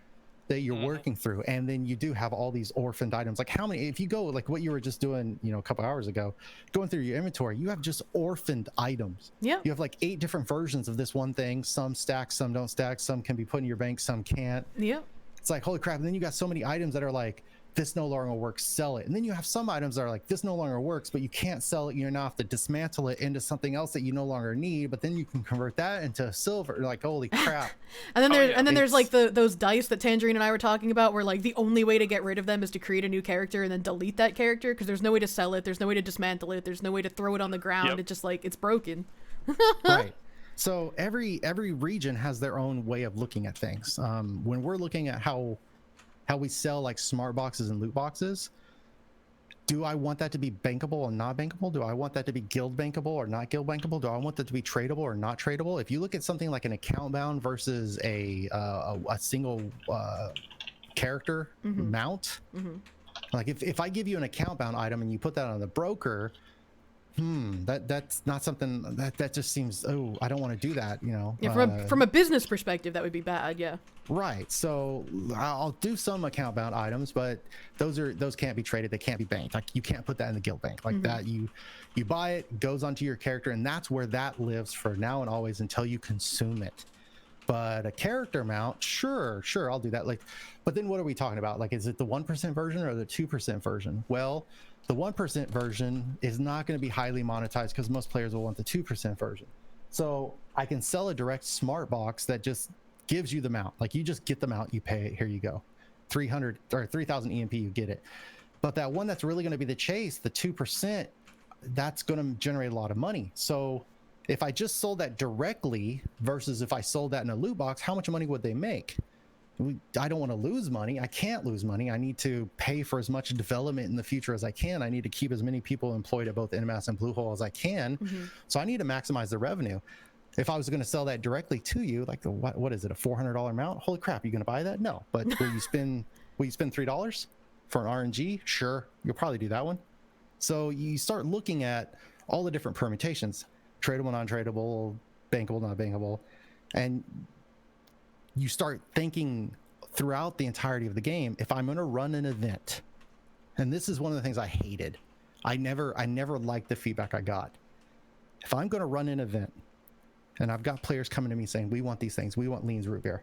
that you're working through. And then you do have all these orphaned items. Like how many, if you go like what you were just doing, you know, a couple hours ago, going through your inventory, you have just orphaned items. Yeah. You have like 8 different versions of this one thing. Some stack, some don't stack, some can be put in your bank, some can't. Yeah. It's like, holy crap. And then you got so many items that are like, this no longer works, sell it. And then you have some items that are like, this no longer works, but you can't sell it. You now have to dismantle it into something else that you no longer need, but then you can convert that into silver. Like, holy crap. And then there's like those dice that Tangerine and I were talking about, where like the only way to get rid of them is to create a new character and then delete that character, because there's no way to sell it, there's no way to dismantle it, there's no way to throw it on the ground. Yep. It just like, it's broken. Right. So every region has their own way of looking at things. When we're looking at how we sell like smart boxes and loot boxes, do I want that to be bankable or not bankable? Do I want that to be guild bankable or not guild bankable? Do I want that to be tradable or not tradable? If you look at something like an account bound versus a single character mount, like if I give you an account bound item and you put that on the broker, that's not something that just seems, oh, I don't want to do that, you know. Yeah, from a business perspective, that would be bad. Yeah. Right. So I'll do some account bound items, but those can't be traded. They can't be banked. Like you can't put that in the guild bank like that. You buy it, goes onto your character, and that's where that lives for now and always until you consume it. But a character mount, sure, I'll do that. Like, but then what are we talking about? Like, is it the 1% version or the 2% version? Well, the 1% version is not going to be highly monetized because most players will want the 2% version. So I can sell a direct smart box that just gives you the mount. Like, you just get the mount, you pay it, here you go. 300 or 3,000 EMP, you get it. But that one that's really going to be the chase, the 2%, that's going to generate a lot of money. So if I just sold that directly versus if I sold that in a loot box, how much money would they make? I don't want to lose money. I can't lose money. I need to pay for as much development in the future as I can. I need to keep as many people employed at both EnMasse and Bluehole as I can. So I need to maximize the revenue. If I was going to sell that directly to you, like what is it, a $400 mount? Holy crap, you going to buy that? No. But will you spend $3 for an RNG? Sure, you'll probably do that one. So you start looking at all the different permutations, tradable, non-tradable, bankable, not bankable, and you start thinking throughout the entirety of the game, if I'm going to run an event, and this is one of the things I hated. I never liked the feedback I got. If I'm going to run an event, and I've got players coming to me saying, we want these things, we want Lean's root beer.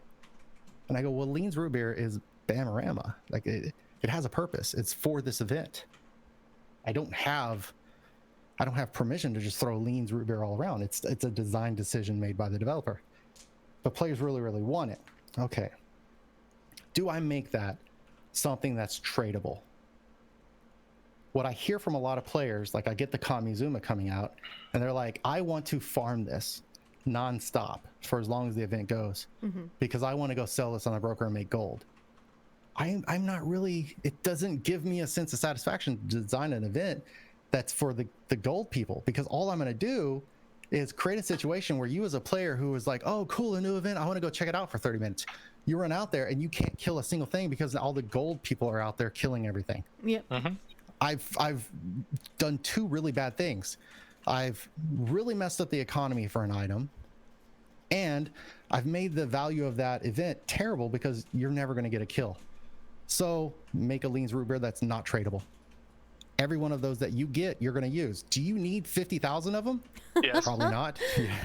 And I go, well, Lean's root beer is Bamorama. Like, it has a purpose. It's for this event. I don't have permission to just throw Lean's root beer all around. It's a design decision made by the developer. But players really, really want it. Okay. Do I make that something that's tradable? What I hear from a lot of players, like I get the Kamizuma coming out, and they're like, I want to farm this nonstop for as long as the event goes, because I want to go sell this on a broker and make gold. I'm not really, it doesn't give me a sense of satisfaction to design an event that's for the gold people, because all I'm going to do is create a situation where you as a player who is like, oh, cool, a new event, I want to go check it out for 30 minutes. You run out there and you can't kill a single thing because all the gold people are out there killing everything. Yep. I've done two really bad things. I've really messed up the economy for an item, and I've made the value of that event terrible because you're never going to get a kill. So make a Lean's root beer that's not tradable. Every one of those that you get, you're going to use. Do you need 50,000 of them? Yes. Probably not.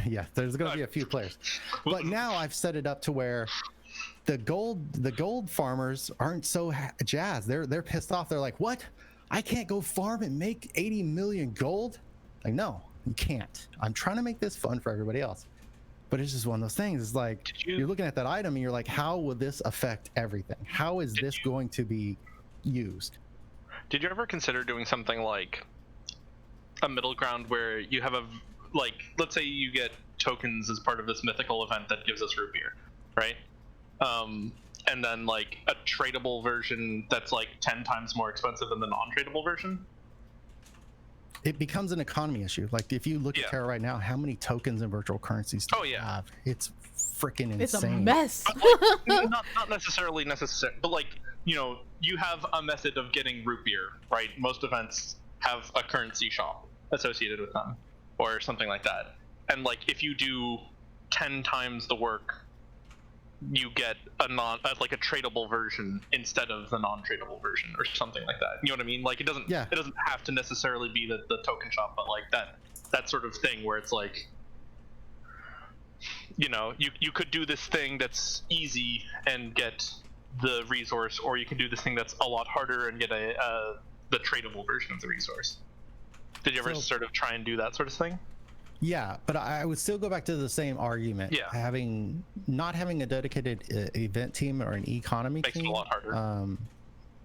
Yeah, there's going to be a few players. But now I've set it up to where the gold farmers aren't so jazzed. They're pissed off. They're like, what? I can't go farm and make 80 million gold? Like, no, you can't. I'm trying to make this fun for everybody else. But it's just one of those things. It's like, you're looking at that item and you're like, how will this affect everything? How is this going to be used? Did you ever consider doing something like a middle ground where you have like, let's say you get tokens as part of this mythical event that gives us root beer, right? And then like a tradable version that's like 10 times more expensive than the non-tradable version? It becomes an economy issue. Like, if you look at Tera right now, how many tokens and virtual currencies do you have? It's freaking insane. It's a mess. Like, not necessarily, but like, you know, you have a method of getting root beer, right? Most events have a currency shop associated with them or something like that. And like, if you do 10 times the work, you get a tradable version instead of the non-tradable version or something like that. You know what I mean? Like, it doesn't have to necessarily be the token shop, but like that sort of thing where it's like, you know, you could do this thing that's easy and get the resource, or you can do this thing that's a lot harder and get the tradable version of the resource. Did you ever sort of try and do that sort of thing? Yeah, but I would still go back to the same argument. Yeah. Not having a dedicated event team or an economy team makes it a lot harder.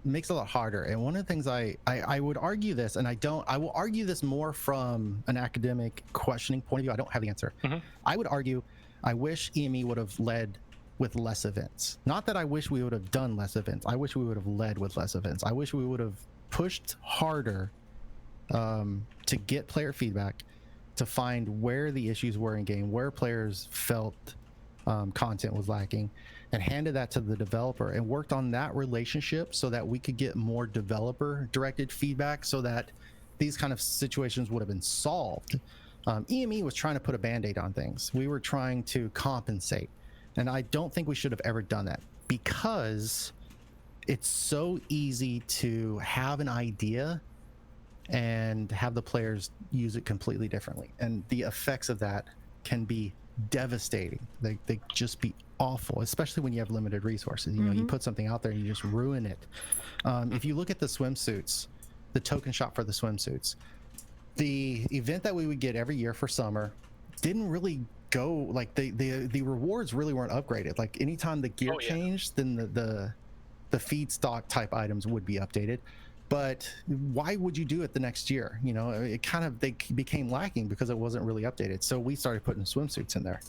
Makes it a lot harder. And one of the things I would argue this, and I will argue this more from an academic questioning point of view. I don't have the answer. I would argue, I wish EME would have led with less events. Not that I wish we would have done less events. I wish we would have led with less events. I wish we would have pushed harder to get player feedback, to find where the issues were in game, where players felt content was lacking, and handed that to the developer and worked on that relationship so that we could get more developer directed feedback so that these kind of situations would have been solved. EME was trying to put a band-aid on things. We were trying to compensate. And I don't think we should have ever done that, because it's so easy to have an idea and have the players use it completely differently. And the effects of that can be devastating. They just be awful, especially when you have limited resources. You know, you put something out there and you just ruin it. If you look at the swimsuits, the token shop for the swimsuits, the event that we would get every year for summer didn't really go, like the rewards really weren't upgraded. Like anytime the gear changed, then the feedstock type items would be updated. But why would you do it the next year? You know, it kind of, they became lacking because it wasn't really updated. So we started putting swimsuits in there.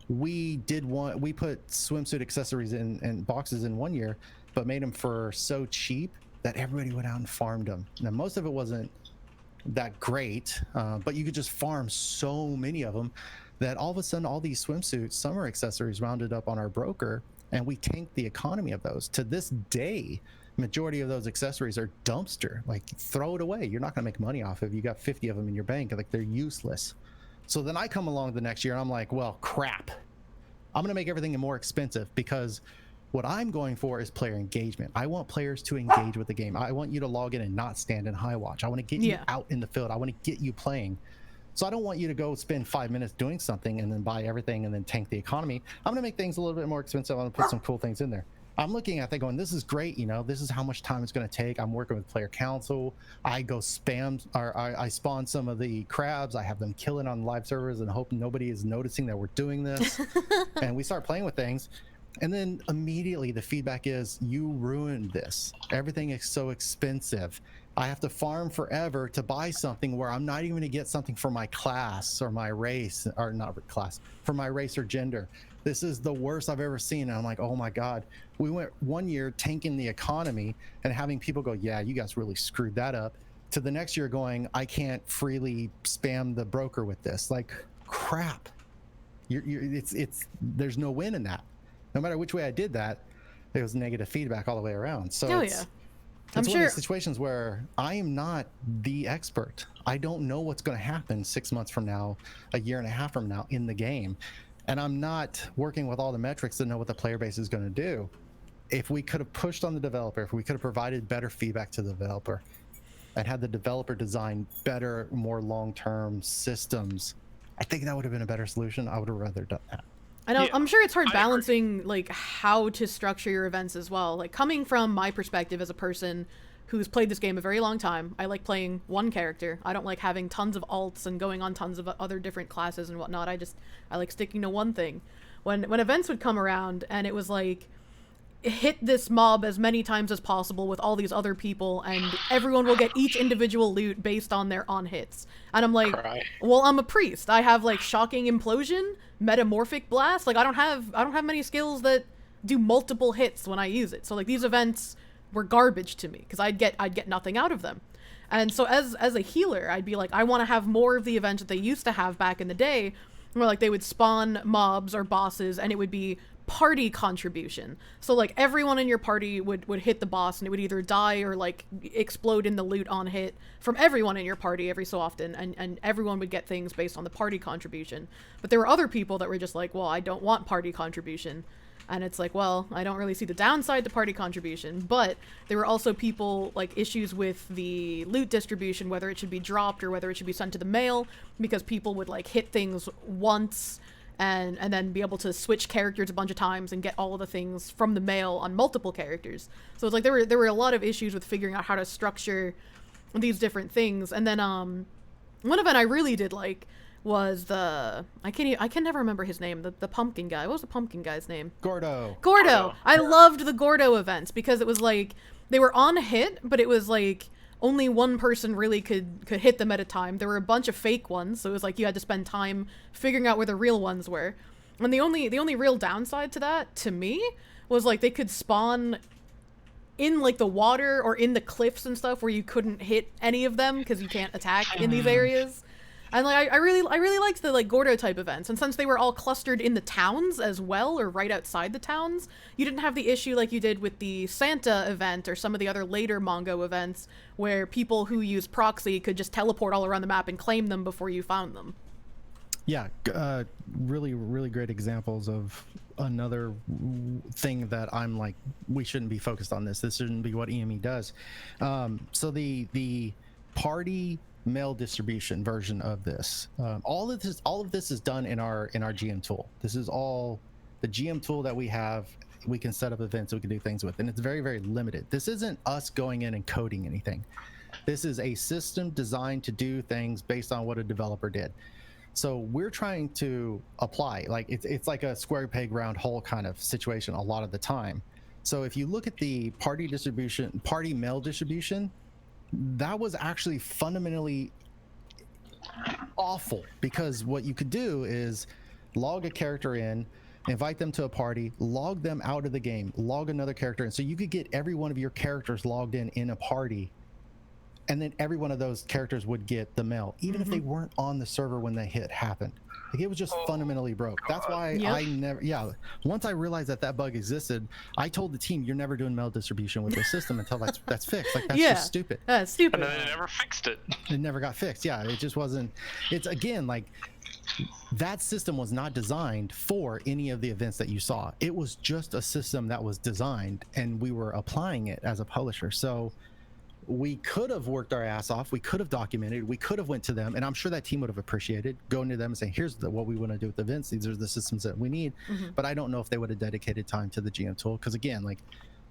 We put swimsuit accessories in boxes in one year, but made them for so cheap that everybody went out and farmed them. Now, most of it wasn't that great, but you could just farm so many of them that all of a sudden all these swimsuits, summer accessories rounded up on our broker, and we tanked the economy of those. To this day, majority of those accessories are dumpster. Like, throw it away. You're not gonna make money off of it. You got 50 of them in your bank, like they're useless. So then I come along the next year and I'm like, well, crap, I'm gonna make everything more expensive, because what I'm going for is player engagement. I want players to engage with the game. I want you to log in and not stand in high watch. I want to get you out in the field. I want to get you playing. So I don't want you to go spend 5 minutes doing something and then buy everything and then tank the economy. I'm gonna make things a little bit more expensive. I'm gonna put some cool things in there. I'm looking at that going, this is great, you know, this is how much time it's going to take. I'm working with player council. I go spam, or I spawn some of the crabs. I have them kill it on live servers and hope nobody is noticing that we're doing this. And we start playing with things. And then immediately the feedback is, you ruined this. Everything is so expensive. I have to farm forever to buy something where I'm not even going to get something for my class or my race, or not class, for my race or gender. This is the worst I've ever seen. And I'm like, oh my God. We went 1 year tanking the economy and having people go, yeah, you guys really screwed that up, to the next year going, I can't freely spam the broker with this. Like, crap. There's no win in that. No matter which way I did that, there was negative feedback all the way around. So it's one of those situations where I am not the expert. I don't know what's going to happen 6 months from now, a year and a half from now in the game. And I'm not working with all the metrics to know what the player base is going to do. If we could have pushed on the developer, if we could have provided better feedback to the developer and had the developer design better, more long-term systems, I think that would have been a better solution. I would have rather done that. I know, I'm sure it's hard balancing like how to structure your events as well. Like, coming from my perspective as a person who's played this game a very long time, I like playing one character. I don't like having tons of alts and going on tons of other different classes and whatnot. I like sticking to one thing. When events would come around and it was like, hit this mob as many times as possible with all these other people, and everyone will get each individual loot based on their on hits. And I'm like, well, I'm a priest. I have like shocking implosion, metamorphic blast. Like, I don't have many skills that do multiple hits when I use it. So like, these events were garbage to me because I'd get nothing out of them. And so as a healer, I'd be like, I want to have more of the events that they used to have back in the day, where like they would spawn mobs or bosses and it would be party contribution. So like, everyone in your party would hit the boss and it would either die or like explode in the loot on hit from everyone in your party every so often, and everyone would get things based on the party contribution. But there were other people that were just like, well, I don't want party contribution. And it's like, well, I don't really see the downside to party contribution. But there were also people, like, issues with the loot distribution, whether it should be dropped or whether it should be sent to the mail, because people would like hit things once and then be able to switch characters a bunch of times and get all of the things from the mail on multiple characters. So it's like there were a lot of issues with figuring out how to structure these different things. And then one event I really did like was I can never remember his name, the pumpkin guy. What was the pumpkin guy's name? Gordo. I loved the Gordo events because it was like, they were on hit, but it was like only one person really could hit them at a time. There were a bunch of fake ones, so it was like you had to spend time figuring out where the real ones were. And the only real downside to that, to me, was like they could spawn in like the water or in the cliffs and stuff where you couldn't hit any of them because you can't attack in these areas. And like I really liked the like Gordo type events, and since they were all clustered in the towns as well, or right outside the towns, you didn't have the issue like you did with the Santa event or some of the other later Mongo events where people who use proxy could just teleport all around the map and claim them before you found them. Yeah, really great examples of another thing that I'm like, we shouldn't be focused on this. This shouldn't be what EME does. So the party mail distribution version of this. All of this is done in our GM tool. This is all the GM tool that we have. We can set up events, we can do things with, and it's very, very limited. This isn't us going in and coding anything. This is a system designed to do things based on what a developer did. So we're trying to apply, like it's like a square peg round hole kind of situation a lot of the time. So if you look at the party mail distribution, that was actually fundamentally awful, because what you could do is log a character in, invite them to a party, log them out of the game, log another character in. So you could get every one of your characters logged in a party, and then every one of those characters would get the mail, even if they weren't on the server when the hit happened. Like, it was just fundamentally broke. That's why I never, once I realized that bug existed, I told the team, you're never doing mail distribution with this system until that's fixed. Like, that's just stupid. That's stupid. And then they never fixed it. It never got fixed. Yeah, it just wasn't. It's, again, like, that system was not designed for any of the events that you saw. It was just a system that was designed, and we were applying it as a publisher. So we could have worked our ass off. We could have documented. We could have went to them, and I'm sure that team would have appreciated going to them and saying, here's what we want to do with events. These are the systems that we need. But I don't know if they would have dedicated time to the GM tool, because, again, like,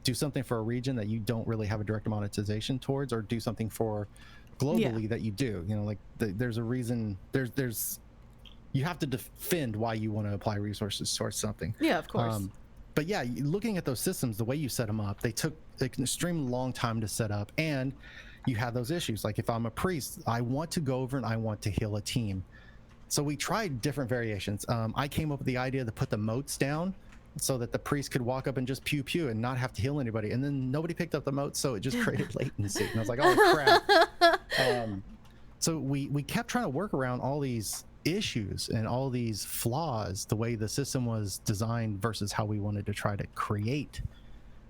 do something for a region that you don't really have a direct monetization towards, or do something for globally that you do. You know, like, there's a reason. There's you have to defend why you want to apply resources towards something. Yeah, of course. But yeah, looking at those systems, the way you set them up, they took an extremely long time to set up, and you had those issues. Like, if I'm a priest, I want to go over and I want to heal a team. So we tried different variations. I came up with the idea to put the moats down so that the priest could walk up and just pew pew and not have to heal anybody. And then nobody picked up the moats, so it just created latency. And I was like, oh crap. So we kept trying to work around all these issues and all these flaws, the way the system was designed versus how we wanted to try to create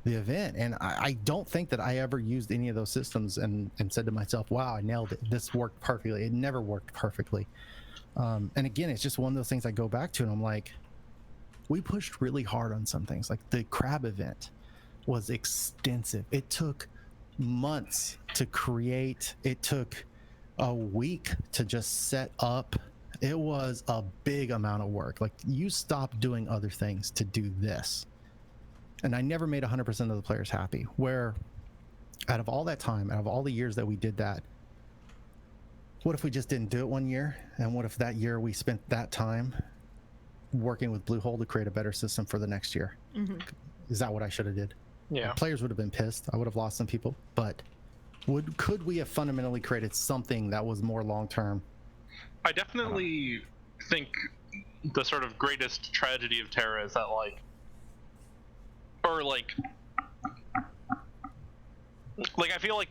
the event. And I don't think that I ever used any of those systems and said to myself, wow, I nailed it, this worked perfectly. It never worked perfectly. And again, it's just one of those things I go back to, and I'm like, we pushed really hard on some things. Like, the crab event was extensive. It took months to create. It took a week to just set up. It was a big amount of work. Like, you stopped doing other things to do this. And I never made 100% of the players happy. Where, out of all that time, out of all the years that we did that, what if we just didn't do it one year? And what if that year we spent that time working with Bluehole to create a better system for the next year? Is that what I should have did? Yeah. Players would have been pissed. I would have lost some people. But could we have fundamentally created something that was more long-term? I definitely think the sort of greatest tragedy of Tera is that, like, I feel like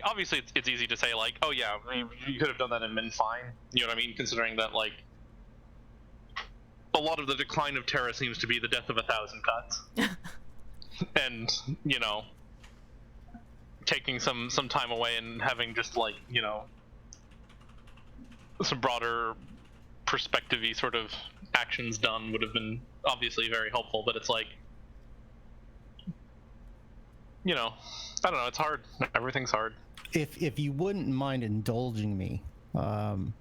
obviously it's easy to say, like, oh yeah, I mean, you could have done that and been fine, you know what I mean, considering that, like, a lot of the decline of Tera seems to be the death of 1,000 cuts. And, you know, taking some time away and having just, like, you know, some broader perspective-y sort of actions done would have been obviously very helpful, but it's like, you know, I don't know, it's hard. Everything's hard. If you wouldn't mind indulging me,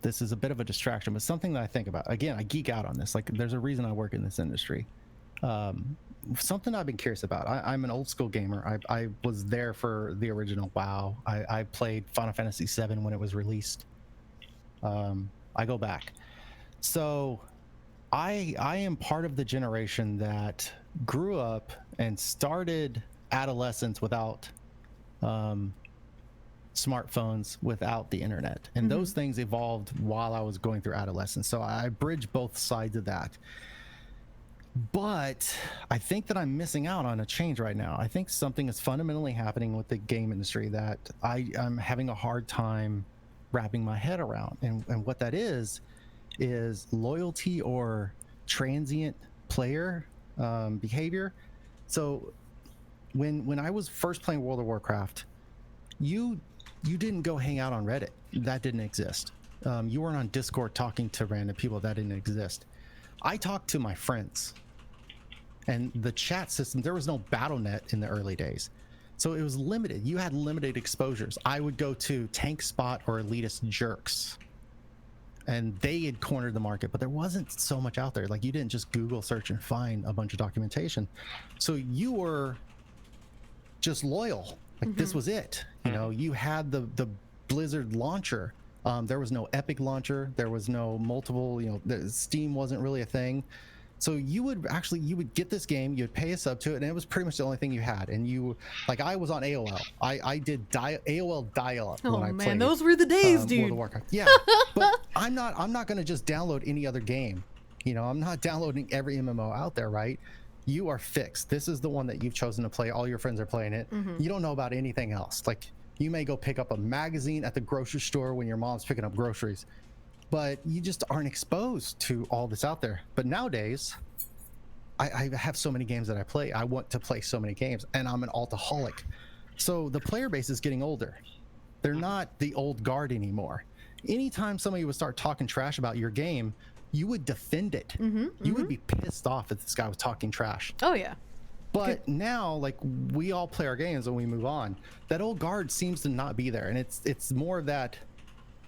this is a bit of a distraction, but something that I think about. Again, I geek out on this. Like, there's a reason I work in this industry. Something I've been curious about. I'm an old school gamer. I was there for the original WoW. I played Final Fantasy VII when it was released. I go back. So I am part of the generation that grew up and started adolescence without smartphones, without the internet. And those things evolved while I was going through adolescence. So I bridge both sides of that. But I think that I'm missing out on a change right now. I think something is fundamentally happening with the game industry that I'm having a hard time wrapping my head around. And what that is loyalty or transient player behavior. So when I was first playing World of Warcraft, you didn't go hang out on Reddit. That didn't exist. You weren't on Discord talking to random people. That didn't exist. I talked to my friends. And the chat system, there was no BattleNet in the early days. So it was limited. You had limited exposures. I would go to Tank Spot or Elitist Jerks, and they had cornered the market, but there wasn't so much out there. Like, you didn't just Google search and find a bunch of documentation. So you were just loyal. Like, this was it. You know, you had the Blizzard launcher. There was no Epic launcher. There was no multiple, you know, Steam wasn't really a thing. So you would get this game, you'd pay a sub to it, and it was pretty much the only thing you had. And you, like, I was on AOL. I did AOL dial-up when I played. Those were the days, World dude. of Warcraft. Yeah, but I'm not going to just download any other game. You know, I'm not downloading every MMO out there, right? You are fixed. This is the one that you've chosen to play. All your friends are playing it. You don't know about anything else. Like, you may go pick up a magazine at the grocery store when your mom's picking up groceries, but you just aren't exposed to all this out there. But nowadays, I have so many games that I play. I want to play so many games, and I'm an altaholic. So the player base is getting older. They're not the old guard anymore. Anytime somebody would start talking trash about your game, you would defend it. You would be pissed off if this guy was talking trash. Oh yeah. But now, like, we all play our games and we move on. That old guard seems to not be there, and it's more of that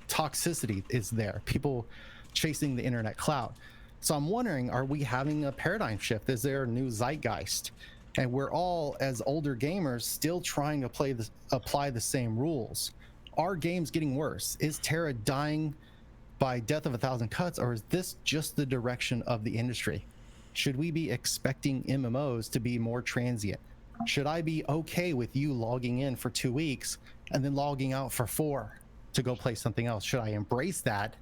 toxicity is there. People chasing the internet clout. So I'm wondering, are we having a paradigm shift? Is there a new zeitgeist? And we're all, as older gamers, still trying to apply the same rules. Are games getting worse? Is Tera dying by death of a thousand cuts, or is this just the direction of the industry? Should we be expecting MMOs to be more transient? Should I be okay with you logging in for 2 weeks and then logging out for 4 to go play something else? Should I embrace that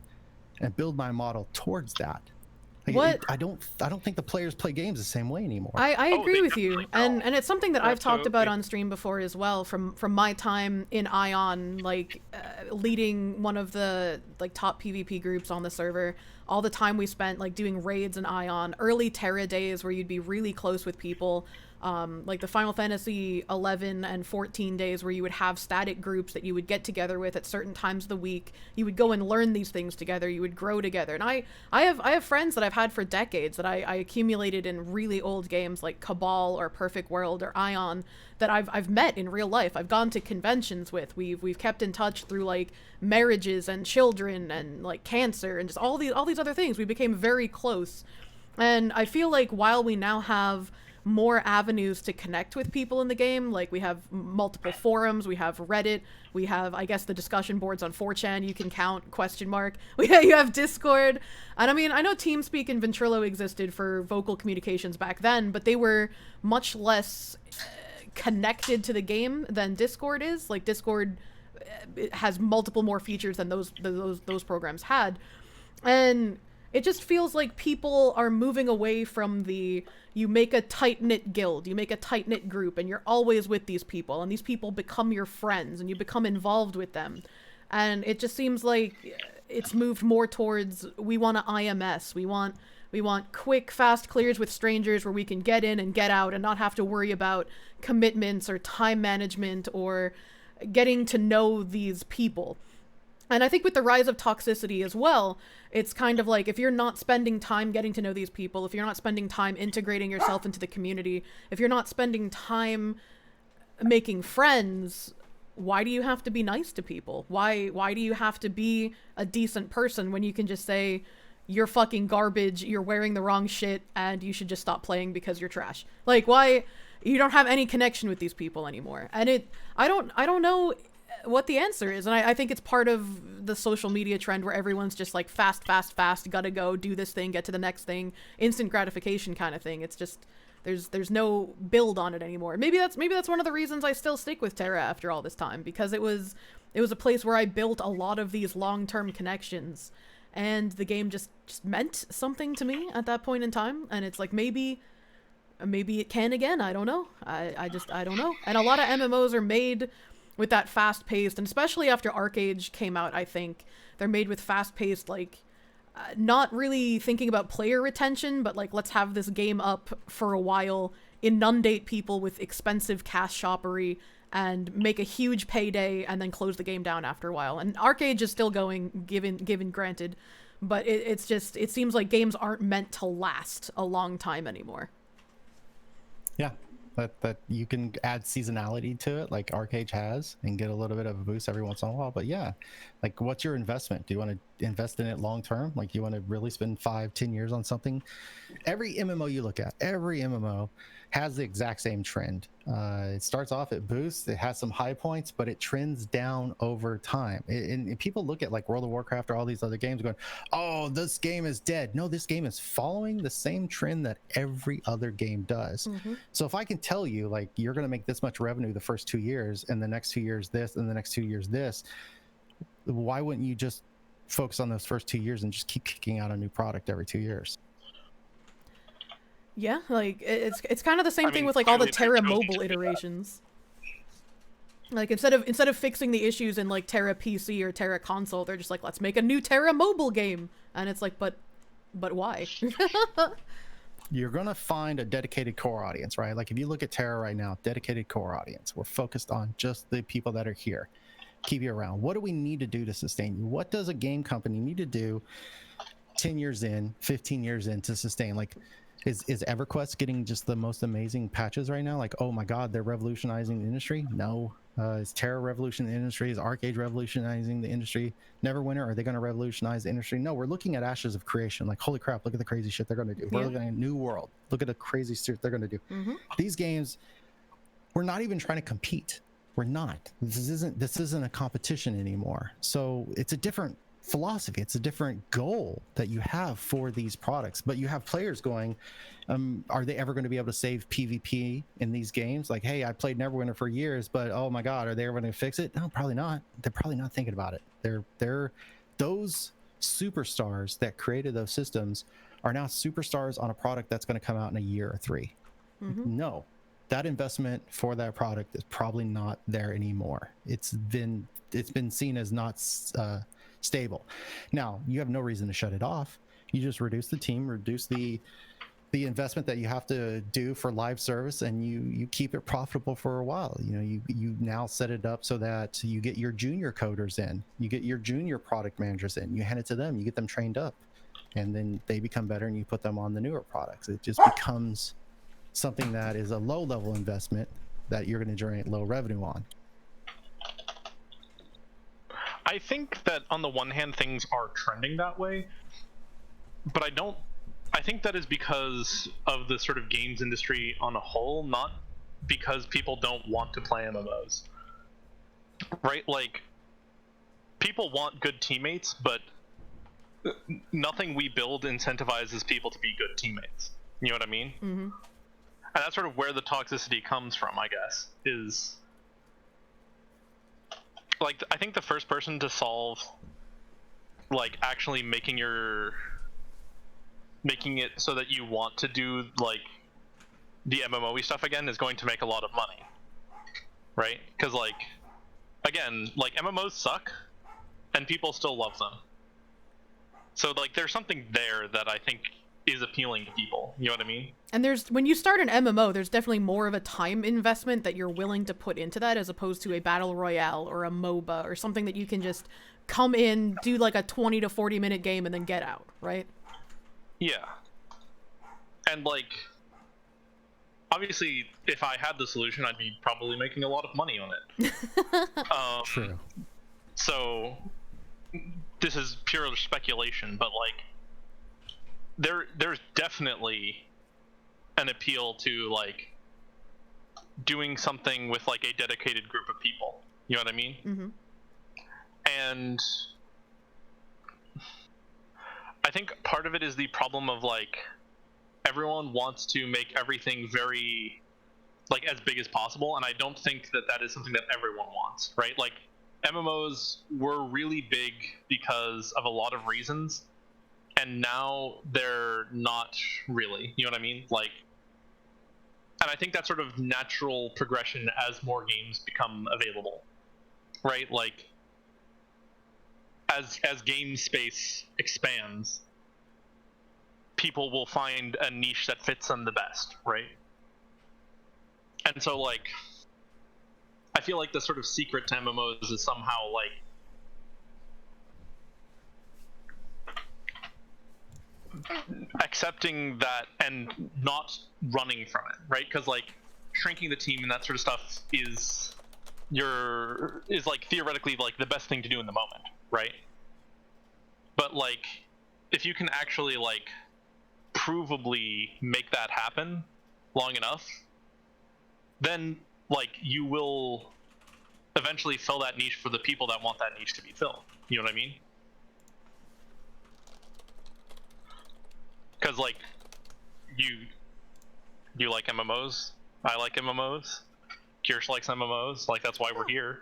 and build my model towards that? Like, I don't think the players play games the same way anymore. I agree with you, and it's something that I've talked about on stream before as well. From my time in Ion, like leading one of the like top PvP groups on the server, all the time we spent like doing raids in Ion, early Tera days where you'd be really close with people. Like the Final Fantasy 11 and 14 days where you would have static groups that you would get together with at certain times of the week. You would go and learn these things together. You would grow together. And I have friends that I've had for decades that I accumulated in really old games like Cabal or Perfect World or Ion that I've met in real life. I've gone to conventions with. We've kept in touch through like marriages and children and like cancer and just all these other things. We became very close. And I feel like while we now have more avenues to connect with people in the game, like we have multiple forums, we have Reddit, we have, I guess, the discussion boards on 4chan, you can count, ? You have Discord, and I mean, I know TeamSpeak and Ventrilo existed for vocal communications back then, but they were much less connected to the game than Discord is. Like, Discord has multiple more features than those programs had, and it just feels like people are moving away from you make a tight-knit guild, you make a tight-knit group, and you're always with these people, and these people become your friends, and you become involved with them. And it just seems like it's moved more towards, we want to IMS, we want quick, fast clears with strangers where we can get in and get out and not have to worry about commitments or time management or getting to know these people. And I think with the rise of toxicity as well, it's kind of like, if you're not spending time getting to know these people, if you're not spending time integrating yourself into the community, if you're not spending time making friends, why do you have to be nice to people? Why do you have to be a decent person when you can just say, you're fucking garbage, you're wearing the wrong shit, and you should just stop playing because you're trash? Like, why? You don't have any connection with these people anymore. And I don't know what the answer is, and I think it's part of the social media trend where everyone's just like fast, gotta go, do this thing, get to the next thing, instant gratification kind of thing. It's just there's no build on it anymore. Maybe that's one of the reasons I still stick with Tera after all this time, because it was a place where I built a lot of these long-term connections, and the game just meant something to me at that point in time. And it's like, maybe it can again. I don't know. I don't know. And a lot of MMOs are made with that fast-paced, and especially after Arcade came out, I think they're made with fast-paced, like, not really thinking about player retention, but like, let's have this game up for a while, inundate people with expensive cash shoppery, and make a huge payday, and then close the game down after a while. And Arcade is still going, given granted, but it seems like games aren't meant to last a long time anymore. Yeah. that you can add seasonality to it, like Arcade has, and get a little bit of a boost every once in a while. But yeah, like, what's your investment? Do you want to invest in it long term? Like, you want to really spend 5-10 years on something? Every MMO you look at, every MMO has the exact same trend. It starts off, it boosts, it has some high points, but it trends down over time. And people look at like World of Warcraft or all these other games going, oh, this game is dead. No, this game is following the same trend that every other game does. So if I can tell you, like, you're going to make this much revenue the first 2 years, and the next 2 years this, and the next 2 years this, why wouldn't you just focus on those first 2 years and just keep kicking out a new product every 2 years? Yeah, like it's kind of the same thing with like all the Tera mobile iterations. Like instead of fixing the issues in like Tera PC or Tera console, they're just like, let's make a new Tera mobile game, and it's like, but why? You're gonna find a dedicated core audience, right? Like if you look at Tera right now, dedicated core audience. We're focused on just the people that are here, keep you around. What do we need to do to sustain you? What does a game company need to do 10 years in, 15 years in to sustain? Like, is EverQuest getting just the most amazing patches right now? Like, oh my God, they're revolutionizing the industry? No. Is Tera revolutionizing the industry? Is Arcade revolutionizing the industry? Neverwinter, are they going to revolutionize the industry? No, we're looking at Ashes of Creation. Like, holy crap, look at the crazy shit they're going to do. We're looking at a new world. Look at the crazy shit they're going to do. These games, we're not even trying to compete. We're not. This isn't a competition anymore. So it's a different philosophy. It's a different goal that you have for these products. But you have players going, are they ever going to be able to save PvP in these games? Like, hey, I played Neverwinter for years, but oh my God, are they ever going to fix it? No, probably not. They're probably not thinking about it. They're those superstars that created those systems are now superstars on a product that's going to come out in a year or 3. No, that investment for that product is probably not there anymore. It's been seen as not stable. Now, you have no reason to shut it off. You just reduce the team, reduce the investment that you have to do for live service, and you keep it profitable for a while. You know, you now set it up so that you get your junior coders in, you get your junior product managers in, you hand it to them, you get them trained up, and then they become better, and you put them on the newer products. It just becomes something that is a low level investment that you're going to generate low revenue on. I think that on the one hand things are trending that way, but I think that is because of the sort of games industry on a whole, not because people don't want to play MMOs. Right? Like, people want good teammates, but nothing we build incentivizes people to be good teammates. You know what I mean? And that's sort of where the toxicity comes from, I guess, is... Like, I think the first person to solve, like, actually making it so that you want to do, like, the MMO-y stuff again is going to make a lot of money, right? Because, like, again, like, MMOs suck, and people still love them. So, like, there's something there that I think is appealing to people, you know what I mean? And when you start an MMO, there's definitely more of a time investment that you're willing to put into that as opposed to a battle royale or a MOBA or something that you can just come in, do like a 20 to 40 minute game and then get out, right? Yeah. And like, obviously, if I had the solution, I'd be probably making a lot of money on it. True. So, this is pure speculation, but like, there's definitely an appeal to like doing something with like a dedicated group of people. You know what I mean? And I think part of it is the problem of like everyone wants to make everything very like as big as possible, and I don't think that is something that everyone wants, right? Like MMOs were really big because of a lot of reasons, and now they're not really, you know what I mean? Like, and I think that's sort of natural progression as more games become available, right? Like, as game space expands, people will find a niche that fits them the best, right? And so, like, I feel like the sort of secret to MMOs is somehow, like, accepting that and not running from it, right? Because, like, shrinking the team and that sort of stuff is like theoretically like the best thing to do in the moment, right? But like if you can actually like provably make that happen long enough, then like you will eventually fill that niche for the people that want that niche to be filled. You know what I mean? Because like you like MMOs, I like MMOs, Kirsch likes MMOs, like that's why we're here.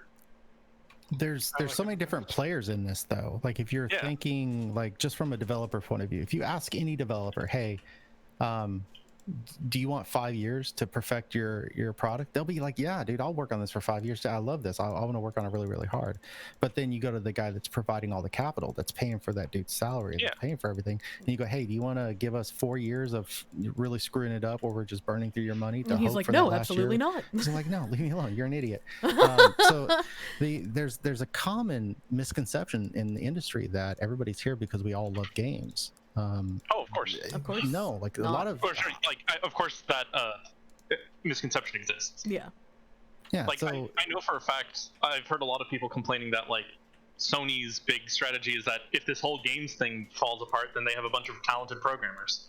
There's so many different players in this though. Like if you're thinking like just from a developer point of view, if you ask any developer, hey, do you want 5 years to perfect your product? They'll be like, yeah, dude, I'll work on this for 5 years. I love this. I want to work on it really, really hard. But then you go to the guy that's providing all the capital, that's paying for that dude's salary, that's paying for everything. And you go, hey, do you want to give us 4 years of really screwing it up, or we're just burning through your money? And he's like, no, absolutely not. He's like, no, leave me alone. You're an idiot. So there's a common misconception in the industry that everybody's here because we all love games. Of course. No, like a lot of. Sure, like, of course, that misconception exists. Yeah. Yeah. Like, so I know for a fact, I've heard a lot of people complaining that like Sony's big strategy is that if this whole games thing falls apart, then they have a bunch of talented programmers.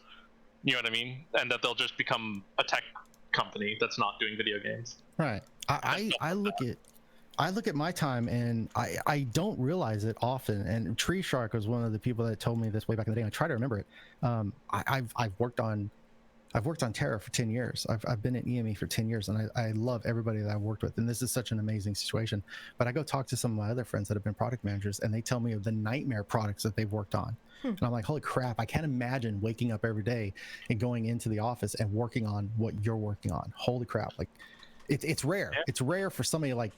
You know what I mean? And that they'll just become a tech company that's not doing video games. Right. I look at my time and I don't realize it often. And Tree Shark was one of the people that told me this way back in the day. I try to remember it. I've worked on Tera for 10 years. I've been at EME for 10 years, and I love everybody that I've worked with. And this is such an amazing situation. But I go talk to some of my other friends that have been product managers, and they tell me of the nightmare products that they've worked on. And I'm like, holy crap, I can't imagine waking up every day and going into the office and working on what you're working on. Holy crap. Like, it's rare. Yeah. It's rare for somebody like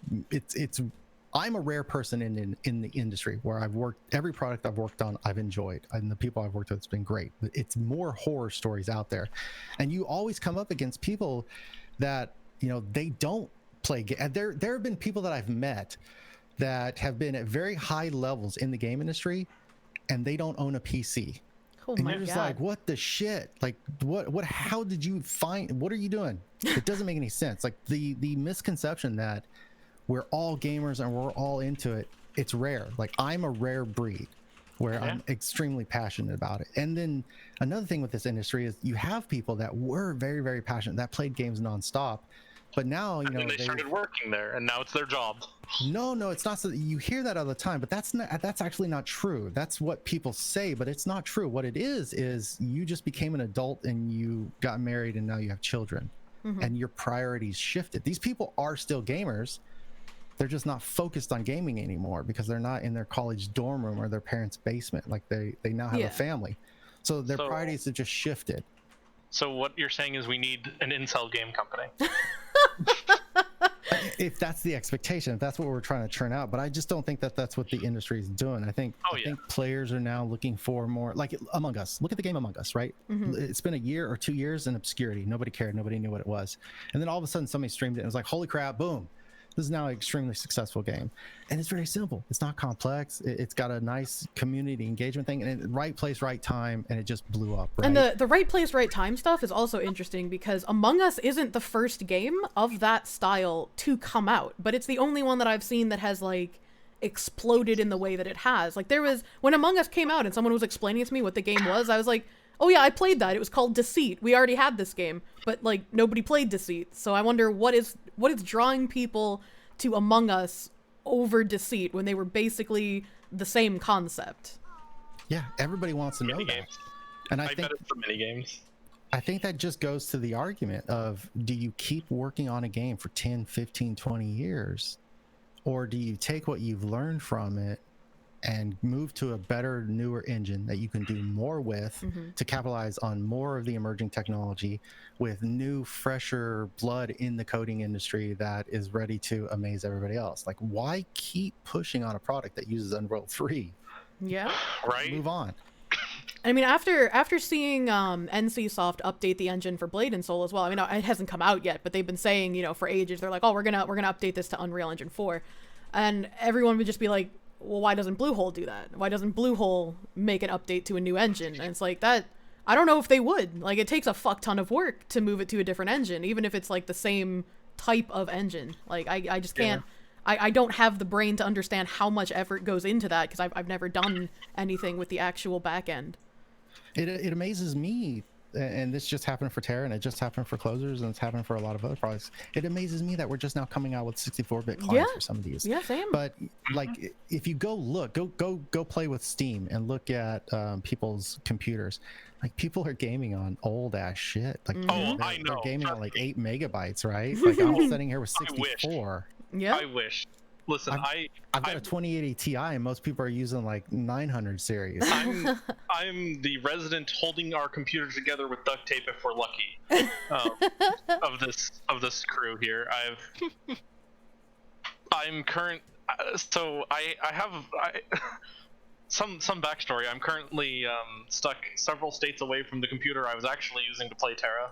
I'm a rare person in the industry where I've worked. Every product I've worked on, I've enjoyed, and the people I've worked with, it's been great. But it's more horror stories out there, and you always come up against people that they don't play. There have been people that I've met that have been at very high levels in the game industry, and they don't own a PC. Oh and you're just like, what the shit? Like, how did you find, what are you doing? It doesn't make any sense. Like the misconception that we're all gamers and we're all into it, it's rare. Like I'm a rare breed where I'm extremely passionate about it. And then another thing with this industry is you have people that were very, very passionate, that played games nonstop. But now, they started working there, and now it's their job. No, it's not. So you hear that all the time, but that's actually not true. That's what people say, but it's not true. What it is you just became an adult and you got married and now you have children, and your priorities shifted. These people are still gamers. They're just not focused on gaming anymore because they're not in their college dorm room or their parents' basement. Like they now have a family, so their priorities have just shifted. So what you're saying is we need an incel game company. If that's the expectation, if that's what we're trying to churn out, but I just don't think that that's what the industry is doing. I think players are now looking for more, like Among Us. Look at the game Among Us, right? It's been a year or 2 years in obscurity. Nobody cared. Nobody knew what it was. And then all of a sudden somebody streamed it and it was like, holy crap, boom. This is now an extremely successful game. And it's very simple. It's not complex. It's got a nice community engagement thing, and right place, right time, and it just blew up, right? And the right place, right time stuff is also interesting because Among Us isn't the first game of that style to come out, but it's the only one that I've seen that has, like, exploded in the way that it has. Like, there was, when Among Us came out and someone was explaining it to me what the game was, I was like, oh yeah, I played that. It was called Deceit. We already had this game, but like nobody played Deceit. So I wonder what is drawing people to Among Us over Deceit when they were basically the same concept. Yeah, everybody wants to know that. And I think bet it's for mini games. I think that just goes to the argument of, do you keep working on a game for 10, 15, 20 years? Or do you take what you've learned from it and move to a better, newer engine that you can do more with to capitalize on more of the emerging technology with new, fresher blood in the coding industry that is ready to amaze everybody else? Like, why keep pushing on a product that uses Unreal 3? Yeah. Right. Move on. I mean, after seeing NCSoft update the engine for Blade and Soul as well, I mean, it hasn't come out yet, but they've been saying, for ages, they're like, oh, we're gonna update this to Unreal Engine 4. And everyone would just be like, well, why doesn't Bluehole do that? Why doesn't Bluehole make an update to a new engine? And it's like that. I don't know if they would. Like, it takes a fuck ton of work to move it to a different engine, even if it's like the same type of engine. Like, I just can't. I don't have the brain to understand how much effort goes into that because I've never done anything with the actual back end. It amazes me, and this just happened for Tera, and it just happened for closers, and it's happened for a lot of other products. It amazes me that we're just now coming out with 64-bit clients for some of these. Yeah, same. But like, if you go play with Steam and look at people's computers, like people are gaming on old ass shit. Like, I know. They're gaming on like 8 megabytes, right? Like I'm sitting here with 64. Yeah. I wish. Listen, I've got a 2080 Ti, and most people are using like 900 series. I'm the resident holding our computer together with duct tape if we're lucky. Of this crew here, I'm current. So I have some backstory. I'm currently stuck several states away from the computer I was actually using to play Tera,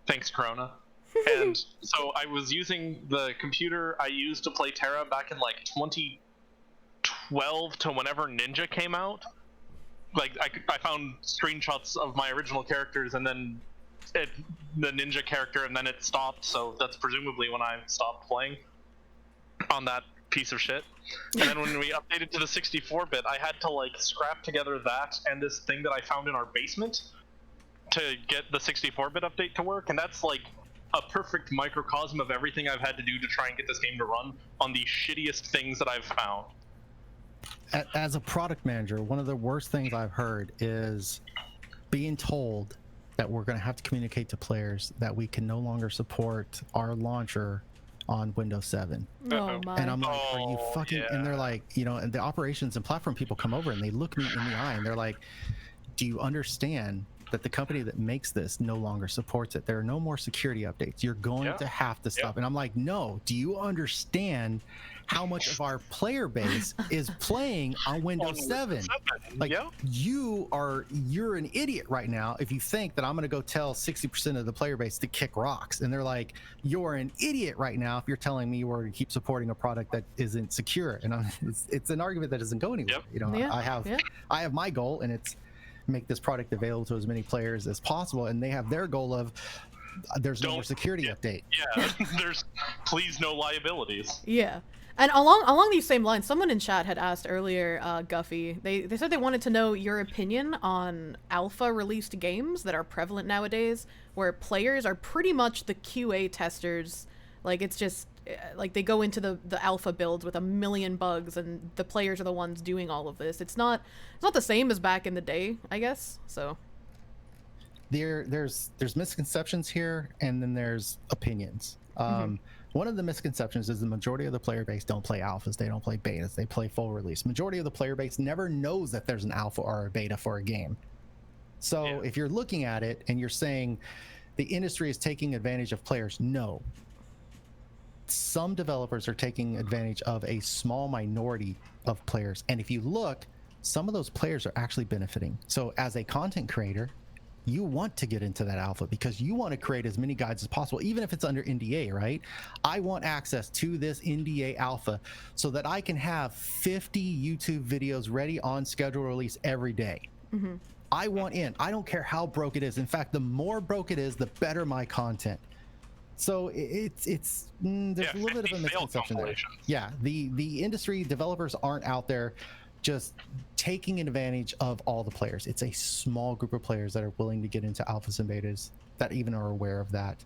thanks Corona. And so I was using the computer I used to play Tera back in like 2012 to whenever Ninja came out. Like I found screenshots of my original characters and then the Ninja character, and then it stopped. So that's presumably when I stopped playing on that piece of shit. And then when we updated to the 64-bit, I had to like scrap together that and this thing that I found in our basement to get the 64-bit update to work, and that's like a perfect microcosm of everything I've had to do to try and get this game to run on the shittiest things that I've found. As a product manager, one of the worst things I've heard is being told that we're going to have to communicate to players that we can no longer support our launcher on Windows 7. Oh my. And I'm like, are you fucking... Yeah. And they're like, and the operations and platform people come over and they look me in the eye and they're like, do you understand that the company that makes this no longer supports it? There are no more security updates. You're going to have to stop. And I'm like, no, do you understand how much of our player base is playing on Windows 7? Like, you're an idiot right now if you think that I'm going to go tell 60% of the player base to kick rocks. And they're like, you're an idiot right now if you're telling me we're going to keep supporting a product that isn't secure. And it's an argument that doesn't go anywhere. I have my goal, and it's make this product available to as many players as possible, and they have their goal of there's no more security update. Yeah, there's please no liabilities. Yeah. And along these same lines, someone in chat had asked earlier, Guffy, they said they wanted to know your opinion on alpha released games that are prevalent nowadays, where players are pretty much the QA testers. Like, it's just like they go into the alpha builds with a million bugs, and the players are the ones doing all of this. It's not the same as back in the day, I guess. So there's misconceptions here, and then there's opinions. One of the misconceptions is the majority of the player base don't play alphas, they don't play betas, they play full release. Majority of the player base never knows that there's an alpha or a beta for a game. So if you're looking at it and you're saying the industry is taking advantage of players, no. Some developers are taking advantage of a small minority of players, and if you look, some of those players are actually benefiting. So as a content creator, you want to get into that alpha because you want to create as many guides as possible, even if it's under NDA, right? I want access to this NDA alpha so that I can have 50 YouTube videos ready on scheduled release every day. I want in. I don't care how broke it is. In fact, the more broke it is, the better my content. So there's a little bit of a misconception there. Yeah, the industry developers aren't out there just taking advantage of all the players. It's a small group of players that are willing to get into alphas and betas that even are aware of that.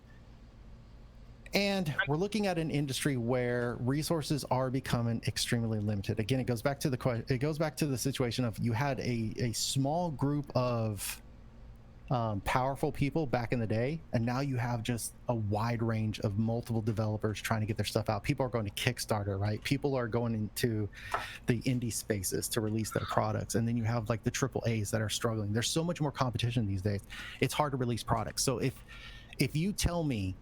And we're looking at an industry where resources are becoming extremely limited. Again, it goes back to the situation of you had a small group of powerful people back in the day, and now you have just a wide range of multiple developers trying to get their stuff out. People are going to Kickstarter, right? People are going into the indie spaces to release their products, and then you have like the AAAs that are struggling. There's so much more competition these days. It's hard to release products. So if you tell me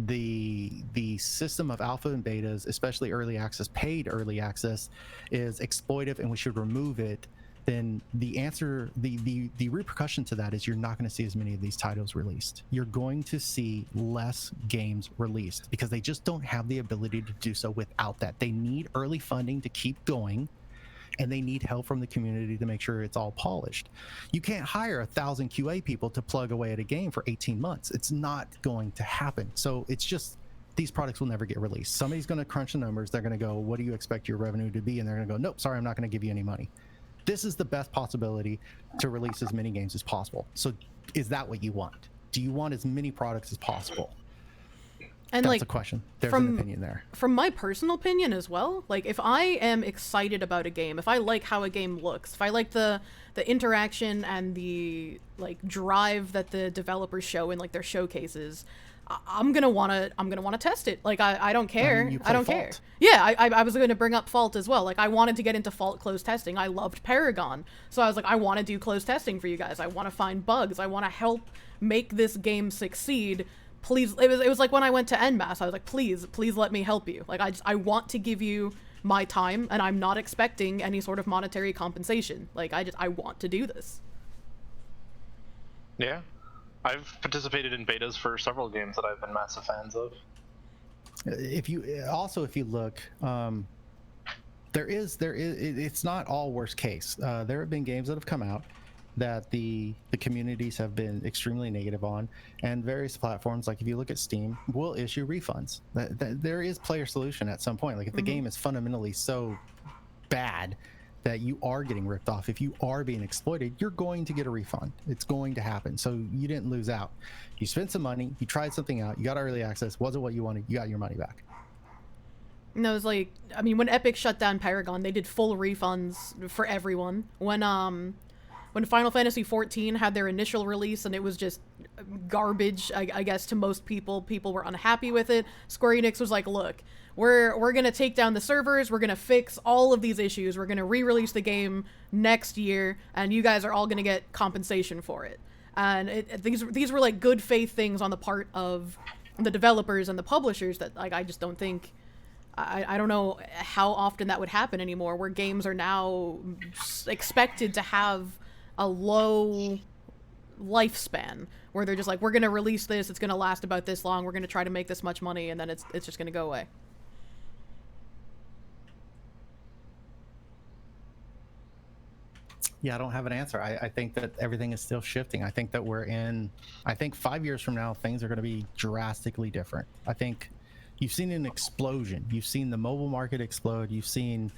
the system of alpha and betas, especially early access, paid early access, is exploitive and we should remove it, then the answer, the repercussion to that is you're not going to see as many of these titles released. You're going to see less games released because they just don't have the ability to do so without that. They need early funding to keep going. and they need help from the community to make sure it's all polished. You can't hire 1,000 QA people to plug away at a game for 18 months. It's not going to happen. So it's just, these products will never get released. Somebody's going to crunch the numbers. They're going to go, what do you expect your revenue to be? And they're going to go, nope, sorry, I'm not going to give you any money. This is the best possibility to release as many games as possible. So is that what you want? Do you want as many products as possible? And that's like, a question. There's an opinion there. From my personal opinion as well, like if I am excited about a game, if I like how a game looks, if I like the interaction and the like drive that the developers show in like their showcases, I'm gonna wanna test it. Like I don't care. I don't care. Yeah, I was gonna bring up Fault as well. Like I wanted to get into Fault closed testing. I loved Paragon, so I was like, I want to do closed testing for you guys. I want to find bugs. I want to help make this game succeed. Please, it was like when I went to EnMasse, I was like, please let me help you. Like I want to give you my time, and I'm not expecting any sort of monetary compensation. Like I want to do this. Yeah. I've participated in betas for several games that I've been massive fans of. If you look, it's not all worst case. There have been games that have come out that the communities have been extremely negative on, and various platforms, like if you look at Steam, will issue refunds. There is player solution at some point. Like if the game is fundamentally so bad that you are getting ripped off, if you are being exploited, you're going to get a refund. It's going to happen. So you didn't lose out. You spent some money, you tried something out, you got early access, wasn't what you wanted, you got your money back. No, it was like, I mean, when Epic shut down Paragon, they did full refunds for everyone. When Final Fantasy XIV had their initial release and it was just garbage, I guess, to most people were unhappy with it. Square Enix was like, look, we're gonna take down the servers, we're gonna fix all of these issues, we're gonna re-release the game next year, and you guys are all gonna get compensation for it. And these were like good faith things on the part of the developers and the publishers that like I just don't think, I don't know how often that would happen anymore, where games are now expected to have a low lifespan, where they're just like, we're gonna release this, it's gonna last about this long, we're gonna try to make this much money, and then it's just gonna go away. Yeah, I don't have an answer. I think that everything is still shifting. I think that I think 5 years from now, things are going to be drastically different. I think you've seen an explosion. You've seen the mobile market explode. You've seen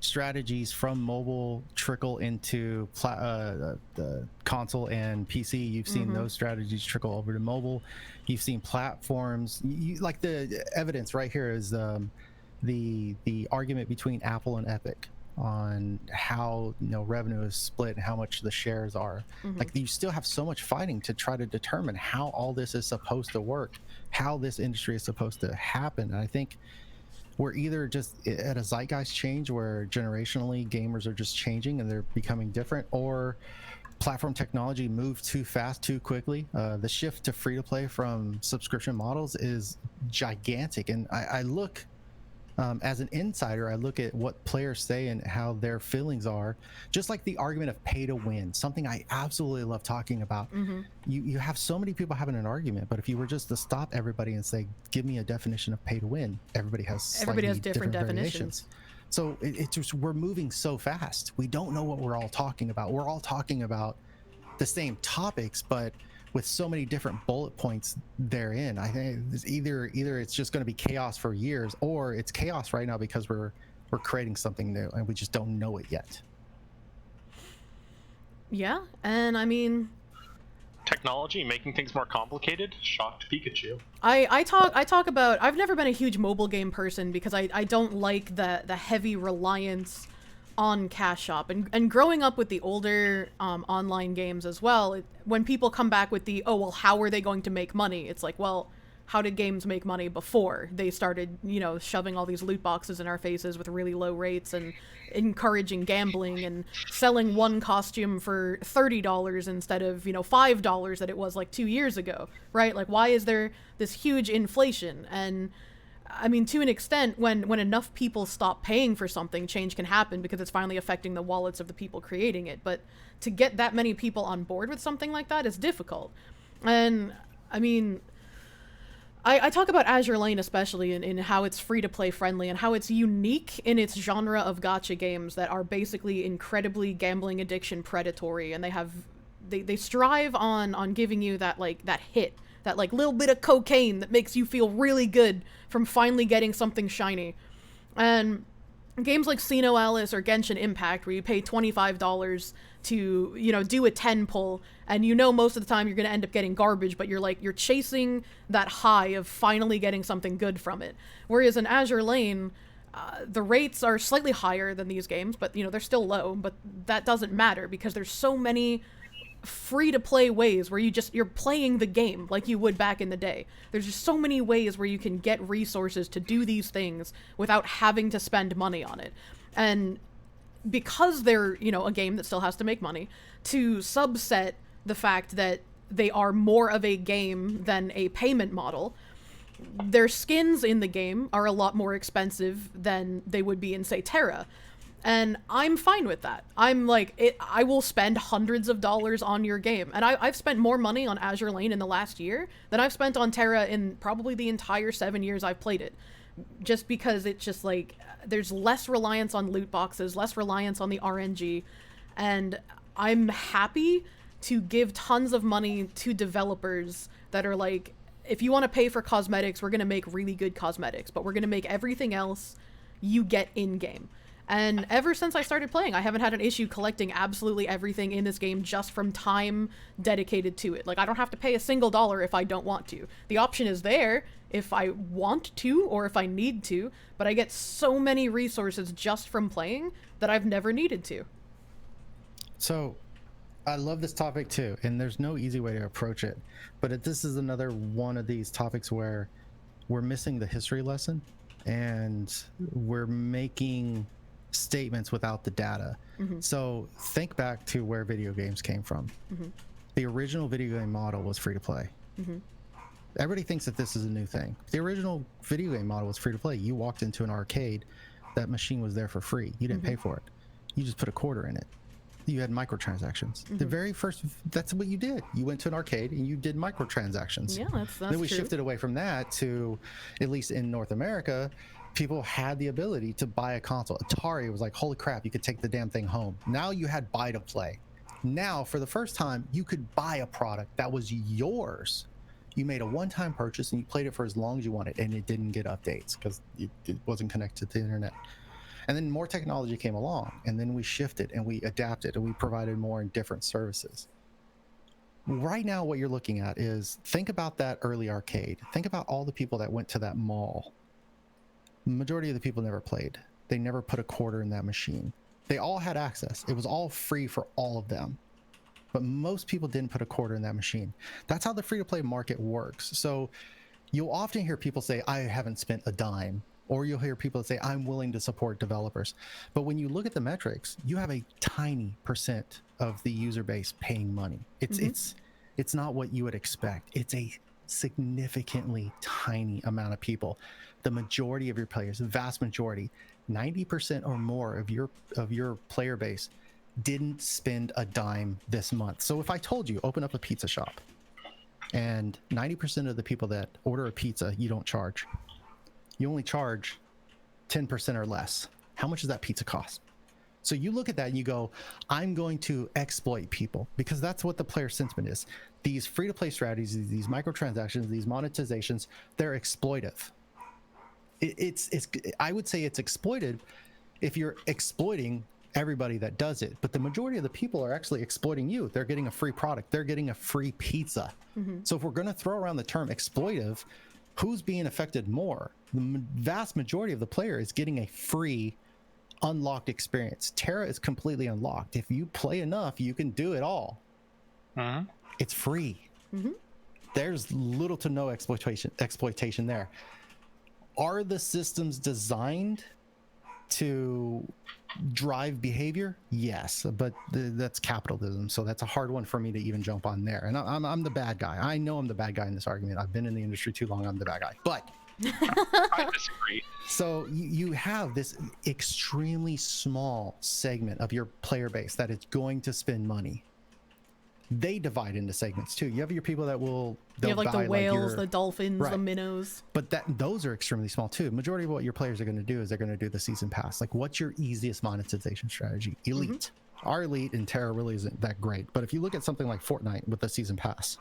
strategies from mobile trickle into the console and PC. You've seen those strategies trickle over to mobile. You've seen platforms. Like the evidence right here is the argument between Apple and Epic on how revenue is split and how much the shares are. Like you still have so much fighting to try to determine how all this is supposed to work, how this industry is supposed to happen. And I think we're either just at a zeitgeist change where generationally gamers are just changing and they're becoming different, or platform technology moved too fast, too quickly. The shift to free-to-play from subscription models is gigantic. And I look, as an insider, I look at what players say and how their feelings are, just like the argument of pay to win, something I absolutely love talking about. You have so many people having an argument, but if you were just to stop everybody and say, give me a definition of pay to win, everybody has different definitions. So it's just, we're moving so fast. We don't know what we're all talking about. We're all talking about the same topics, but with so many different bullet points therein. I think it's either it's just going to be chaos for years, or it's chaos right now because we're creating something new and we just don't know it yet. Yeah, and I mean, technology making things more complicated. Shocked Pikachu. I talk about, I've never been a huge mobile game person because I don't like the heavy reliance on cash shop, and growing up with the older online games as well, when people come back with the, oh well, how are they going to make money, it's like, well, how did games make money before they started shoving all these loot boxes in our faces with really low rates and encouraging gambling and selling one costume for $30 instead of $5 that it was like 2 years ago, right? Like, why is there this huge inflation? And I mean, to an extent, when enough people stop paying for something, change can happen because it's finally affecting the wallets of the people creating it. But to get that many people on board with something like that is difficult. And I mean, I talk about Azure Lane especially in how it's free-to-play friendly and how it's unique in its genre of gacha games that are basically incredibly gambling addiction predatory, and they strive on giving you that like that hit, that like little bit of cocaine that makes you feel really good from finally getting something shiny. And games like Xeno Alice or Genshin Impact, where you pay $25 to, you know, do a 10 pull, and you know most of the time you're going to end up getting garbage, but you're chasing that high of finally getting something good from it. Whereas in Azure Lane, the rates are slightly higher than these games, but, you know, they're still low, but that doesn't matter because there's so many free-to-play ways where you're playing the game like you would back in the day. There's just so many ways where you can get resources to do these things without having to spend money on it. And because they're, you know, a game that still has to make money, to subset the fact that they are more of a game than a payment model, their skins in the game are a lot more expensive than they would be in, say, Tera. And I'm fine with that. I'm like, I will spend hundreds of dollars on your game. And I've spent more money on Azure Lane in the last year than I've spent on Tera in probably the entire 7 years I've played it. Just because it's just like, there's less reliance on loot boxes, less reliance on the RNG. And I'm happy to give tons of money to developers that are like, if you want to pay for cosmetics, we're going to make really good cosmetics, but we're going to make everything else you get in-game. And ever since I started playing, I haven't had an issue collecting absolutely everything in this game just from time dedicated to it. Like, I don't have to pay a single dollar if I don't want to. The option is there if I want to or if I need to, but I get so many resources just from playing that I've never needed to. So, I love this topic too, and there's no easy way to approach it. But this is another one of these topics where we're missing the history lesson, and we're making statements without the data. Mm-hmm. So think back to where video games came from. Mm-hmm. The original video game model was free to play. Mm-hmm. Everybody thinks that this is a new thing. The original video game model was free to play. You walked into an arcade, that machine was there for free. You didn't pay for it. You just put a quarter in it. You had microtransactions. The very first, that's what you did. You went to an arcade and you did microtransactions. Yeah, that's Then we true. shifted away from that to, at least in North America, people had the ability to buy a console. Atari was like, holy crap, you could take the damn thing home. Now you had buy to play. Now, for the first time, you could buy a product that was yours. You made a one-time purchase and you played it for as long as you wanted, and it didn't get updates because it wasn't connected to the internet. And then more technology came along, and then we shifted and we adapted and we provided more and different services. Right now, what you're looking at is, think about that early arcade. Think about all the people that went to that mall. The majority of the people never played. They never put a quarter in that machine. They all had access. It was all free for all of them. But most people didn't put a quarter in that machine. That's how the free-to-play market works. So you'll often hear people say, I haven't spent a dime. Or you'll hear people say, I'm willing to support developers. But when you look at the metrics, you have a tiny percent of the user base paying money. It's not what you would expect. It's a significantly tiny amount of people. The majority of your players, the vast majority, 90% or more of your player base didn't spend a dime this month. So if I told you, open up a pizza shop, and 90% of the people that order a pizza, you don't charge. You only charge 10% or less. How much does that pizza cost? So you look at that and you go, I'm going to exploit people, because that's what the player sentiment is. These free-to-play strategies, these microtransactions, these monetizations, they're exploitive. I would say it's exploited if you're exploiting everybody that does it, but the majority of the people are actually exploiting you. They're getting a free product. They're getting a free pizza. So if we're going to throw around the term exploitive, who's being affected more? The vast majority of the player is getting a free unlocked experience. Tera is completely unlocked. If you play enough, you can do it all. It's free. There's little to no exploitation there. Are the systems designed to drive behavior? Yes, but that's capitalism, so that's a hard one for me to even jump on there. And I'm the bad guy. I know I'm the bad guy in this argument. I've been in the industry too long. I'm the bad guy. But I disagree. So you have this extremely small segment of your player base that is going to spend money. they divide into segments too. You have your people that will you have like the whales, like the dolphins, right. the minnows. But those are extremely small too. Majority of what your players are going to do is they're going to do the season pass. Like, what's your easiest monetization strategy? Elite. Our Elite and Tera really isn't that great. But if you look at something like Fortnite with the season pass,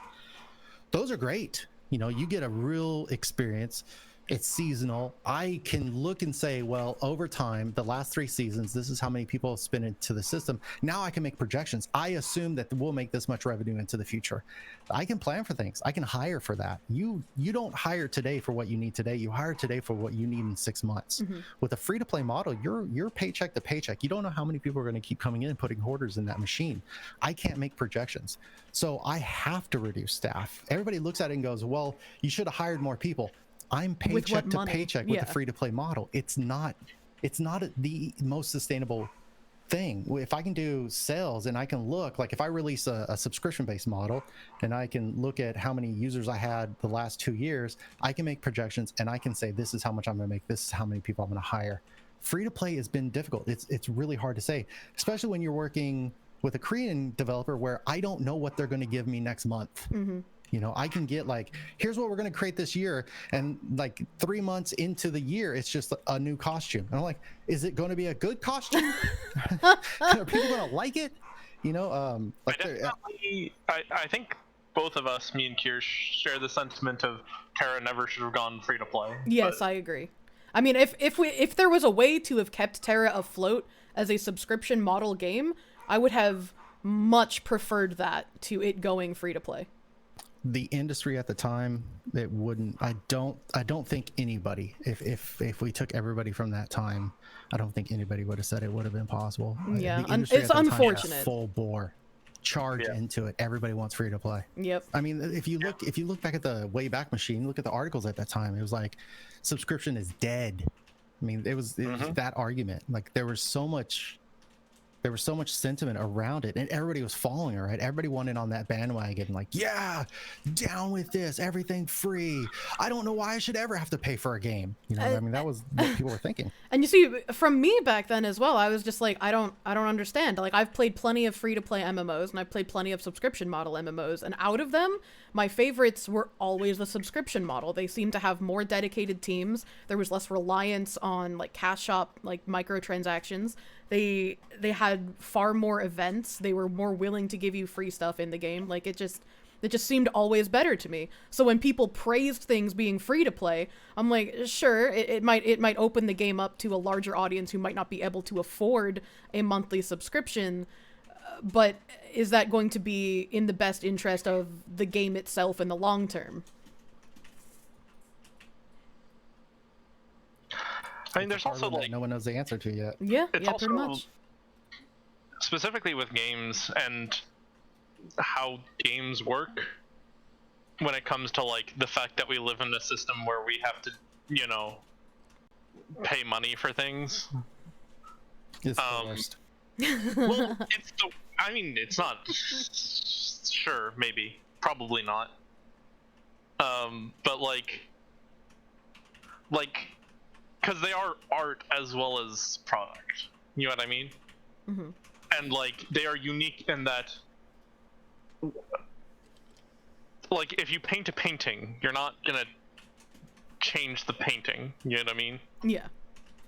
those are great. You know, you get a real experience. It's seasonal. I can look and say, well, over time, the last 3 seasons, this is how many people have spent into the system. Now I can make projections. I assume that we'll make this much revenue into the future. I can plan for things. I can hire for that. You don't hire today for what you need today. You hire today for what you need in 6 months. With a free-to-play model, you're paycheck to paycheck. You don't know how many people are going to keep coming in and putting orders in that machine. I can't make projections. So I have to reduce staff. Everybody looks at it and goes, well, you should have hired more people. I'm paycheck to paycheck with the free-to-play model. It's not the most sustainable thing. If I can do sales and I can look, like if I release a subscription-based model and I can look at how many users I had the last 2 years, I can make projections and I can say, this is how much I'm going to make. This is how many people I'm going to hire. Free-to-play has been difficult. It's really hard to say, especially when you're working with a Korean developer where I don't know what they're going to give me next month. You know, I can get like, here's what we're going to create this year. And like 3 months into the year, it's just a new costume. And I'm like, is it going to be a good costume? Are people going to like it? You know, like I think both of us, me and Kirsch, share the sentiment of Tera never should have gone free to play. Yes, I agree. I mean, if there was a way to have kept Tera afloat as a subscription model game, I would have much preferred that to it going free to play. The industry at the time, it wouldn't. I don't think anybody, if we took everybody from that time, I don't think anybody would have said it would have been possible. Yeah, it's unfortunate. Full bore charge into it. Everybody wants free to play. Yep. I mean, if you look back at the Wayback Machine, look at the articles at that time. It was like subscription is dead. I mean, it was that argument. Like there was so much sentiment around it and everybody was following it, right? Everybody wanted on that bandwagon, like, yeah, down with this, everything free. I don't know why I should ever have to pay for a game. You know, I mean, that was what people were thinking. And you see, from me back then as well, I was just like, I don't understand. Like, I've played plenty of free-to-play MMOs and I've played plenty of subscription model MMOs, and out of them, my favorites were always the subscription model. They seemed to have more dedicated teams. There was less reliance on like cash shop, like microtransactions. They had far more events. They were more willing to give you free stuff in the game. Like it just seemed always better to me. So when people praised things being free to play, I'm like, sure, it might open the game up to a larger audience who might not be able to afford a monthly subscription. But is that going to be in the best interest of the game itself in the long term? I mean, there's also like no one knows the answer to yet. Yeah, it's yeah, also, pretty much. Specifically with games and how games work, when it comes to like the fact that we live in a system where we have to, you know, pay money for things. It's the worst. Well, I mean, it's not. Sure, maybe, probably not. But like. Because they are art as well as product. You know what I mean? Mm-hmm. And, like, they are unique in that, like, if you paint a painting, you're not gonna change the painting. You know what I mean? Yeah.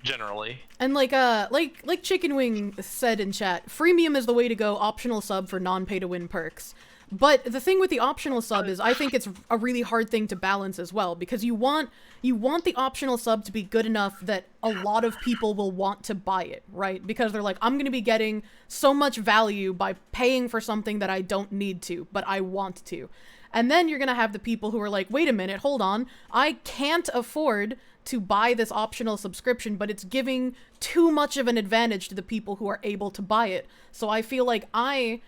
Generally. And like Chicken Wing said in chat, freemium is the way to go, optional sub for non-pay-to-win perks. But the thing with the optional sub is I think it's a really hard thing to balance as well, because you want the optional sub to be good enough that a lot of people will want to buy it, right? Because they're like, I'm going to be getting so much value by paying for something that I don't need to, but I want to. And then you're going to have the people who are like, wait a minute, hold on, I can't afford to buy this optional subscription, but it's giving too much of an advantage to the people who are able to buy it. So I feel like I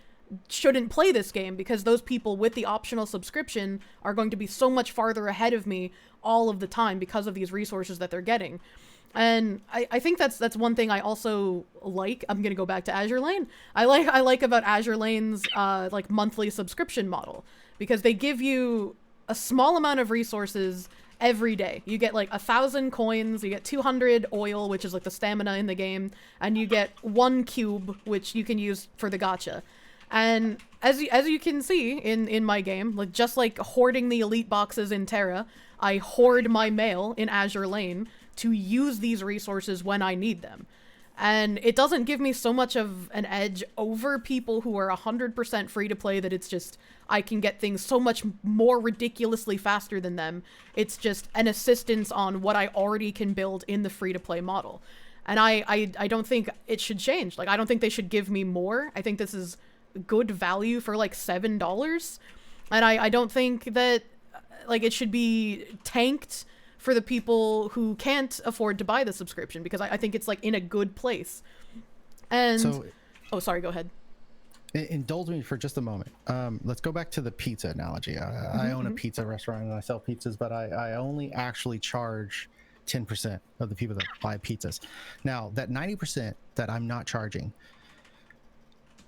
shouldn't play this game because those people with the optional subscription are going to be so much farther ahead of me all of the time because of these resources that they're getting. And I think that's one thing I also like. I'm gonna go back to Azure Lane. I like about Azure Lane's like monthly subscription model, because they give you a small amount of resources every day. You get like 1,000 coins, you get 200 oil, which is like the stamina in the game, and you get 1 cube, which you can use for the gacha. And as you can see in my game, like just like hoarding the elite boxes in Tera, I hoard my mail in Azure Lane to use these resources when I need them. And it doesn't give me so much of an edge over people who are 100% free to play that it's just, I can get things so much more ridiculously faster than them. It's just an assistance on what I already can build in the free to play model. And I don't think it should change. Like, I don't think they should give me more. I think this is good value for like $7. And I don't think that like it should be tanked for the people who can't afford to buy the subscription, because I think it's like in a good place. And so, oh, sorry, go ahead. Indulge me for just a moment. Let's go back to the pizza analogy. I own a pizza restaurant and I sell pizzas, but I only actually charge 10% of the people that buy pizzas. Now, that 90% that I'm not charging,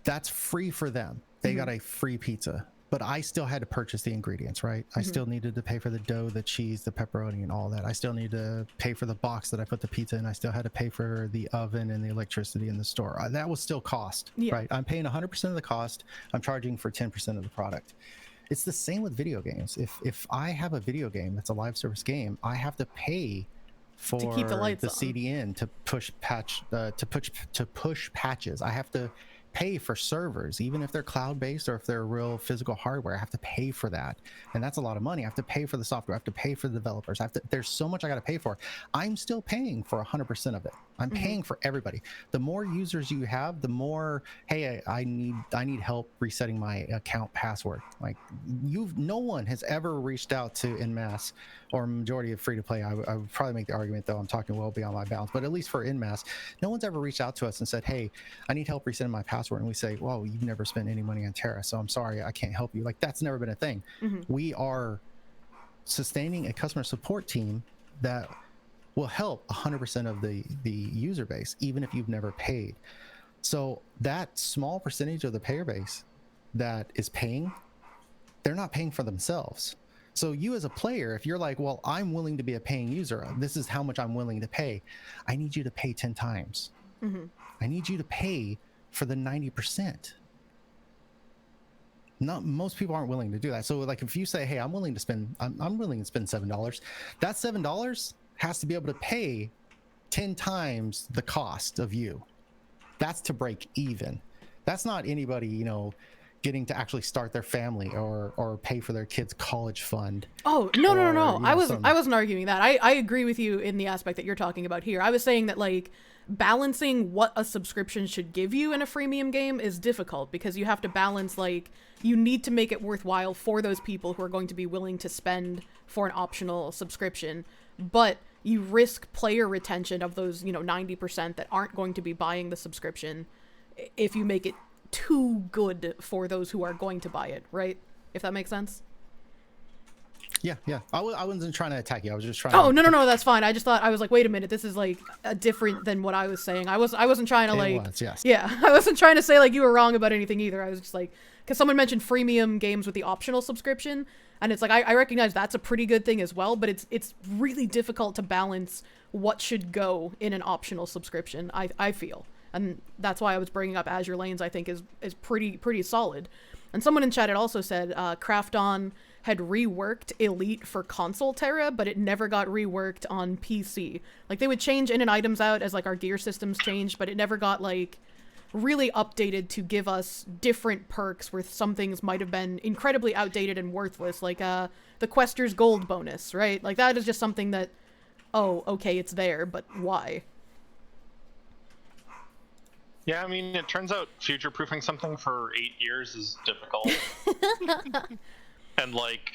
that's free for them. They got a free pizza. But I still had to purchase the ingredients, right? I still needed to pay for the dough, the cheese, the pepperoni, and all that. I still need to pay for the box that I put the pizza in. I still had to pay for the oven and the electricity in the store. That was still cost, right? I'm paying 100% of the cost. I'm charging for 10% of the product. It's the same with video games. If I have a video game that's a live service game, I have to pay for to keep the lights on. CDN to push patches. I have to pay for servers, even if they're cloud-based or if they're real physical hardware. I have to pay for that, and that's a lot of money. I have to pay for the software. I have to pay for the developers. There's so much I got to pay for. I'm still paying for 100% of it. I'm paying for everybody. The more users you have, the more, hey, I need help resetting my account password. Like, no one has ever reached out to EnMasse, or majority of free to play. I would probably make the argument, though I'm talking well beyond my bounds, but at least for EnMasse, no one's ever reached out to us and said, hey, I need help resetting my password. And we say, well, you've never spent any money on Tera, so I'm sorry, I can't help you. Like, that's never been a thing. We are sustaining a customer support team that will help 100% of the user base, even if you've never paid. So that small percentage of the payer base that is paying, they're not paying for themselves. So you as a player, if you're like, well, I'm willing to be a paying user, this is how much I'm willing to pay, I need you to pay 10 times. I need you to pay for the 90%. Not most people aren't willing to do that. So like, if you say, hey, I'm willing to spend $7, that $7 has to be able to pay 10 times the cost of you. That's to break even. That's not anybody, getting to actually start their family or pay for their kids' college fund. Oh, no. I wasn't arguing that. I agree with you in the aspect that you're talking about here. I was saying that, like, balancing what a subscription should give you in a freemium game is difficult, because you have to balance, like, you need to make it worthwhile for those people who are going to be willing to spend for an optional subscription, but you risk player retention of those, 90% that aren't going to be buying the subscription if you make it too good for those who are going to buy it, right? If that makes sense. Yeah. I wasn't trying to attack you. I was just trying. Oh, no, that's fine. I just thought, I was like, wait a minute, this is like different than what I was saying. I wasn't trying to yes. Yeah, I wasn't trying to say like you were wrong about anything either. I was just like, because someone mentioned freemium games with the optional subscription, and it's like, I recognize that's a pretty good thing as well, but it's really difficult to balance what should go in an optional subscription, I feel. And that's why I was bringing up Azure Lanes, I think is pretty solid. And someone in chat had also said Krafton had reworked Elite for console Tera, but it never got reworked on PC. Like, they would change in and items out as like our gear systems changed, but it never got like really updated to give us different perks where some things might have been incredibly outdated and worthless, like the Quester's Gold bonus, right? Like, that is just something that, oh, okay, it's there, but why? Yeah, I mean, it turns out future-proofing something for 8 years is difficult. And, like,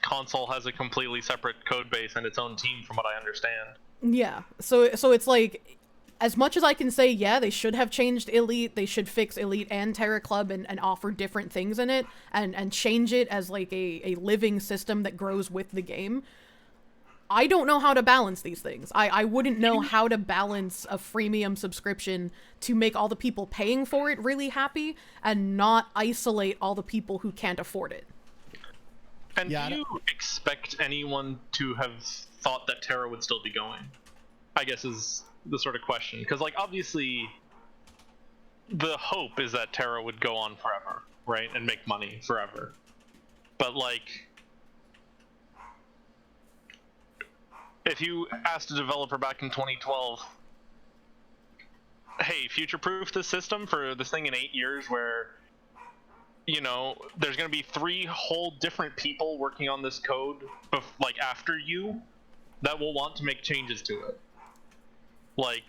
console has a completely separate code base and its own team, from what I understand. Yeah, so it's like, as much as I can say, yeah, they should have changed Elite, they should fix Elite and Tera Club and offer different things in it, and change it as, like, a living system that grows with the game. I don't know how to balance these things. I wouldn't know how to balance a freemium subscription to make all the people paying for it really happy and not isolate all the people who can't afford it. And do you expect anyone to have thought that Tera would still be going? I guess is the sort of question. Because, like, obviously, the hope is that Tera would go on forever, right, and make money forever. But like, if you asked a developer back in 2012, hey, future-proof this system for this thing in 8 years, where, you know, there's going to be 3 whole different people working on this code, like, after you, that will want to make changes to it. Like,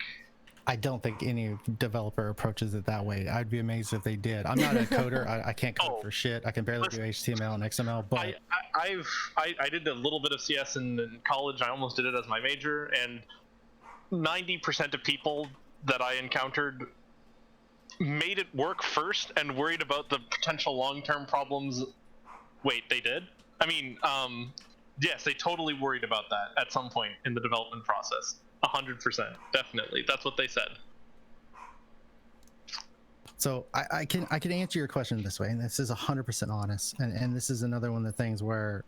I don't think any developer approaches it that way. I'd be amazed if they did. I'm not a coder. I can't code for shit. I can barely do HTML and XML, but I did a little bit of CS in college. I almost did it as my major, and 90% of people that I encountered made it work first and worried about the potential long-term problems. Wait, they did? I mean, yes, they totally worried about that at some point in the development process. 100%, definitely. That's what they said. So I can answer your question this way, and this is 100% honest. And this is another one of the things where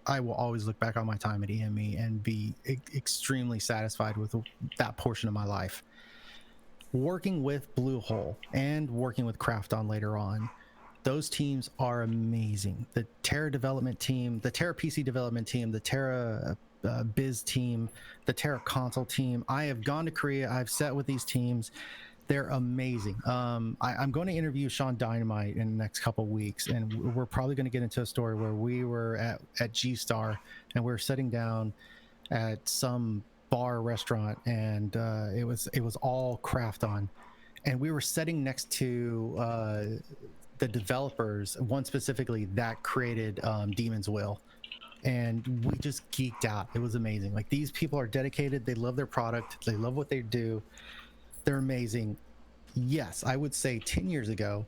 I will always look back on my time at EME and be extremely satisfied with that portion of my life. Working with Bluehole and working with Krafton later on, those teams are amazing. The Tera development team, the Tera PC development team, the Tera Biz team, the Tera console team. I have gone to Korea. I've sat with these teams. They're amazing. I'm going to interview Sean Dynamite in the next couple weeks, and we're probably going to get into a story where we were at G-Star and we were sitting down at some bar restaurant, and it was all Krafton, and we were sitting next to the developers, one specifically that created Demon's Will, and we just geeked out. It was amazing. Like, these people are dedicated. They love their product. They love what they do. They're amazing. Yes, I would say 10 years ago,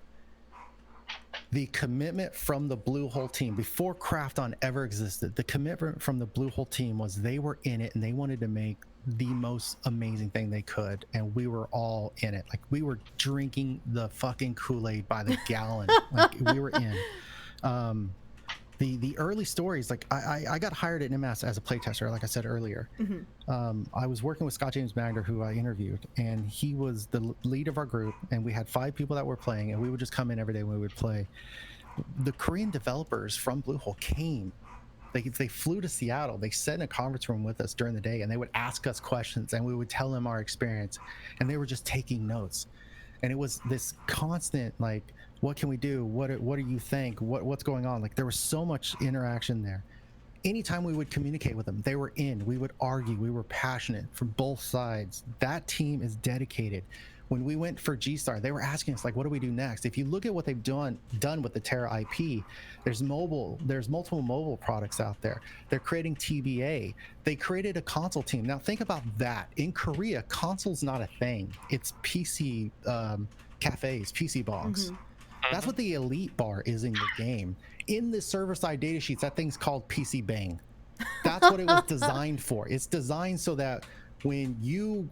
the commitment from the Bluehole team, before Krafton ever existed, the commitment from the Bluehole team was they were in it and they wanted to make the most amazing thing they could, and we were all in it. Like, we were drinking the fucking Kool-Aid by the gallon. Like, we were in. The early stories, like, I got hired at EnMasse as a playtester, like I said earlier. Mm-hmm. I was working with Scott James Magner, who I interviewed, and he was the lead of our group, and we had 5 people that were playing, and we would just come in every day when we would play. The Korean developers from Bluehole came. They flew to Seattle. They sat in a conference room with us during the day, and they would ask us questions, and we would tell them our experience, and they were just taking notes. And it was this constant, like, what can we do? What do you think? What's going on? Like, there was so much interaction there. Anytime we would communicate with them, they were in. We would argue. We were passionate from both sides. That team is dedicated. When we went for G-Star, they were asking us, like, what do we do next? If you look at what they've done with the Tera IP, there's multiple mobile products out there. They're creating TBA. They created a console team. Now think about that. In Korea, console's not a thing. It's PC cafes, PC box. Mm-hmm. That's what the elite bar is in your game. In the server-side data sheets, that thing's called PC Bang. That's what it was designed for. It's designed so that when you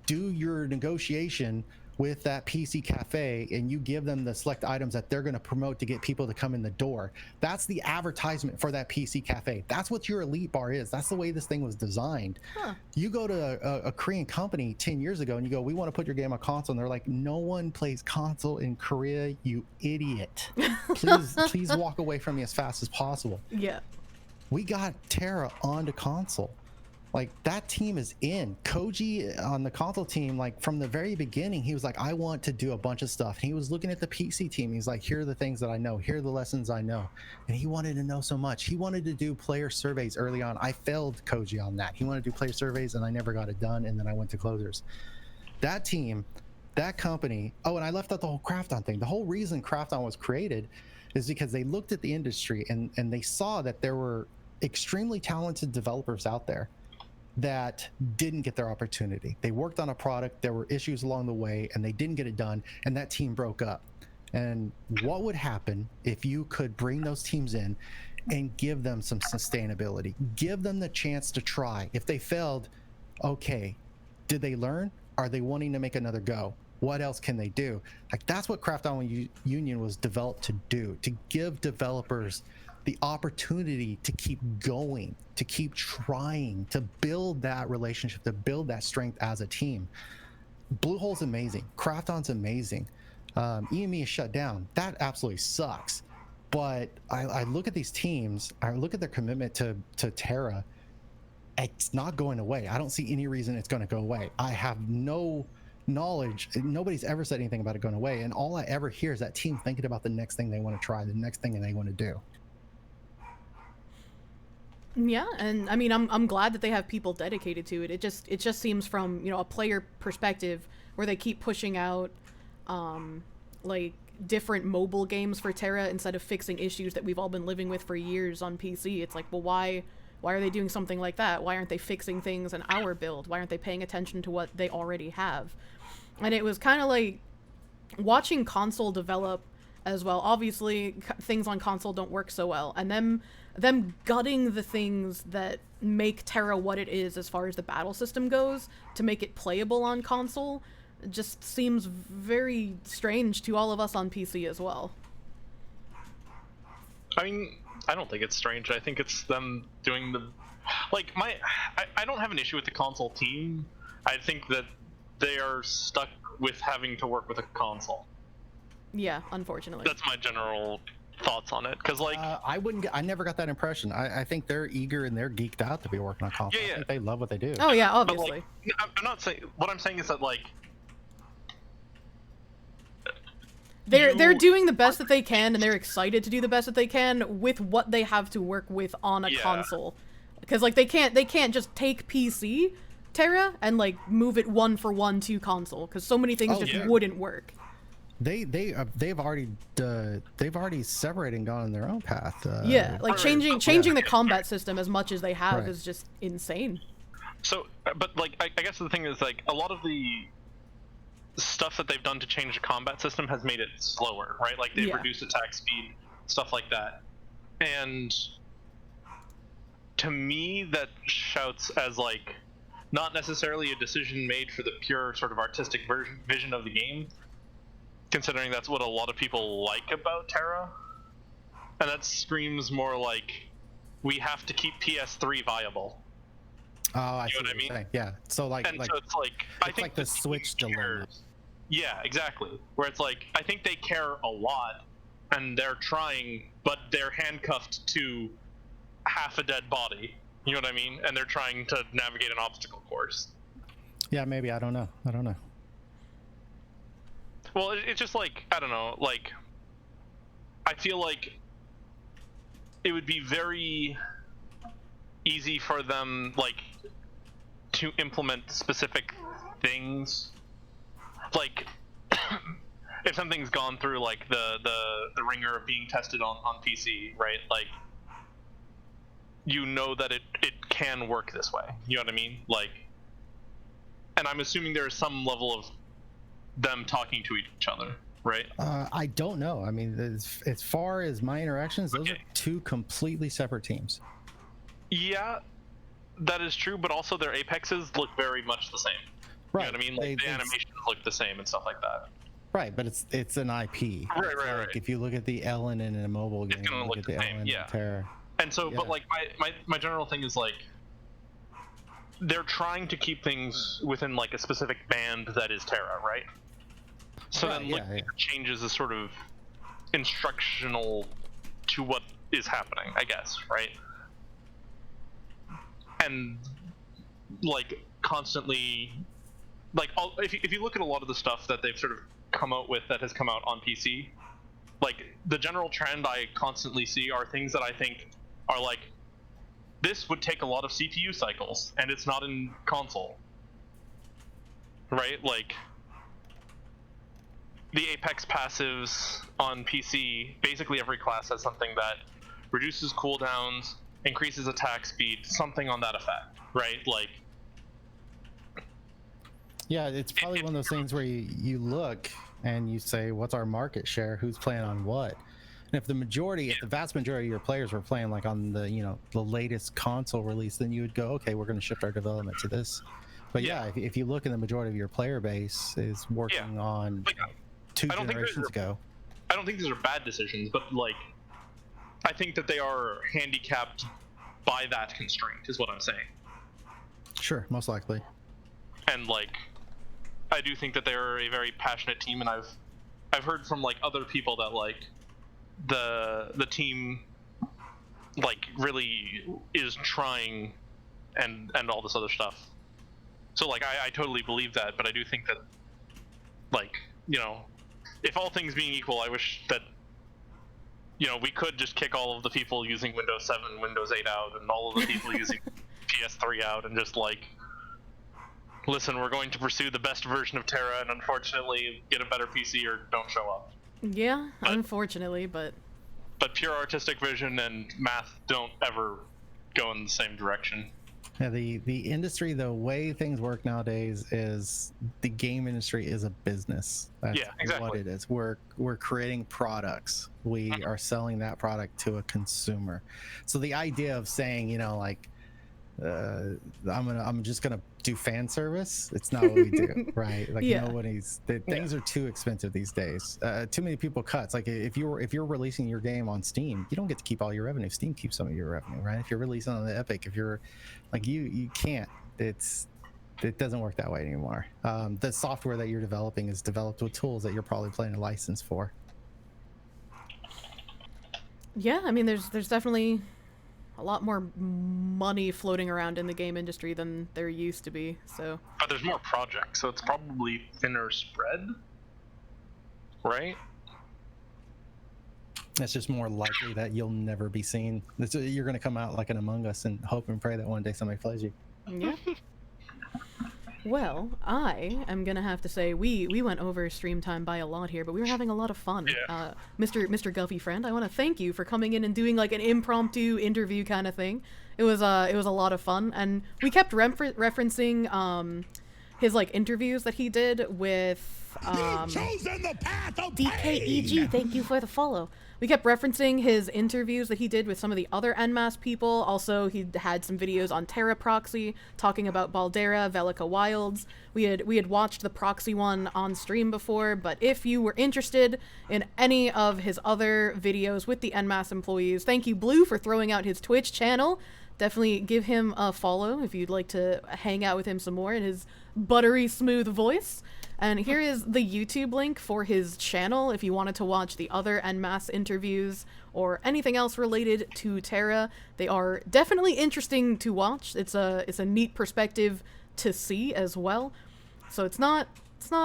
do your negotiation with that PC cafe and you give them the select items that they're going to promote to get people to come in the door, that's the advertisement for that PC cafe. That's what your elite bar is. That's the way this thing was designed. Huh. You go to a Korean company 10 years ago and you go, we want to put your game on console, and they're like, no one plays console in Korea, you idiot. Please walk away from me as fast as possible. Yeah. We got Tera onto console. Like, that team is in. Koji on the console team, like, from the very beginning, he was like, I want to do a bunch of stuff. And he was looking at the PC team. He's like, here are the things that I know. Here are the lessons I know. And he wanted to know so much. He wanted to do player surveys early on. I failed Koji on that. He wanted to do player surveys, and I never got it done. And then I went to closers. That team, that company. Oh, and I left out the whole Krafton thing. The whole reason Krafton was created is because they looked at the industry and they saw that there were extremely talented developers out there that didn't get their opportunity. They worked on a product, there were issues along the way, and they didn't get it done, and that team broke up. And what would happen if you could bring those teams in and give them some sustainability? Give them the chance to try. If they failed, okay, did they learn? Are they wanting to make another go? What else can they do? Like, that's what Krafton Union was developed to do, to give developers the opportunity to keep going, to keep trying, to build that relationship, to build that strength as a team. Bluehole's amazing. Krafton's amazing. EME is shut down. That absolutely sucks. But I look at these teams, I look at their commitment to Tera. It's not going away. I don't see any reason it's going to go away. I have no knowledge. Nobody's ever said anything about it going away. And all I ever hear is that team thinking about the next thing they want to try, the next thing they want to do. Yeah, and I mean, I'm glad that they have people dedicated to it. It just seems from, you know, a player perspective where they keep pushing out, like, different mobile games for Tera instead of fixing issues that we've all been living with for years on PC. It's like, well, why are they doing something like that? Why aren't they fixing things in our build? Why aren't they paying attention to what they already have? And it was kind of like watching console develop as well. Obviously, things on console don't work so well, and them gutting the things that make Tera what it is as far as the battle system goes to make it playable on console just seems very strange to all of us on PC as well. I mean, I don't think it's strange. I think it's them doing the... Like, I don't have an issue with the console team. I think that they are stuck with having to work with a console. Yeah, unfortunately. That's my general thoughts on it. Because, like... I never got that impression. I think they're eager and they're geeked out to be working on console. Yeah, yeah. I think they love what they do. Oh, yeah, obviously. But, like, I'm not saying... What I'm saying is that, like... They're doing the best that they can, and they're excited to do the best that they can with what they have to work with on a console. Because, like, they can't just take PC Tera and, like, move it one for one to console, because so many things wouldn't work. They've already separated and gone on their own path. Like changing the combat system as much as they have is just insane. So, but like, I guess the thing is, like, a lot of the stuff that they've done to change the combat system has made it slower, right? Like, they've reduced attack speed, stuff like that. And to me, that shouts as, like, not necessarily a decision made for the pure sort of artistic vision of the game, considering that's what a lot of people like about Tera. And that screams more like, we have to keep PS3 viable. Oh, I see what I mean? Saying. Yeah. So like, so it's like, I think like the Switch dilemma. Yeah, exactly. Where it's like, I think they care a lot, and they're trying, but they're handcuffed to half a dead body. You know what I mean? And they're trying to navigate an obstacle course. Yeah, maybe. I don't know. Well, it's just like, I don't know, like, I feel like it would be very easy for them, like, to implement specific things. Like, if something's gone through, like, the ringer of being tested on PC, right? Like, you know that it can work this way. You know what I mean? Like, and I'm assuming there's some level of them talking to each other, right? I don't know. I mean, as far as my interactions, those are two completely separate teams. Yeah, that is true, but also their apexes look very much the same. Right. You know what I mean? Like, the animations look the same and stuff like that. Right, but it's an IP. Right. If you look at the Ellen in a mobile game, it's gonna look the same, Ellen and Tera. And so, but like, my general thing is, like, they're trying to keep things within, like, a specific band that is Tera, right? So then looking at changes is sort of instructional to what is happening, I guess, right? And, like, constantly, like, if you look at a lot of the stuff that they've sort of come out with that has come out on PC, like, the general trend I constantly see are things that I think are like, this would take a lot of CPU cycles, and it's not in console, right? Like, the Apex passives on PC, basically every class has something that reduces cooldowns, increases attack speed, something on that effect, right? Like, yeah, it's probably one of those things where you look and you say, what's our market share? Who's playing on what? And if the vast majority of your players were playing like on the, you know, the latest console release, then you would go, okay, we're going to shift our development to this. But if you look in the majority of your player base is working on, like, 2 generations ago. I don't think these are bad decisions, but, like, I think that they are handicapped by that constraint, is what I'm saying. Sure, most likely. And, like, I do think that they're a very passionate team, and I've I've heard from like other people that like the team like really is trying and all this other stuff. So like I totally believe that, but I do think that like, you know, if all things being equal, I wish that, you know, we could just kick all of the people using Windows 7, Windows 8 out, and all of the people using PS3 out, and just like, listen, we're going to pursue the best version of Tera, and unfortunately get a better PC or don't show up. Yeah, unfortunately, but pure artistic vision and math don't ever go in the same direction. Yeah, the industry, the way things work nowadays is the game industry is a business. That's exactly what it is. We're creating products. We are selling that product to a consumer. So the idea of saying, you know, like, I'm just gonna do fan service. It's not what we do, right? Like things are too expensive these days. Too many people cuts. Like if you're releasing your game on Steam, you don't get to keep all your revenue. Steam keeps some of your revenue, right? If you're releasing on the Epic, if you're like you can't. It doesn't work that way anymore. The software that you're developing is developed with tools that you're probably paying a license for. Yeah, I mean, there's definitely a lot more money floating around in the game industry than there used to be, so. But there's more projects, so it's probably thinner spread, right? It's just more likely that you'll never be seen. You're going to come out like an Among Us and hope and pray that one day somebody plays you. Yeah. Well, I am gonna have to say we went over stream time by a lot here, but we were having a lot of fun. Yeah. Mr. Guffy friend, I want to thank you for coming in and doing like an impromptu interview kind of thing. It was a lot of fun, and we kept referencing his like interviews that he did with DKEG. Thank you for the follow. We kept referencing his interviews that he did with some of the other EnMasse people. Also, he had some videos on Tera Proxy talking about Baldera, Velica Wilds. We had watched the Proxy one on stream before, but if you were interested in any of his other videos with the EnMasse employees, thank you, Blue, for throwing out his Twitch channel. Definitely give him a follow if you'd like to hang out with him some more in his buttery smooth voice. And here is the YouTube link for his channel if you wanted to watch the other EnMasse interviews or anything else related to Tera. They are definitely interesting to watch. It's a neat perspective to see as well. So it's not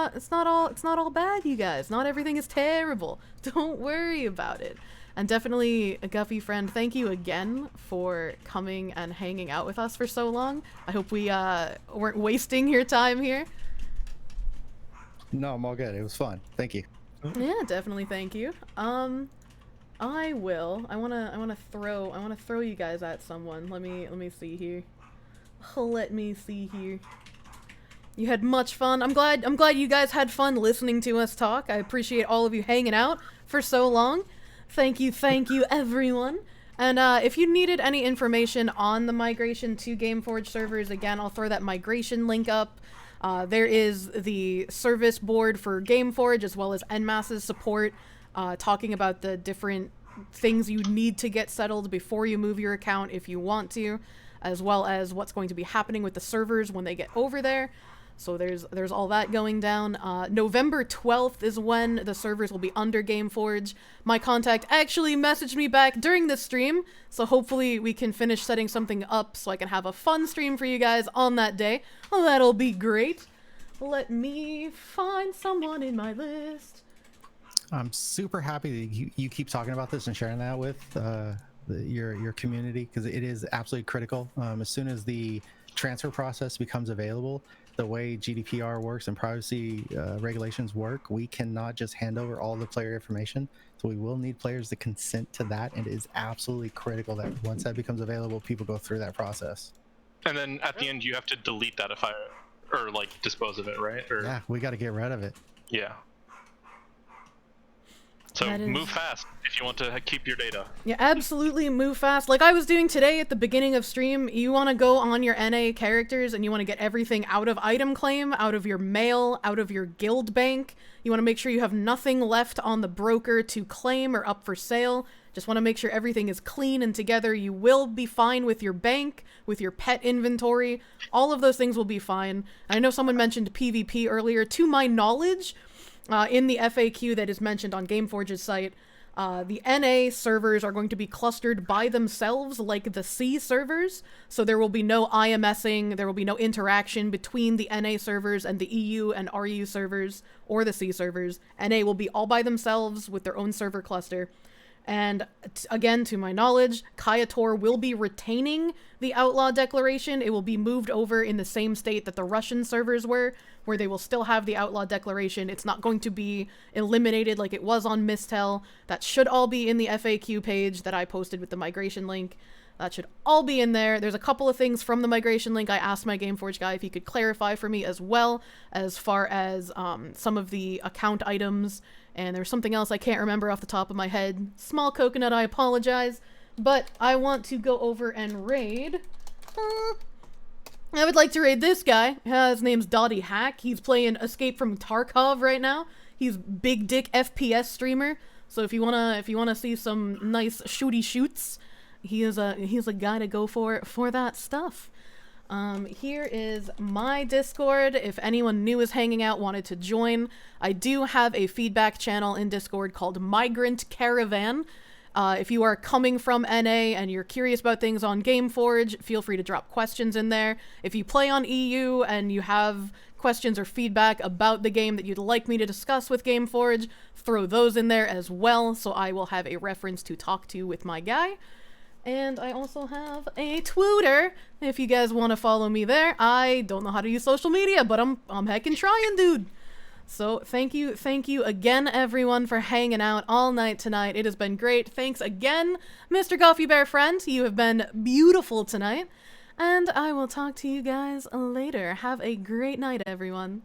all bad, you guys. Not everything is terrible. Don't worry about it. And definitely, a Guffy friend, thank you again for coming and hanging out with us for so long. I hope we weren't wasting your time here. No, I'm all good. It was fun. Thank you. Yeah, definitely thank you. I wanna throw you guys at someone. Let me see here. Let me see here. You had much fun. I'm glad you guys had fun listening to us talk. I appreciate all of you hanging out for so long. Thank you, everyone. And if you needed any information on the migration to Gameforge servers, again, I'll throw that migration link up. There is the service board for Gameforge, as well as EnMasse's support, talking about the different things you need to get settled before you move your account if you want to, as well as what's going to be happening with the servers when they get over there. So there's all that going down. November 12th is when the servers will be under Gameforge. My contact actually messaged me back during this stream, so hopefully we can finish setting something up so I can have a fun stream for you guys on that day. Well, that'll be great. Let me find someone in my list. I'm super happy that you keep talking about this and sharing that with your community, because it is absolutely critical. As soon as the transfer process becomes available, the way GDPR works and privacy regulations work, we cannot just hand over all the player information. So we will need players to consent to that, and it is absolutely critical that once that becomes available, people go through that process. And then at the end, you have to delete that or like dispose of it, right? Or... Yeah, we got to get rid of it. Yeah. So move fast if you want to keep your data. Yeah, absolutely move fast. Like I was doing today at the beginning of stream, you want to go on your NA characters and you want to get everything out of item claim, out of your mail, out of your guild bank. You want to make sure you have nothing left on the broker to claim or up for sale. Just want to make sure everything is clean and together. You will be fine with your bank, with your pet inventory. All of those things will be fine. I know someone mentioned PvP earlier. To my knowledge, in the FAQ that is mentioned on Gameforge's site, the NA servers are going to be clustered by themselves like the C servers, so there will be no IMSing, there will be no interaction between the NA servers and the EU and RU servers, or the C servers. NA will be all by themselves with their own server cluster. And again, to my knowledge, Kayator will be retaining the Outlaw Declaration. It will be moved over in the same state that the Russian servers were, where they will still have the Outlaw Declaration. It's not going to be eliminated like it was on Mistel. That should all be in the FAQ page that I posted with the migration link. That should all be in there. There's a couple of things from the migration link I asked my Gameforge guy if he could clarify for me as well, as far as some of the account items. And there's something else I can't remember off the top of my head. Small coconut, I apologize. But I want to go over and raid. I would like to raid this guy. His name's Dottie Hack. He's playing Escape from Tarkov right now. He's big dick FPS streamer. So if you wanna see some nice shooty shoots, he's a guy to go for that stuff. Here is my Discord. If anyone new is hanging out, wanted to join, I do have a feedback channel in Discord called Migrant Caravan. If you are coming from NA and you're curious about things on Gameforge, feel free to drop questions in there. If you play on EU and you have questions or feedback about the game that you'd like me to discuss with Gameforge, throw those in there as well, so I will have a reference to talk to with my guy. And I also have a Twitter, if you guys want to follow me there. I don't know how to use social media, but I'm heckin' trying, dude. So thank you again, everyone, for hanging out all night tonight. It has been great. Thanks again, Mr. Guffybear friend. You have been beautiful tonight. And I will talk to you guys later. Have a great night, everyone.